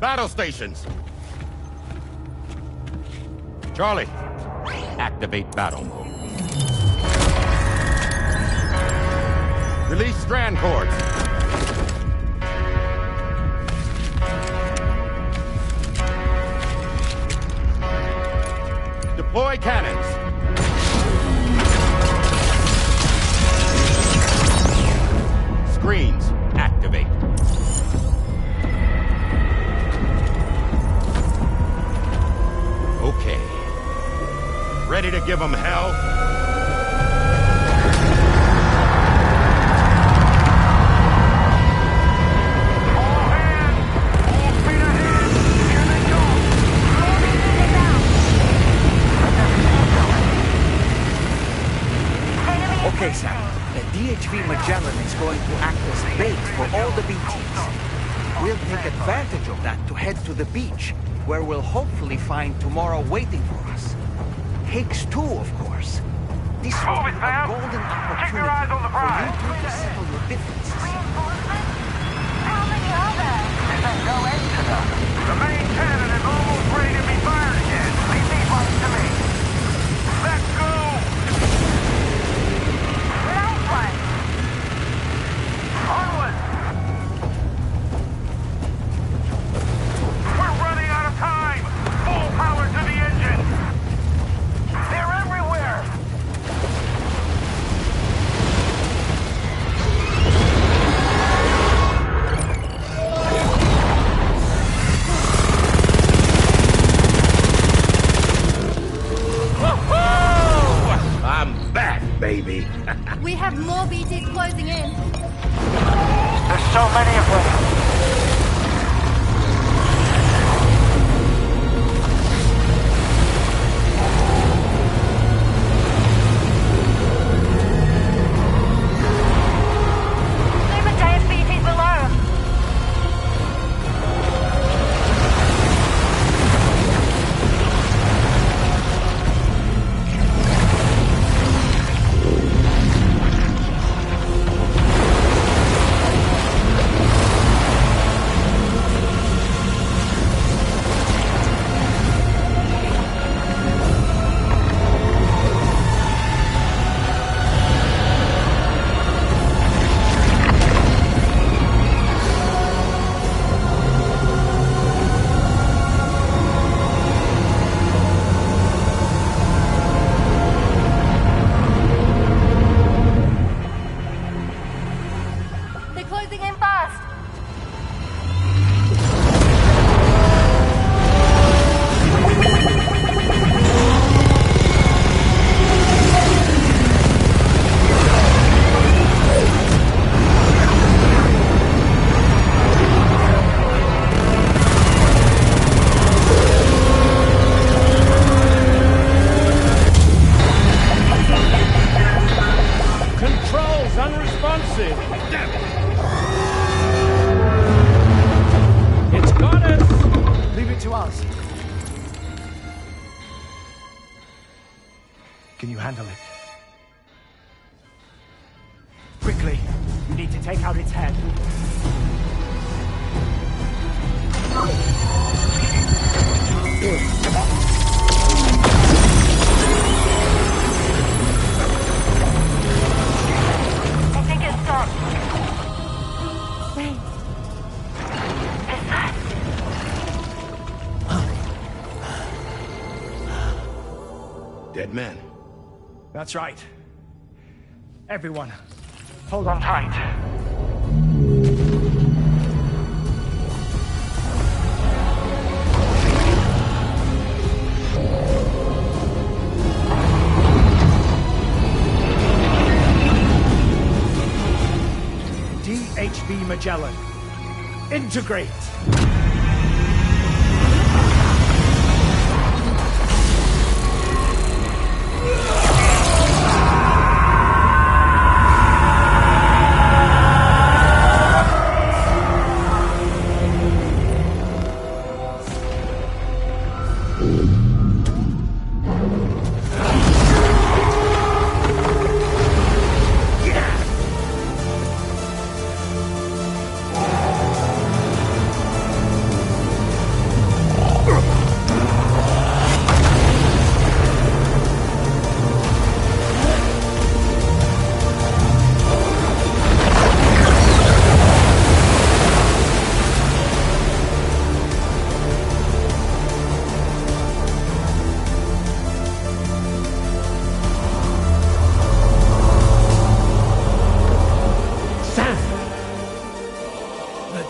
Battle stations. Charlie, activate battle mode. Release strand cords. Deploy cannons. Screens, activate. Okay. Ready to give them hell? Okay, Sam. The DHV Magellan is going to act as bait for all the BTs. We'll take advantage of that to head to the beach, where we'll hopefully find tomorrow waiting for us. Higgs too, of course. This will be a golden opportunity for you two to settle your differences. How many are there? There's no end to them. The main cannon is almost ready to be fired again. Leave these ones to me. Let's go! Nice one. Onward! We're running out of time! Full power to the engine! They're everywhere! I'm back, baby. We have more BTs closing in. There's so many of them. Super giant BTs below. Can you handle it? Quickly, you need to take out its head. I think it stopped. Wait. Is that... Dead man. That's right. Everyone, hold on tight. DHV Magellan, integrate!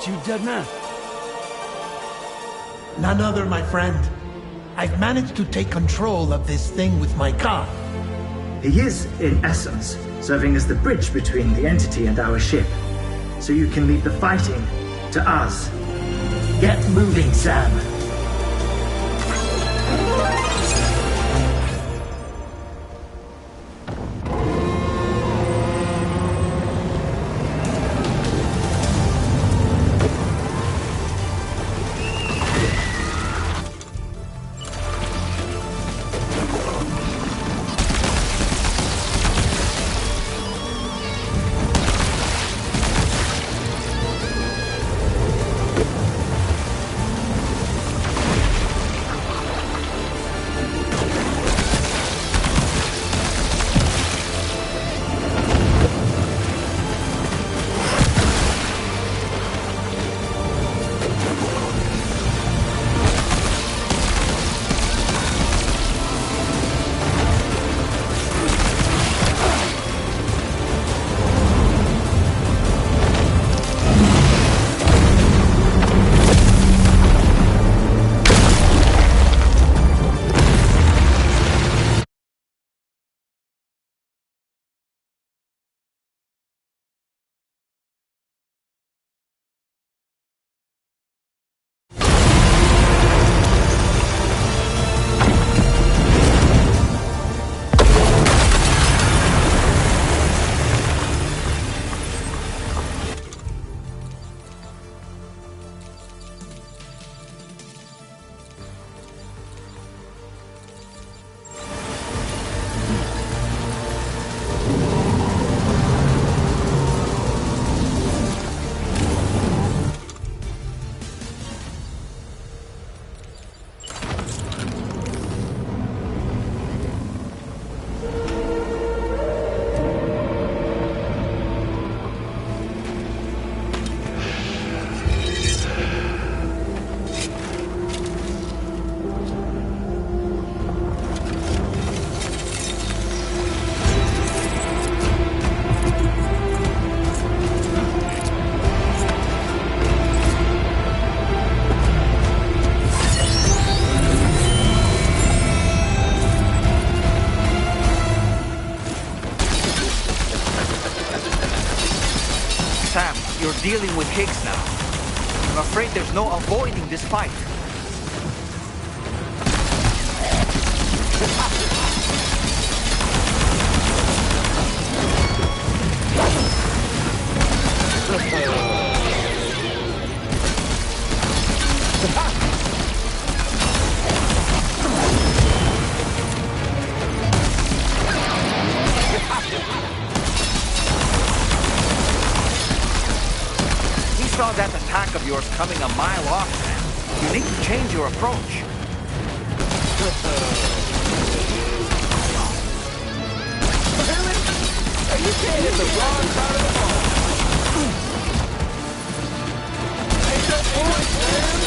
You dead man? None other, my friend. I've managed to take control of this thing with my car. He is, in essence, serving as the bridge between the entity and our ship. So you can leave the fighting to us. Get moving, Sam. Sam, you're dealing with Higgs now. I'm afraid there's no avoiding this fight. wreck of yours coming a mile off, man. You need to change your approach. You can't hit the wrong side of the ball. Ain't no point, man.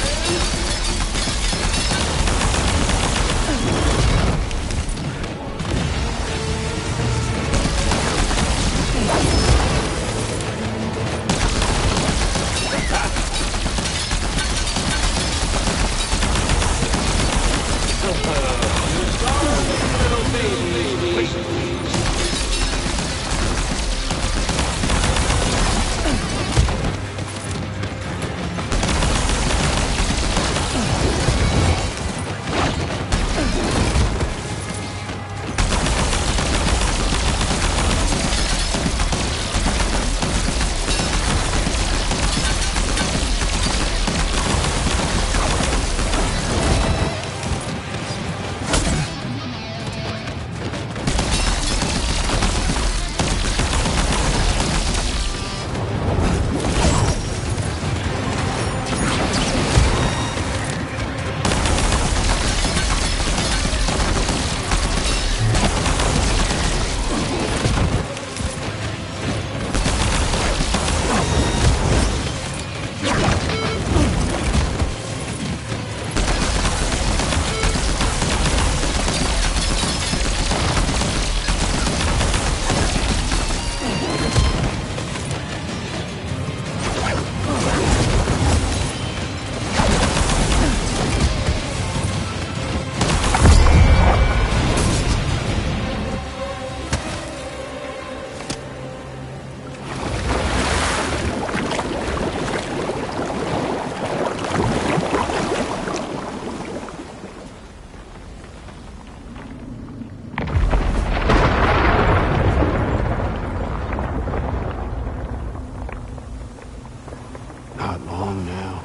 Not long now.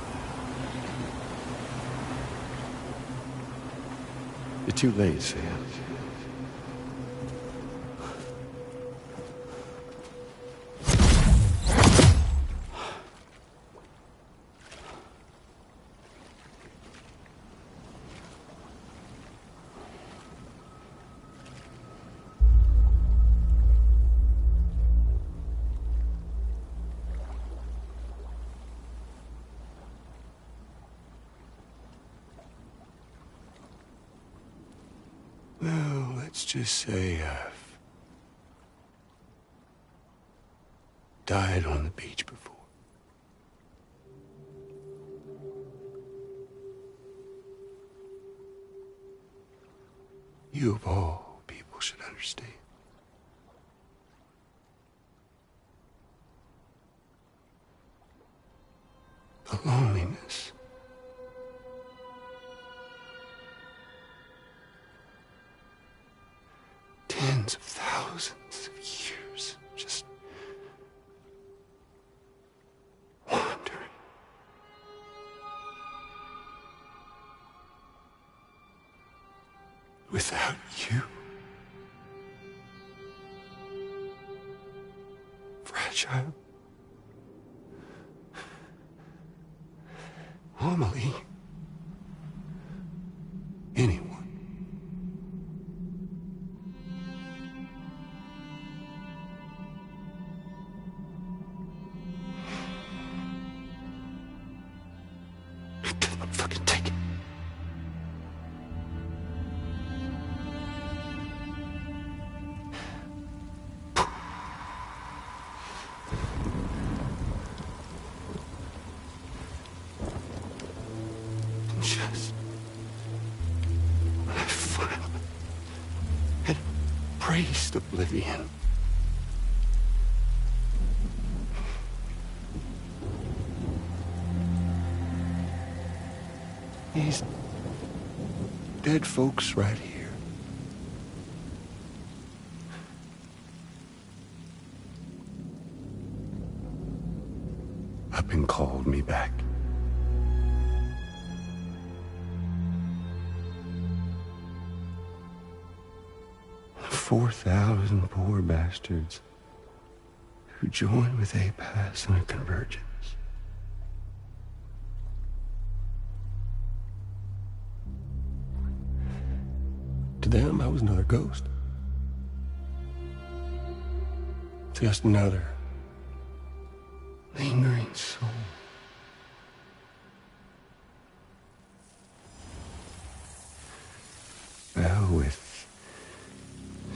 You're too late, Sam. Well, let's just say I've died on the beach before. You of all people should understand. The loneliness. Tens of thousands of years just wandering. Without you. Fragile. Amelie. Anyone. Fucking take it. Just when I finally had embraced oblivion. These dead folks right here. Up and called me back. 4,000 poor bastards who joined with APAS in a convergence. them, I was another ghost. Just another lingering soul. Well, with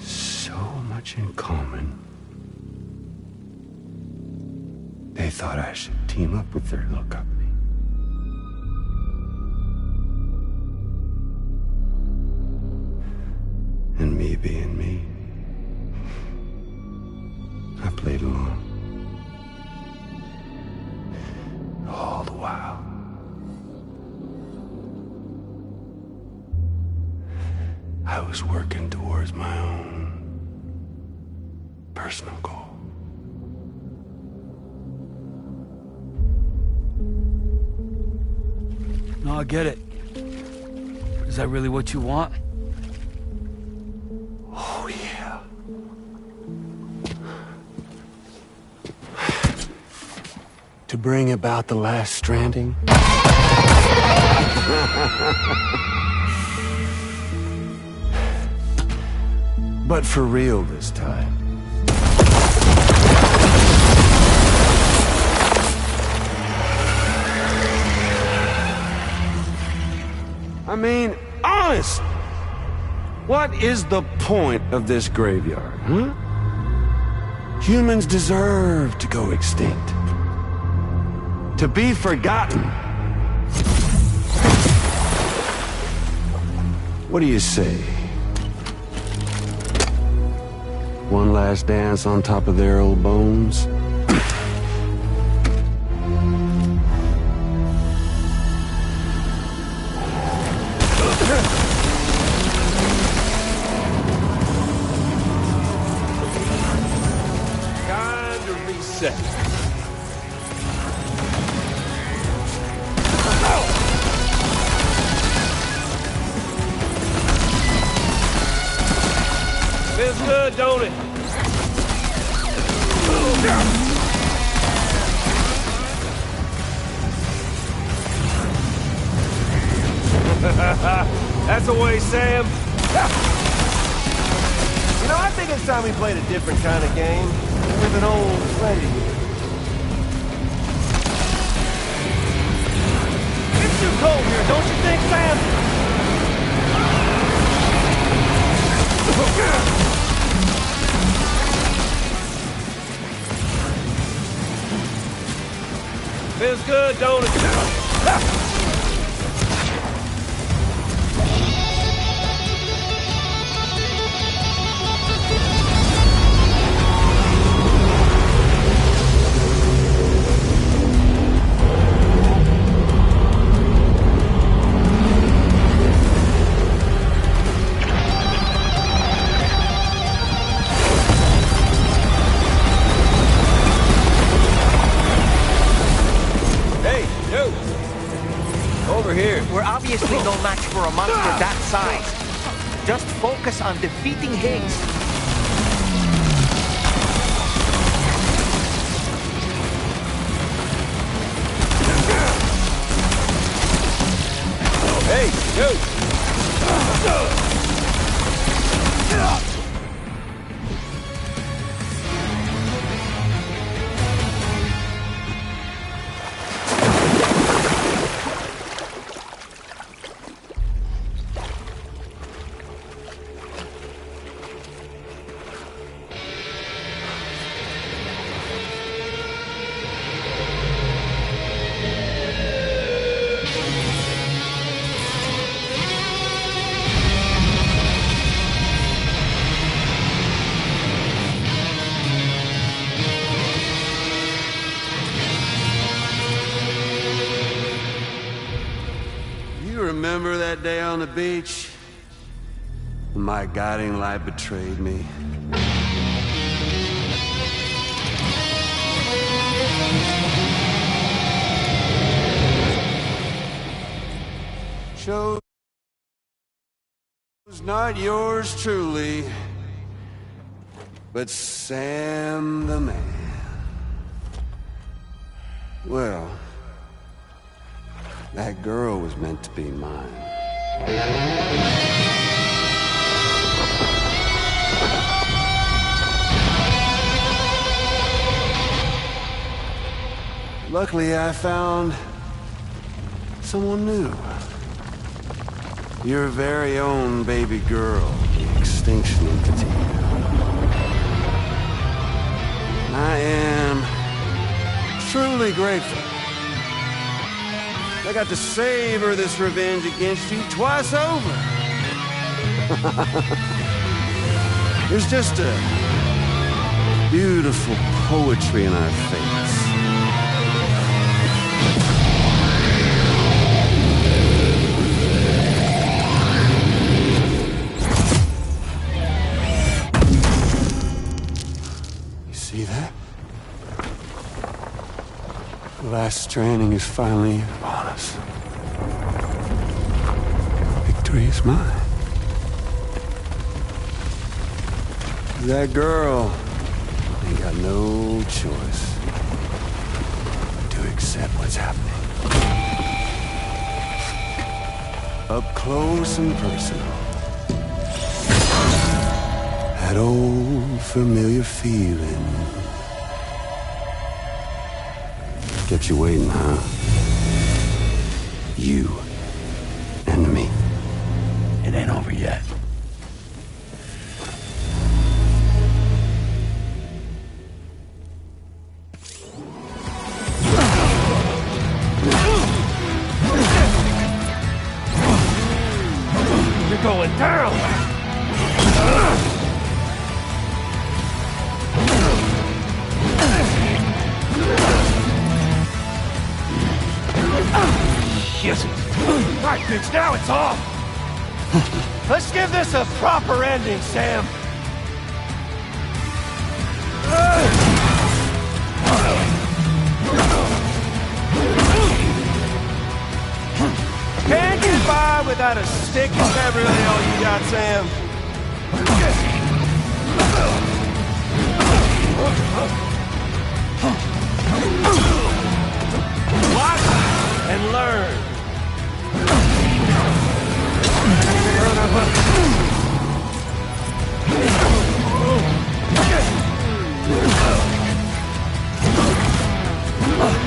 so much in common, they thought I should team up with their little company. And me being me, I played along. All the while. I was working towards my own personal goal. No, I get it. Is that really what you want? Oh, yeah. To bring about the last stranding? But for real this time. I mean, honest! What is the point of this graveyard, huh? Humans deserve to go extinct. To be forgotten. What do you say? One last dance on top of their old bones? Time to reset. Feels good, don't it? That's the way, Sam. You know, I think it's time we played a different kind of game with an old friend. It's too cold here, don't you think, Sam? Feels good, don't it? We're obviously no match for a monster that size. Just focus on defeating Higgs. Hey, dude! Remember that day on the beach? My guiding light betrayed me. Chose not yours truly, but Sam the man. Well, that girl was meant to be mine. Luckily, I found someone new. Your very own baby girl, the Extinction Entity. I am truly grateful. I got to savor this revenge against you twice over. There's just a beautiful poetry in our fates. You see that? The last stranding is finally upon us. Victory is mine. That girl ain't got no choice to accept what's happening. Up close and personal. That old familiar feeling. Kept you waiting, huh? You and me. It ain't over yet. You're going down! Shit! Right, bitch, now it's off! Let's give this a proper ending, Sam! Can't get by without a stick. Is that really all you got, Sam? Watch and learn!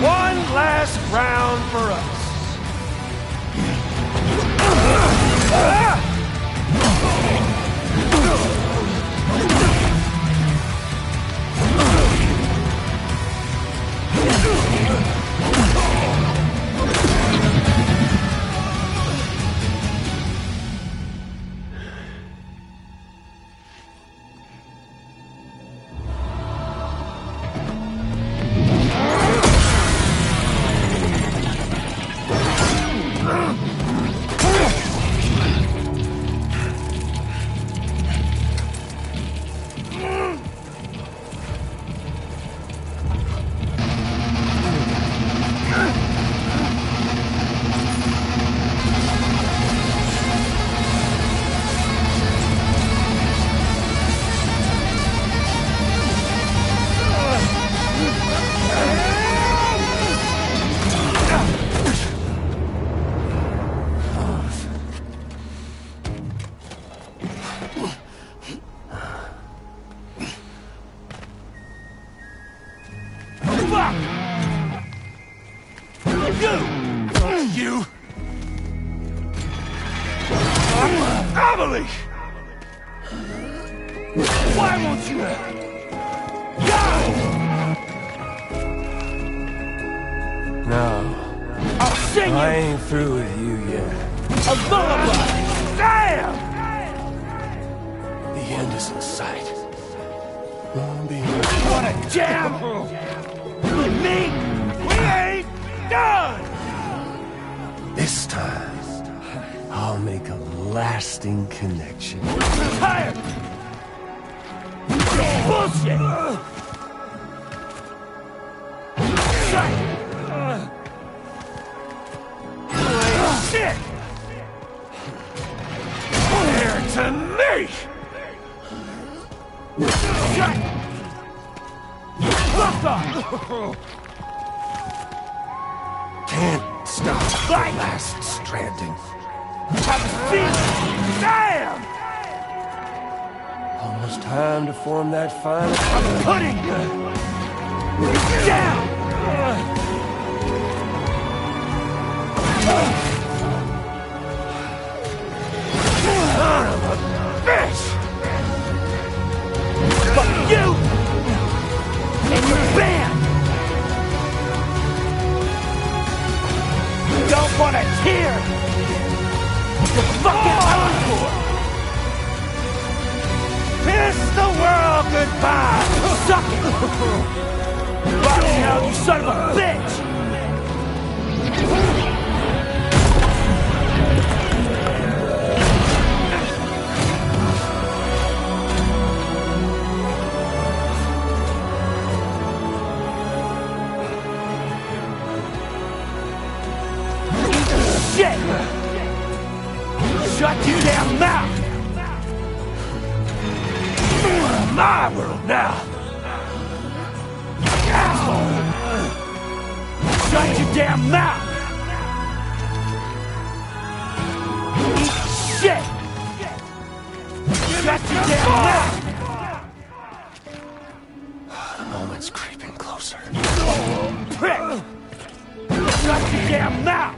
One last round for us. You! Amelie! Why won't you? No. I'll sing I you ain't through with you yet. a lullaby! Damn! The end is in sight. What a jam! Me? We ain't done! This time, I'll make a lasting connection. Tired! Bullshit! Shit! There to me! Look up! Can't stop the last stranding. Have a seat! Damn! Almost time to form that final. I'm putting you down! Son of a bitch! Fuck you! And your band! Don't want to hear the fucking encore! Kiss the world goodbye! Suck it! Body hell, you son of a bitch! Shit! Shut your damn mouth! My world now! Asshole! Shut your damn mouth! Eat shit! Shut your damn mouth! The moment's creeping closer. Prick! Shut your damn mouth!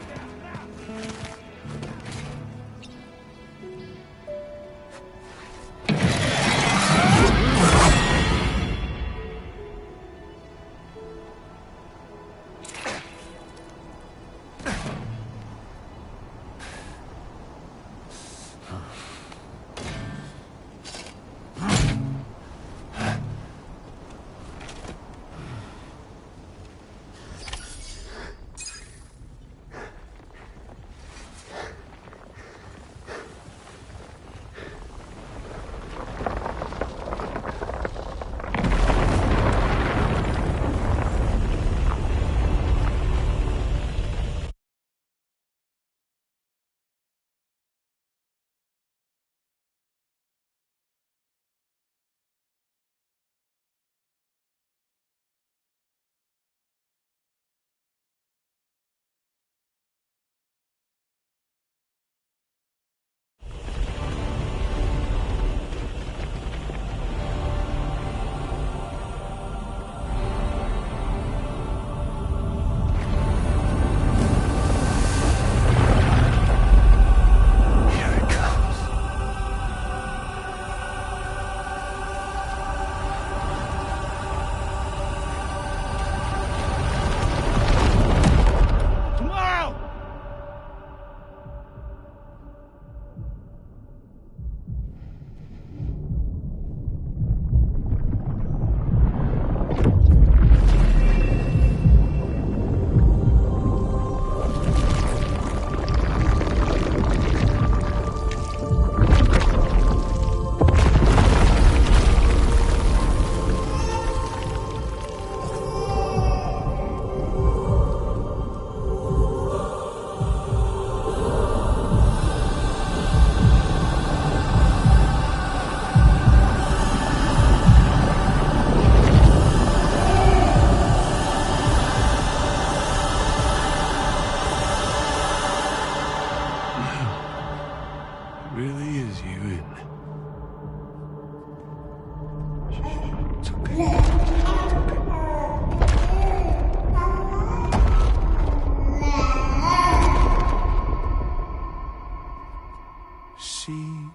See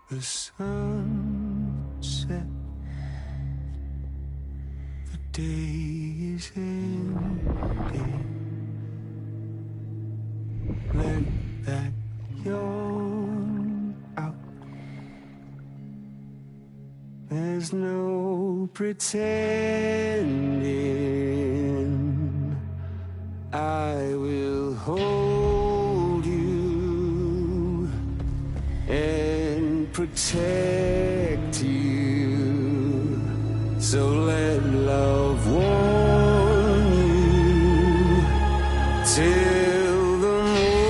the sunset. The day is ending. Let that yawn out. There's no pretending. I will hold you and protect you. So let love warm you till the morning.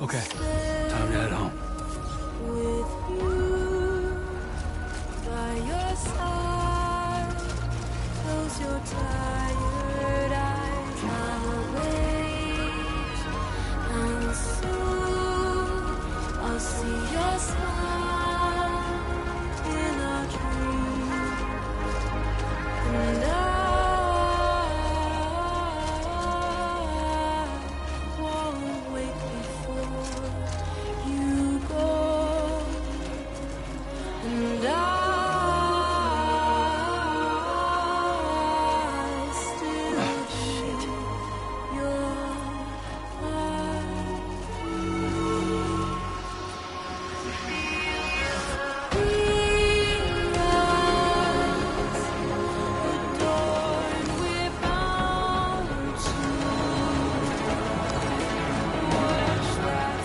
Okay, time to head home. With you by your side, close your tired eyes. I'll wait, and soon I'll see your smile in a dream, and I won't wait before you go, and I still be your adorned with bounty. Watch that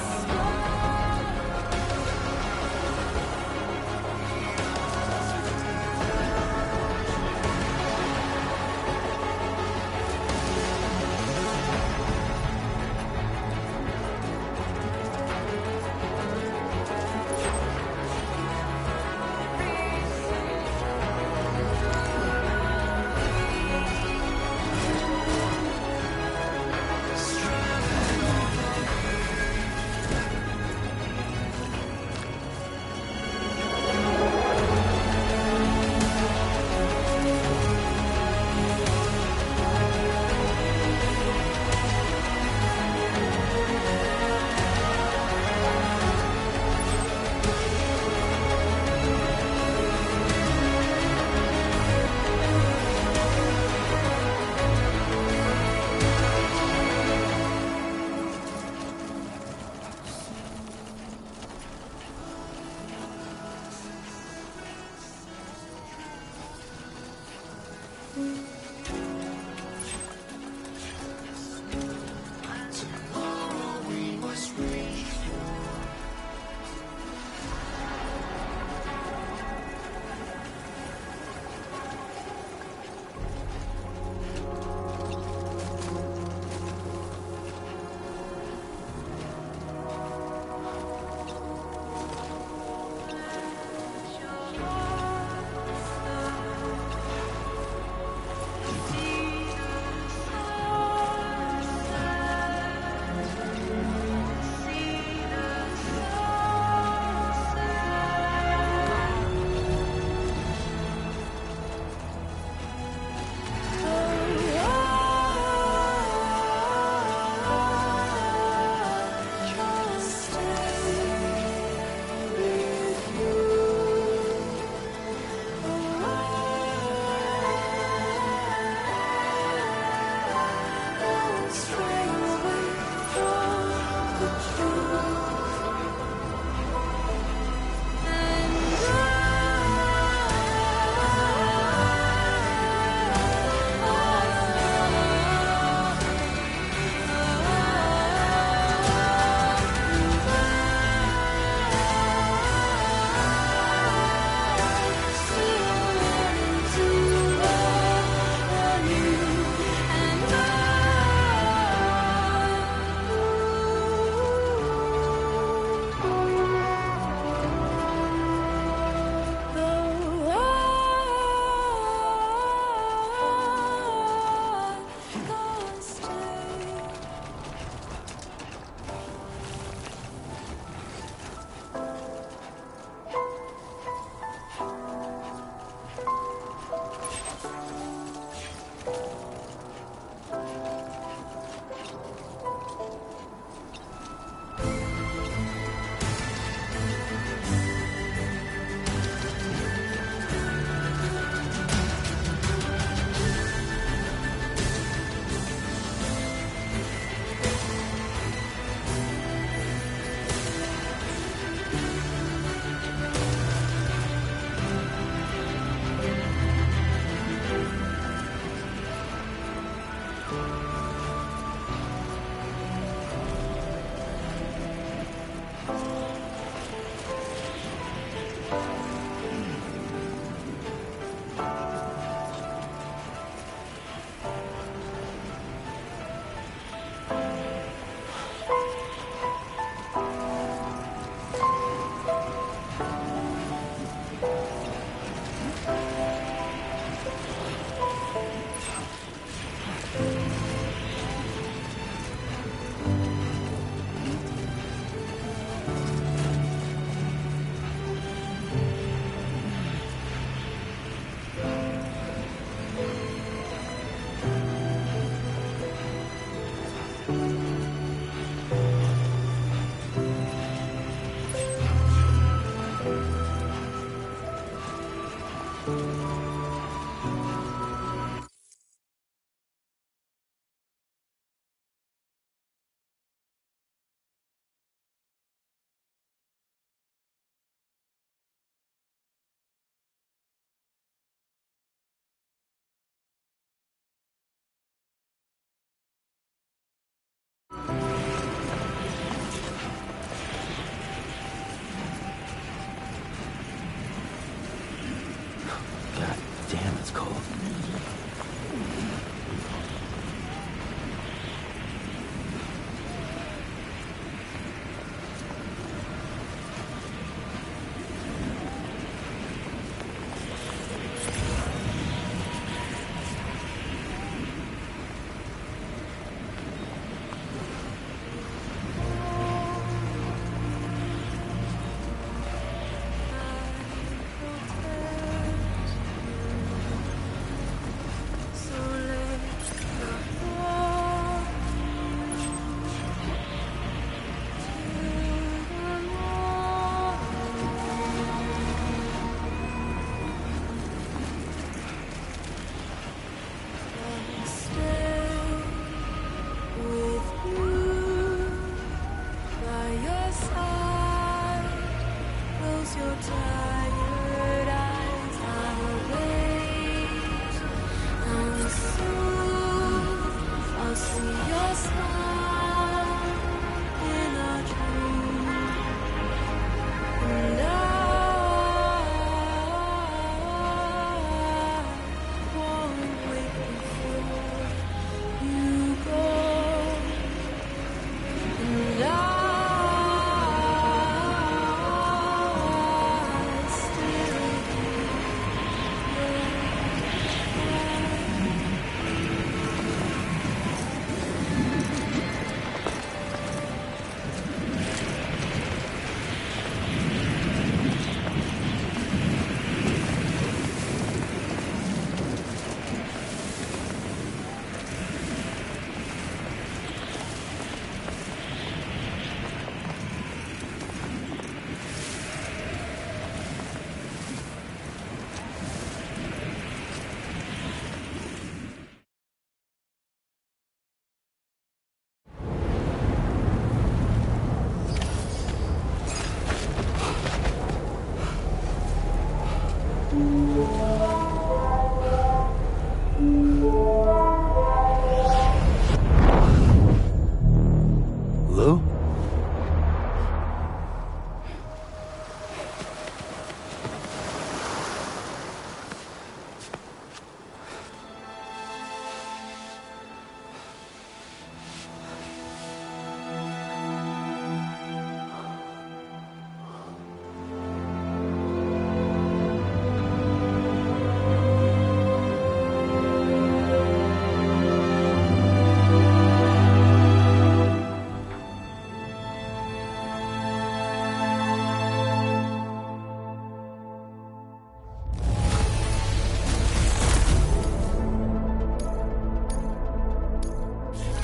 Lou?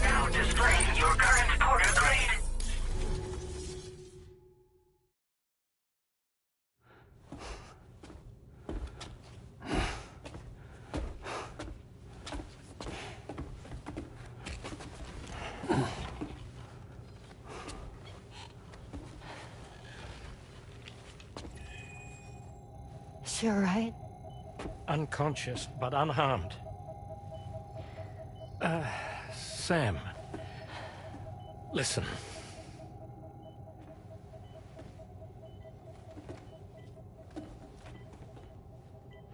Now displaying your current porter grade. She all right? Unconscious, but unharmed. Sam. Listen.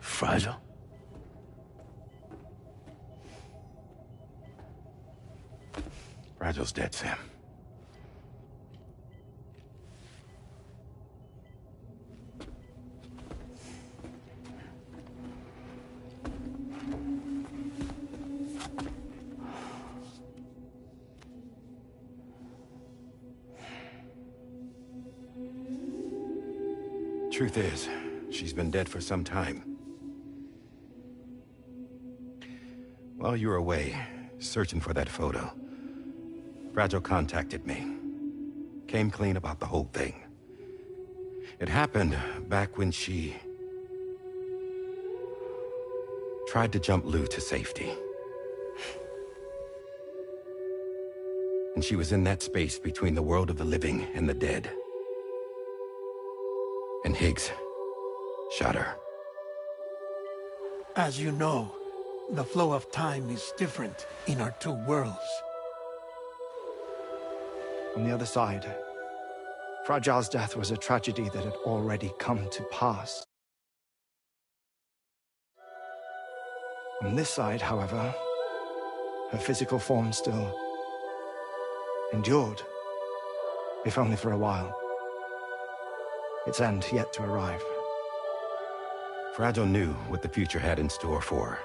Fragile? Fragile's dead, Sam. Truth is, she's been dead for some time. While you were away, searching for that photo, Fragile contacted me. Came clean about the whole thing. It happened back when she tried to jump Lou to safety. And she was in that space between the world of the living and the dead. And Higgs shot her. As you know, the flow of time is different in our two worlds. On the other side, Fragile's death was a tragedy that had already come to pass. On this side, however, her physical form still endured, if only for a while. Its end yet to arrive. Fragile knew what the future had in store for her,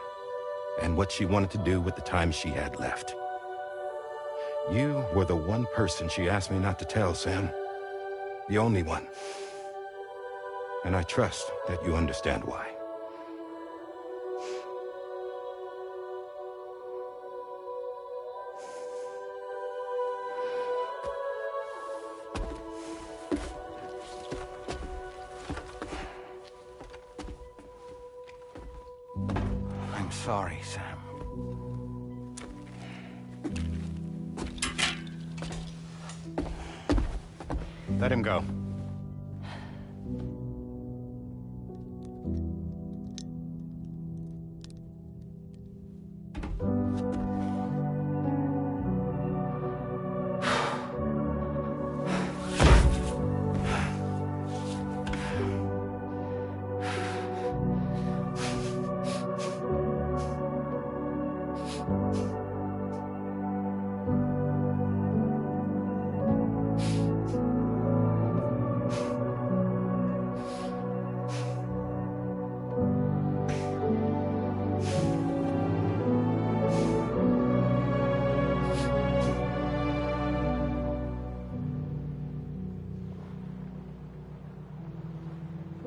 and what she wanted to do with the time she had left. You were the one person she asked me not to tell, Sam. The only one. And I trust that you understand why. I'm sorry, Sam. Let him go.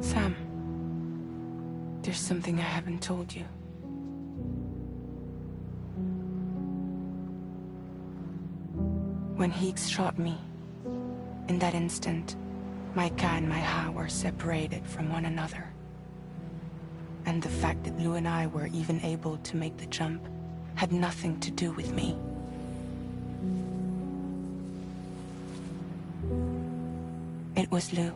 Sam, there's something I haven't told you. When Higgs shot me, in that instant, my Ka and my Ha were separated from one another. And the fact that Lou and I were even able to make the jump had nothing to do with me. It was Lou.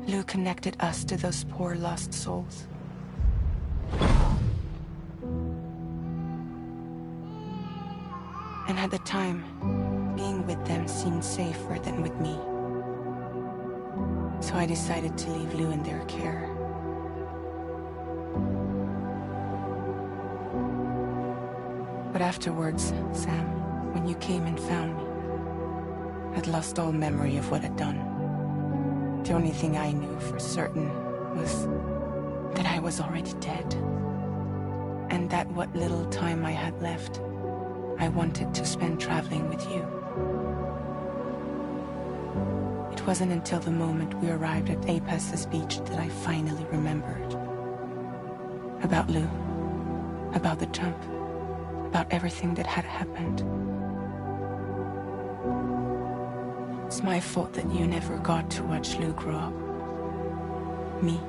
Lou connected us to those poor lost souls. And at the time, being alone with them seemed safer than with me. So I decided to leave Lou in their care. But afterwards, Sam, when you came and found me, I'd lost all memory of what I'd done. The only thing I knew for certain was that I was already dead. And that what little time I had left, I wanted to spend traveling with you. It wasn't until the moment we arrived at Apas's beach that I finally remembered. About Lou, about the jump, about everything that had happened. It's my fault that you never got to watch Lou grow up. Me,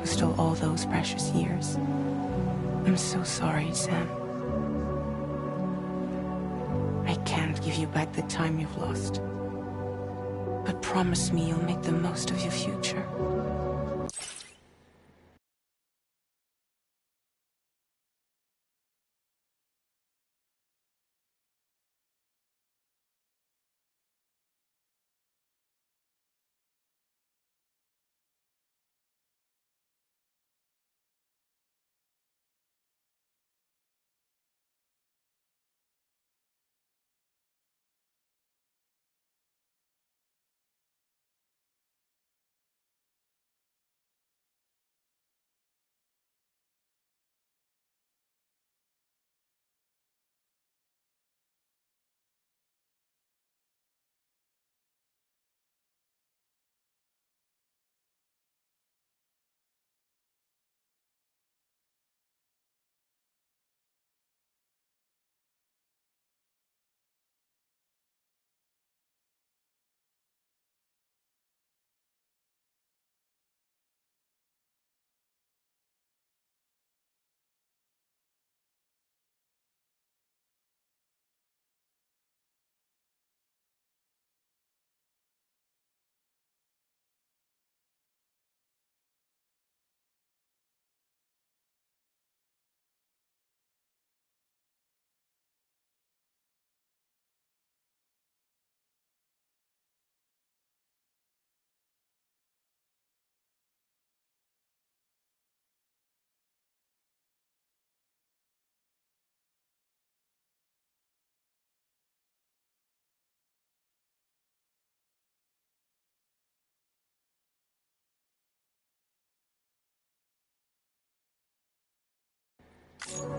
who stole all those precious years. I'm so sorry, Sam. I can't give you back the time you've lost. But promise me you'll make the most of your future.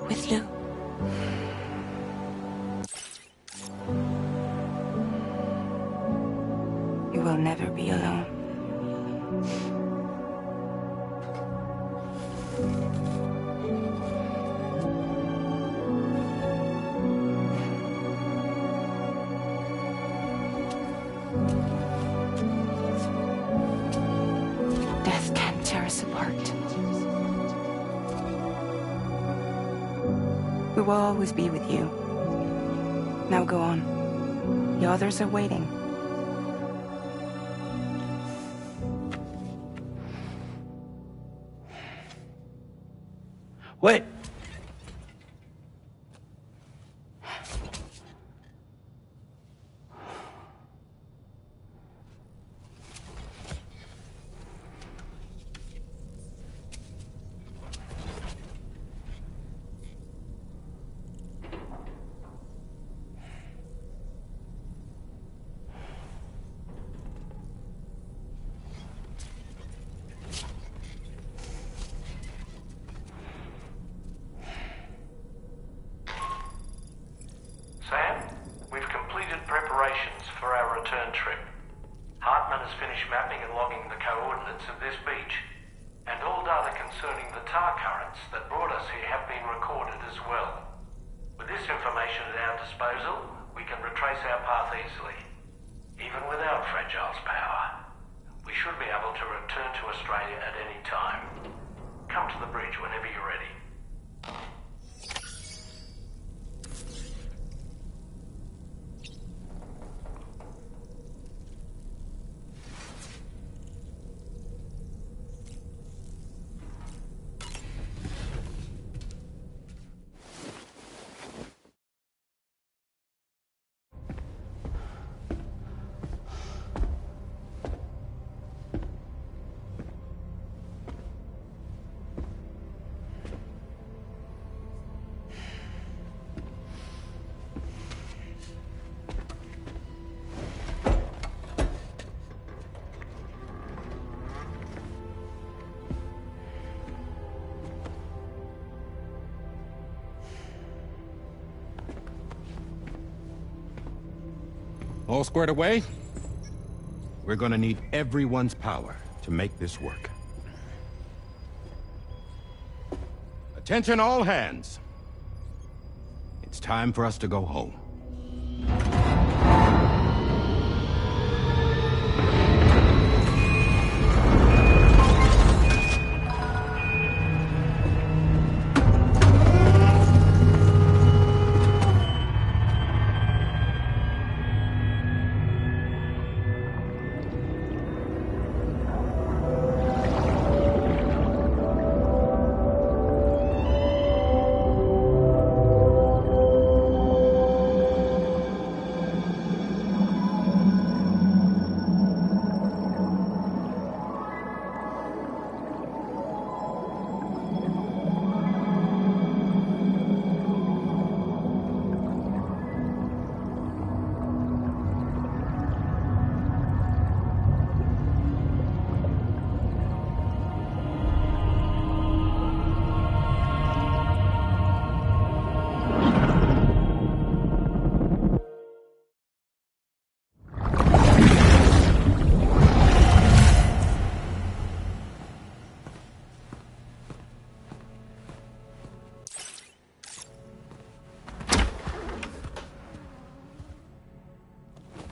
With Lou. You will never be alone. Death can't tear us apart. We will always be with you. Now go on. The others are waiting. Wait! Sam, we've completed preparations for our return trip. Hartman has finished mapping and logging the coordinates of this beach, and all data concerning the tar currents that brought us here have been recorded as well. With this information at our disposal, we can retrace our path easily. Even without Fragile's power, we should be able to return to Australia at any time. Come to the bridge whenever you're ready. All squared away? We're gonna need everyone's power to make this work. Attention all hands. It's time for us to go home.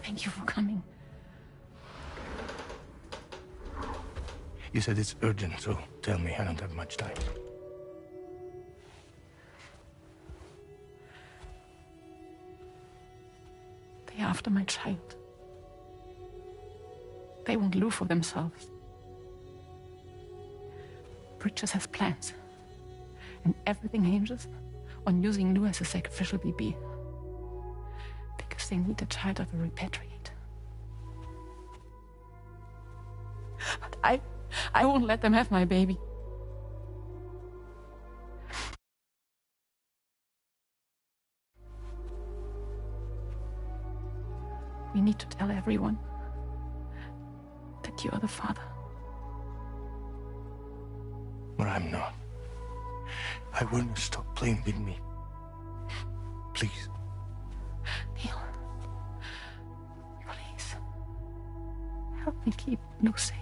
Thank you for coming. You said it's urgent, so tell me. I don't have much time. They're after my child. They want Lou for themselves. Bridges has plans. And everything hinges on using Lou as a sacrificial BB. Because they need the child of a repatriate. But I won't let them have my baby. We need to tell everyone that you are the father. But I'm not. I want you to stop playing with me. Please. Neil. Please. Help me keep Lou safe.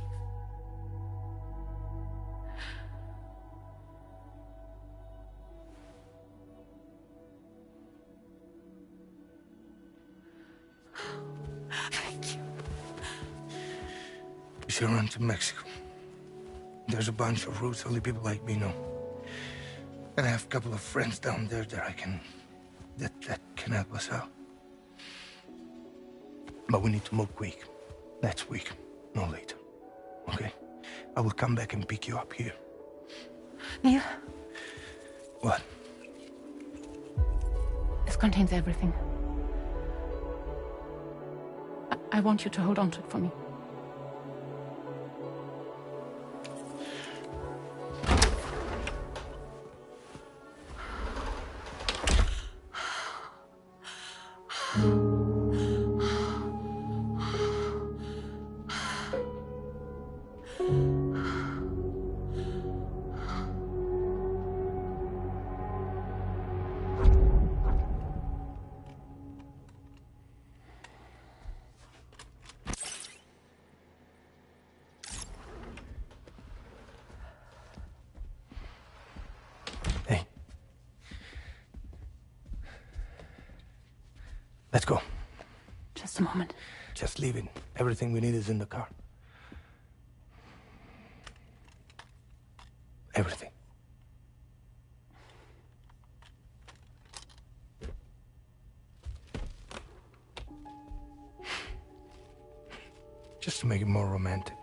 Thank you. We should run to Mexico. There's a bunch of routes only people like me know. And I have a couple of friends down there that that can help us out. But we need to move quick. Next week, no later. Okay? I will come back and pick you up here. Neil. What? This contains everything. I want you to hold on to it for me. Let's go. Just a moment. Just leave it. Everything we need is in the car. Everything. Just to make it more romantic.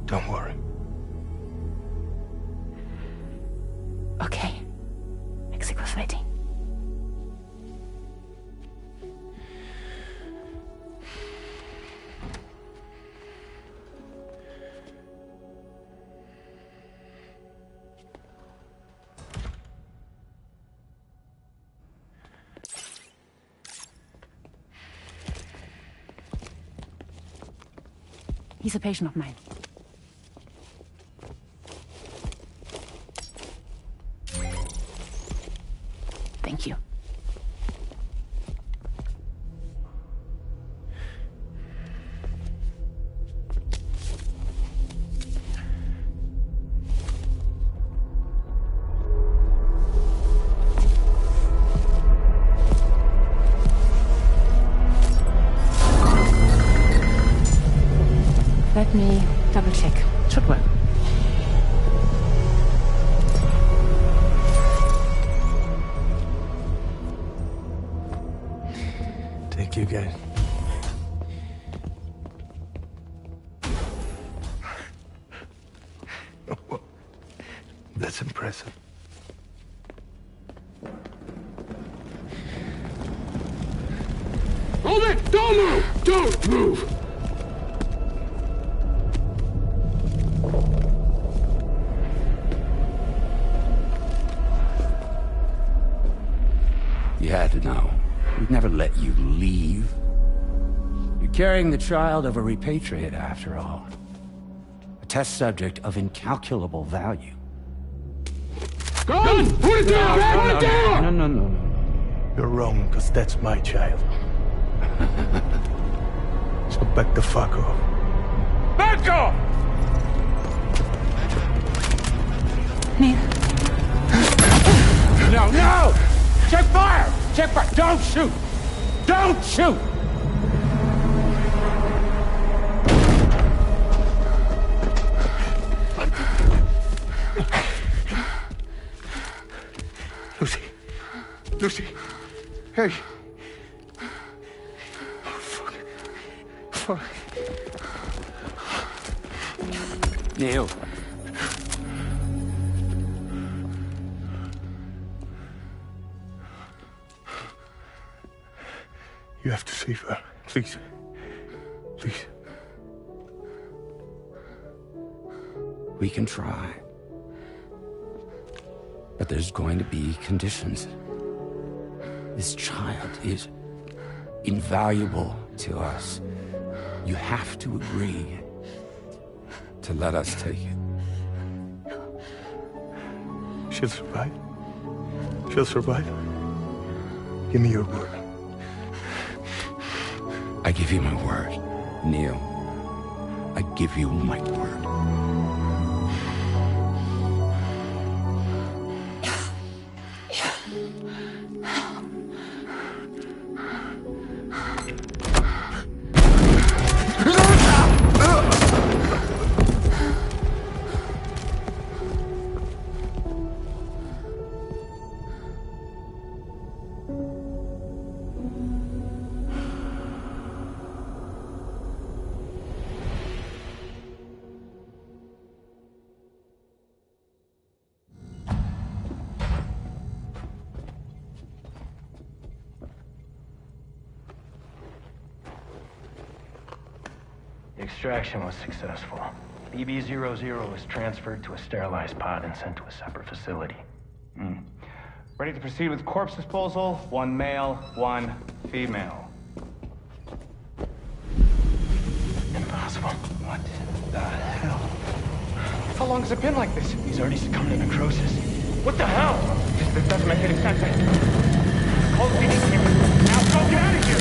Don't worry. Okay. Mexico's waiting. He's a patient of mine. Thank you. Let me double check. Should work. Thank you, guys. Well, that's impressive. Hold it! Don't move! Don't move! You had to know. We'd never let you leave. You're carrying the child of a repatriate, after all. A test subject of incalculable value. Gun! Put it down! Put it down! No. You're wrong, because that's my child. So back the fuck off. Back off! Neil. No! Check fire! Check fire! Don't shoot! Don't shoot! Lucy! Hey! Oh, fuck. Neil. You have to save her. Please. Please. We can try. But there's going to be conditions. This child is invaluable to us. You have to agree to let us take it. She'll survive. She'll survive. Give me your word. I give you my word, Neil. I give you my word. The extraction was successful. BB-00 was transferred to a sterilized pod and sent to a separate facility. Ready to proceed with corpse disposal? 1 male, 1 female. Impossible. What the hell? How long has it been like this? He's already succumbed to necrosis. What the hell? This doesn't make any sense. Call the PD here. Now go get out of here!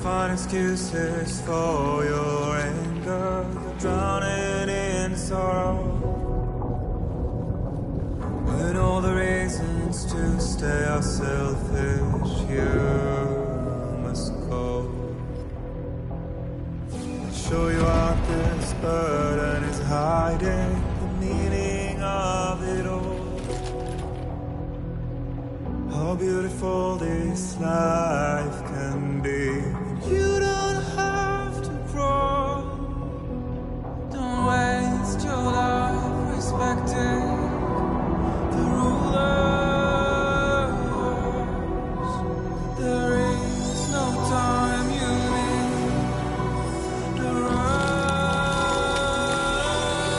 find excuses for your anger, drowning in sorrow. When all the reasons to stay are selfish, you must go. I'm sure you are this burden is hiding the meaning of it all. How beautiful this life can be. You don't have to grow. Don't waste your life respecting the rulers. There is no time you need to run.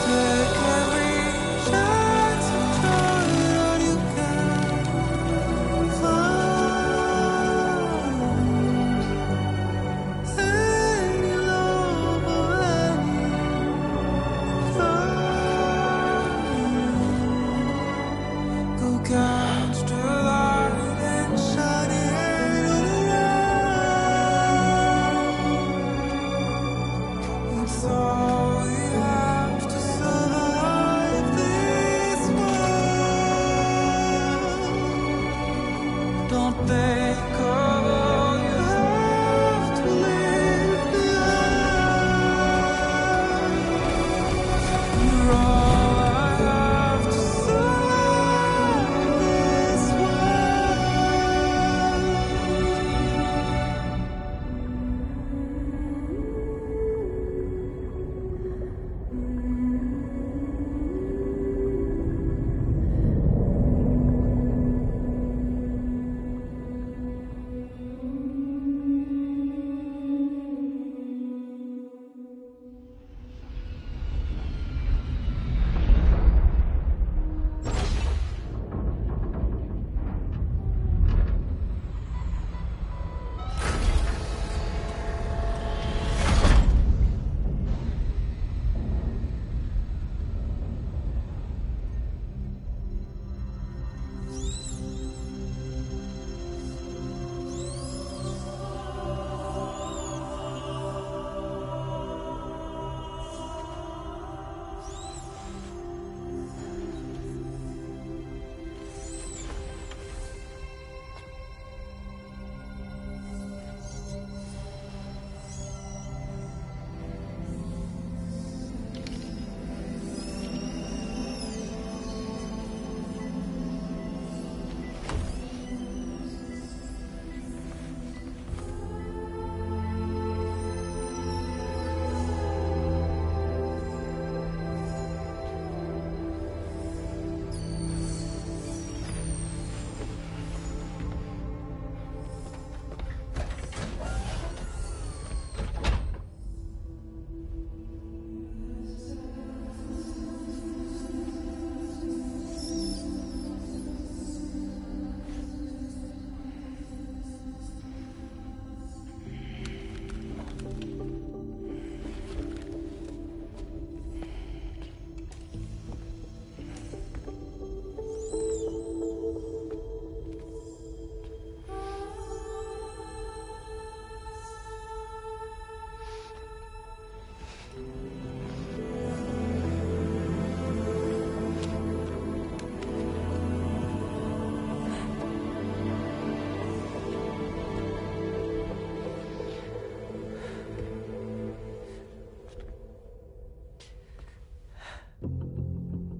Take every chance and try that you can find. Any love or any love. Go catch the light and shine it all around. It's all we have to survive this world. Don't think of all you have to leave behind. You're all I have to survive this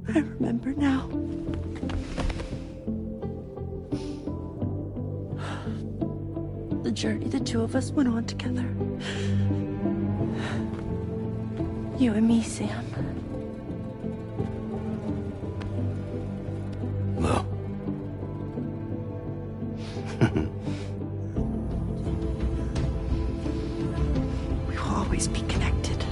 I remember now. The journey the two of us went on together. You and me, Sam. Well. We will always be connected.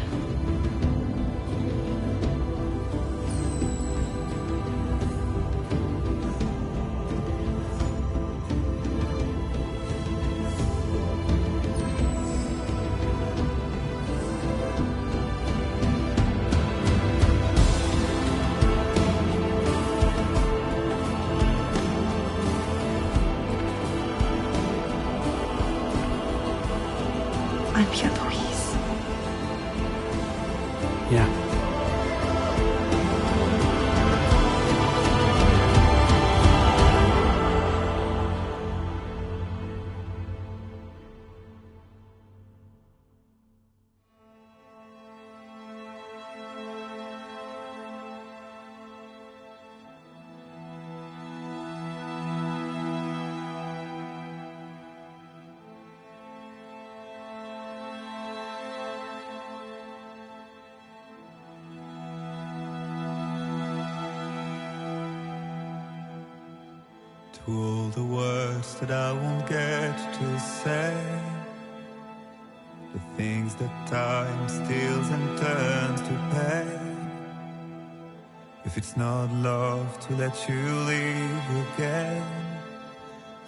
To all the words that I won't get to say, the things that time steals and turns to pain. If it's not love to let you leave again,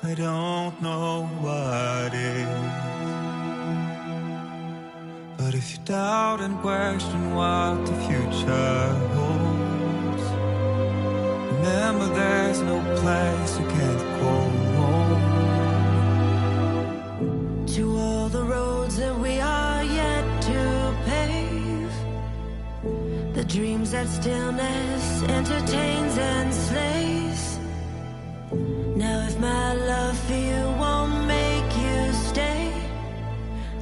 I don't know what is. But if you doubt and question what the future holds, remember there's no place you can't go home. To all the roads that we are yet to pave, the dreams that stillness entertains and slays. Now if my love for you won't make you stay,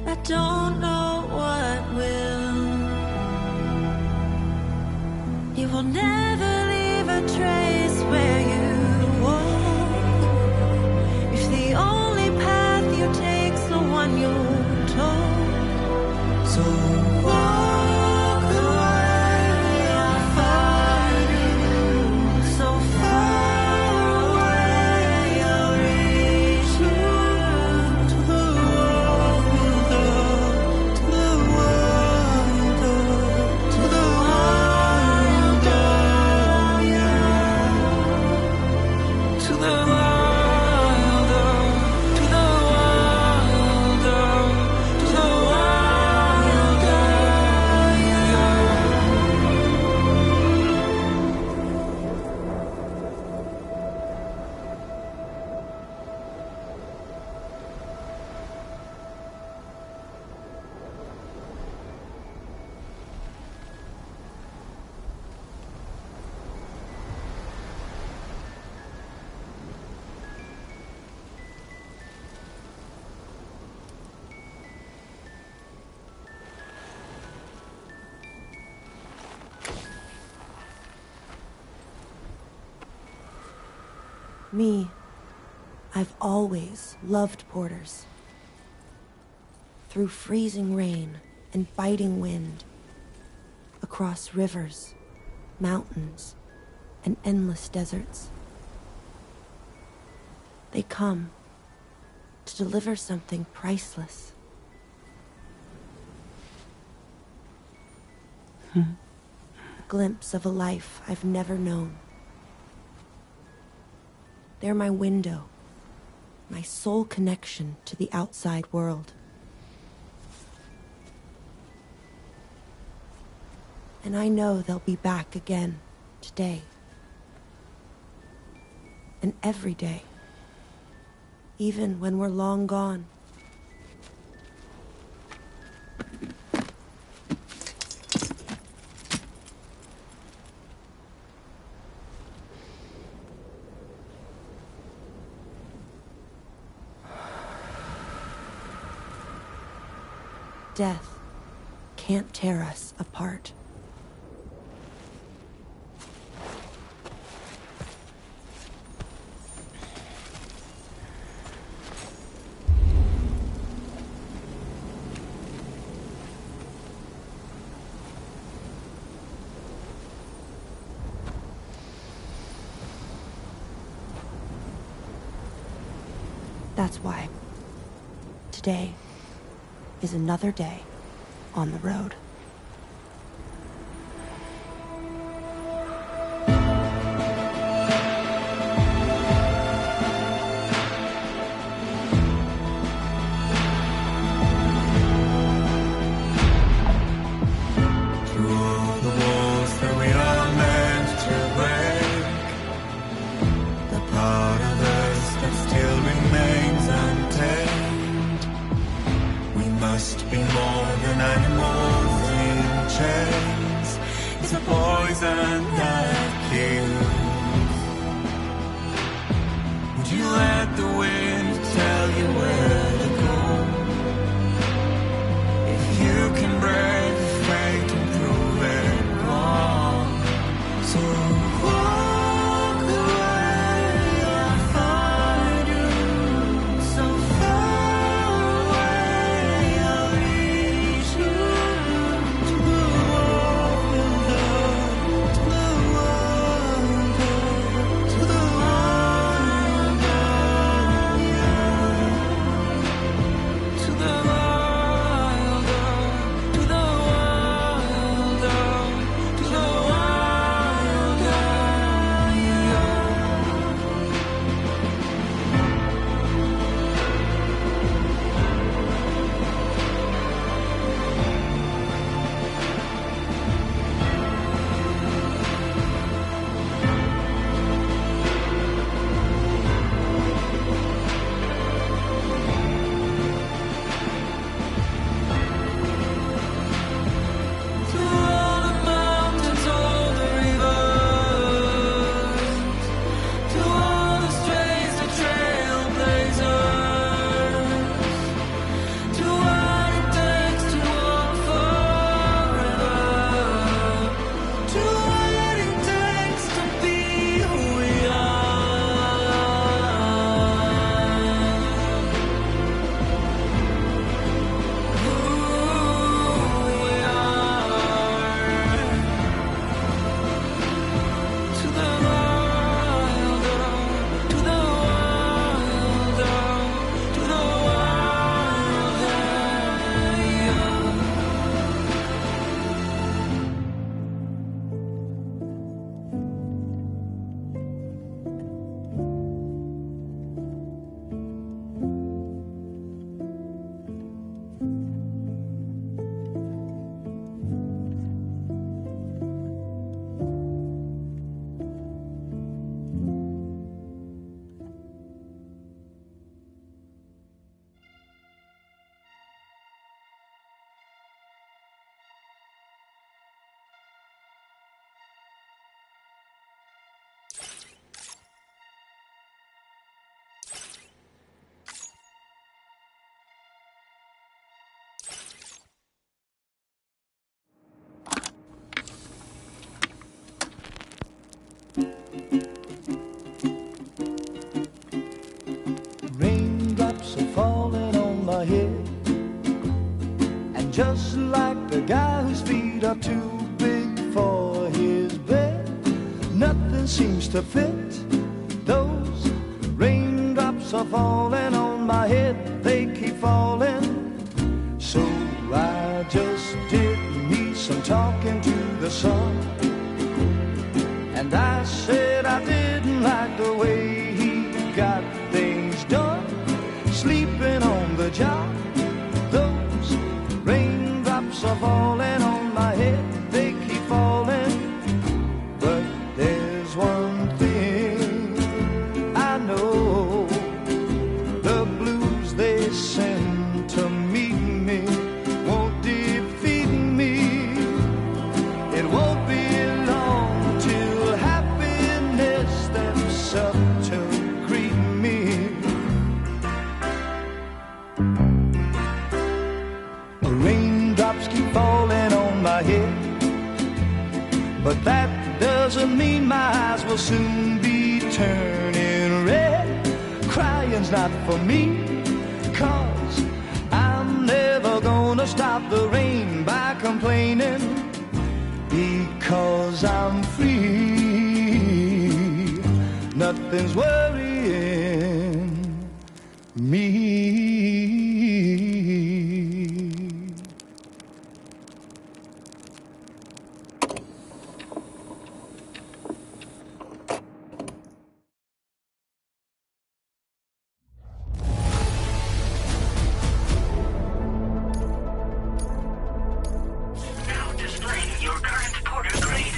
I don't know what will. You will never leave a trace where you walk. If the only path you take's the one you're told, so walk the way I'll find you. So far away I'll reach you. To the world, to the world, to the wild, yeah. To the wild, to the wild, to the wild, yeah. Me, I've always loved porters. Through freezing rain and biting wind, across rivers, mountains, and endless deserts. They come to deliver something priceless. A glimpse of a life I've never known. They're my window, my sole connection to the outside world. And I know they'll be back again today. And every day, even when we're long gone. Death can't tear us apart. That's why today is another day on the road. Through all the walls that we are meant to break, the part of us that still remains untamed. We must be more than animals in chains. It's a poison that kills. Would you let the wind tell you where to go? If you can break fate and prove it wrong, so walk the way I'll find you. So far away I'll reach you. To the world, to the world, to the wild. head. And just like the guy whose feet are too big for his bed, nothing seems to fit. Those raindrops are falling on my head, they keep falling. So I just did me some talking to the sun. And I said I didn't like the way he got things done, sleeping on the job. Those raindrops are falling on my head, they keep falling. But there's one thing I know, the blues they send to meet me won't defeat me. It won't be long till happiness steps up to greet me. The raindrops keep falling on my head, but that doesn't mean my eyes will soon be turning red. Crying's not for me, 'cause I'm never gonna stop the rain by complaining, because I'm free. Nothing's worrying me. Now displaying your current porter grade.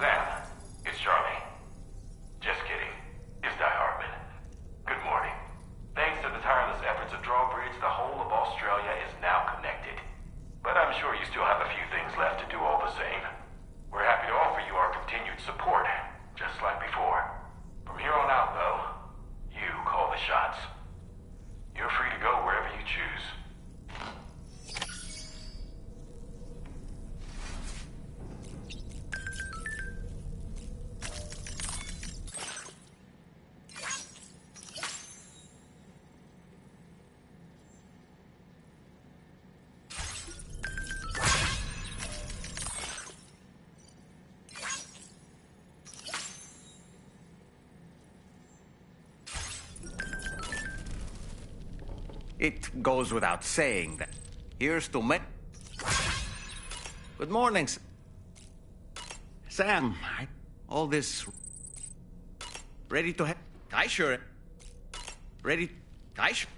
Sam, it's Charlie. Just kidding. It's Die Hardman. Good morning. Thanks to the tireless efforts of Drawbridge, the whole of Australia is now connected. But I'm sure you still have a few things left to do all the same. We're happy to offer you our continued support, just like before. From here on out, though, you call the shots. You're free to go wherever you choose. It goes without saying that. Here's to me. Good morning, Sam. All this ready to I sure. Ready? I sure.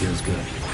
feels good.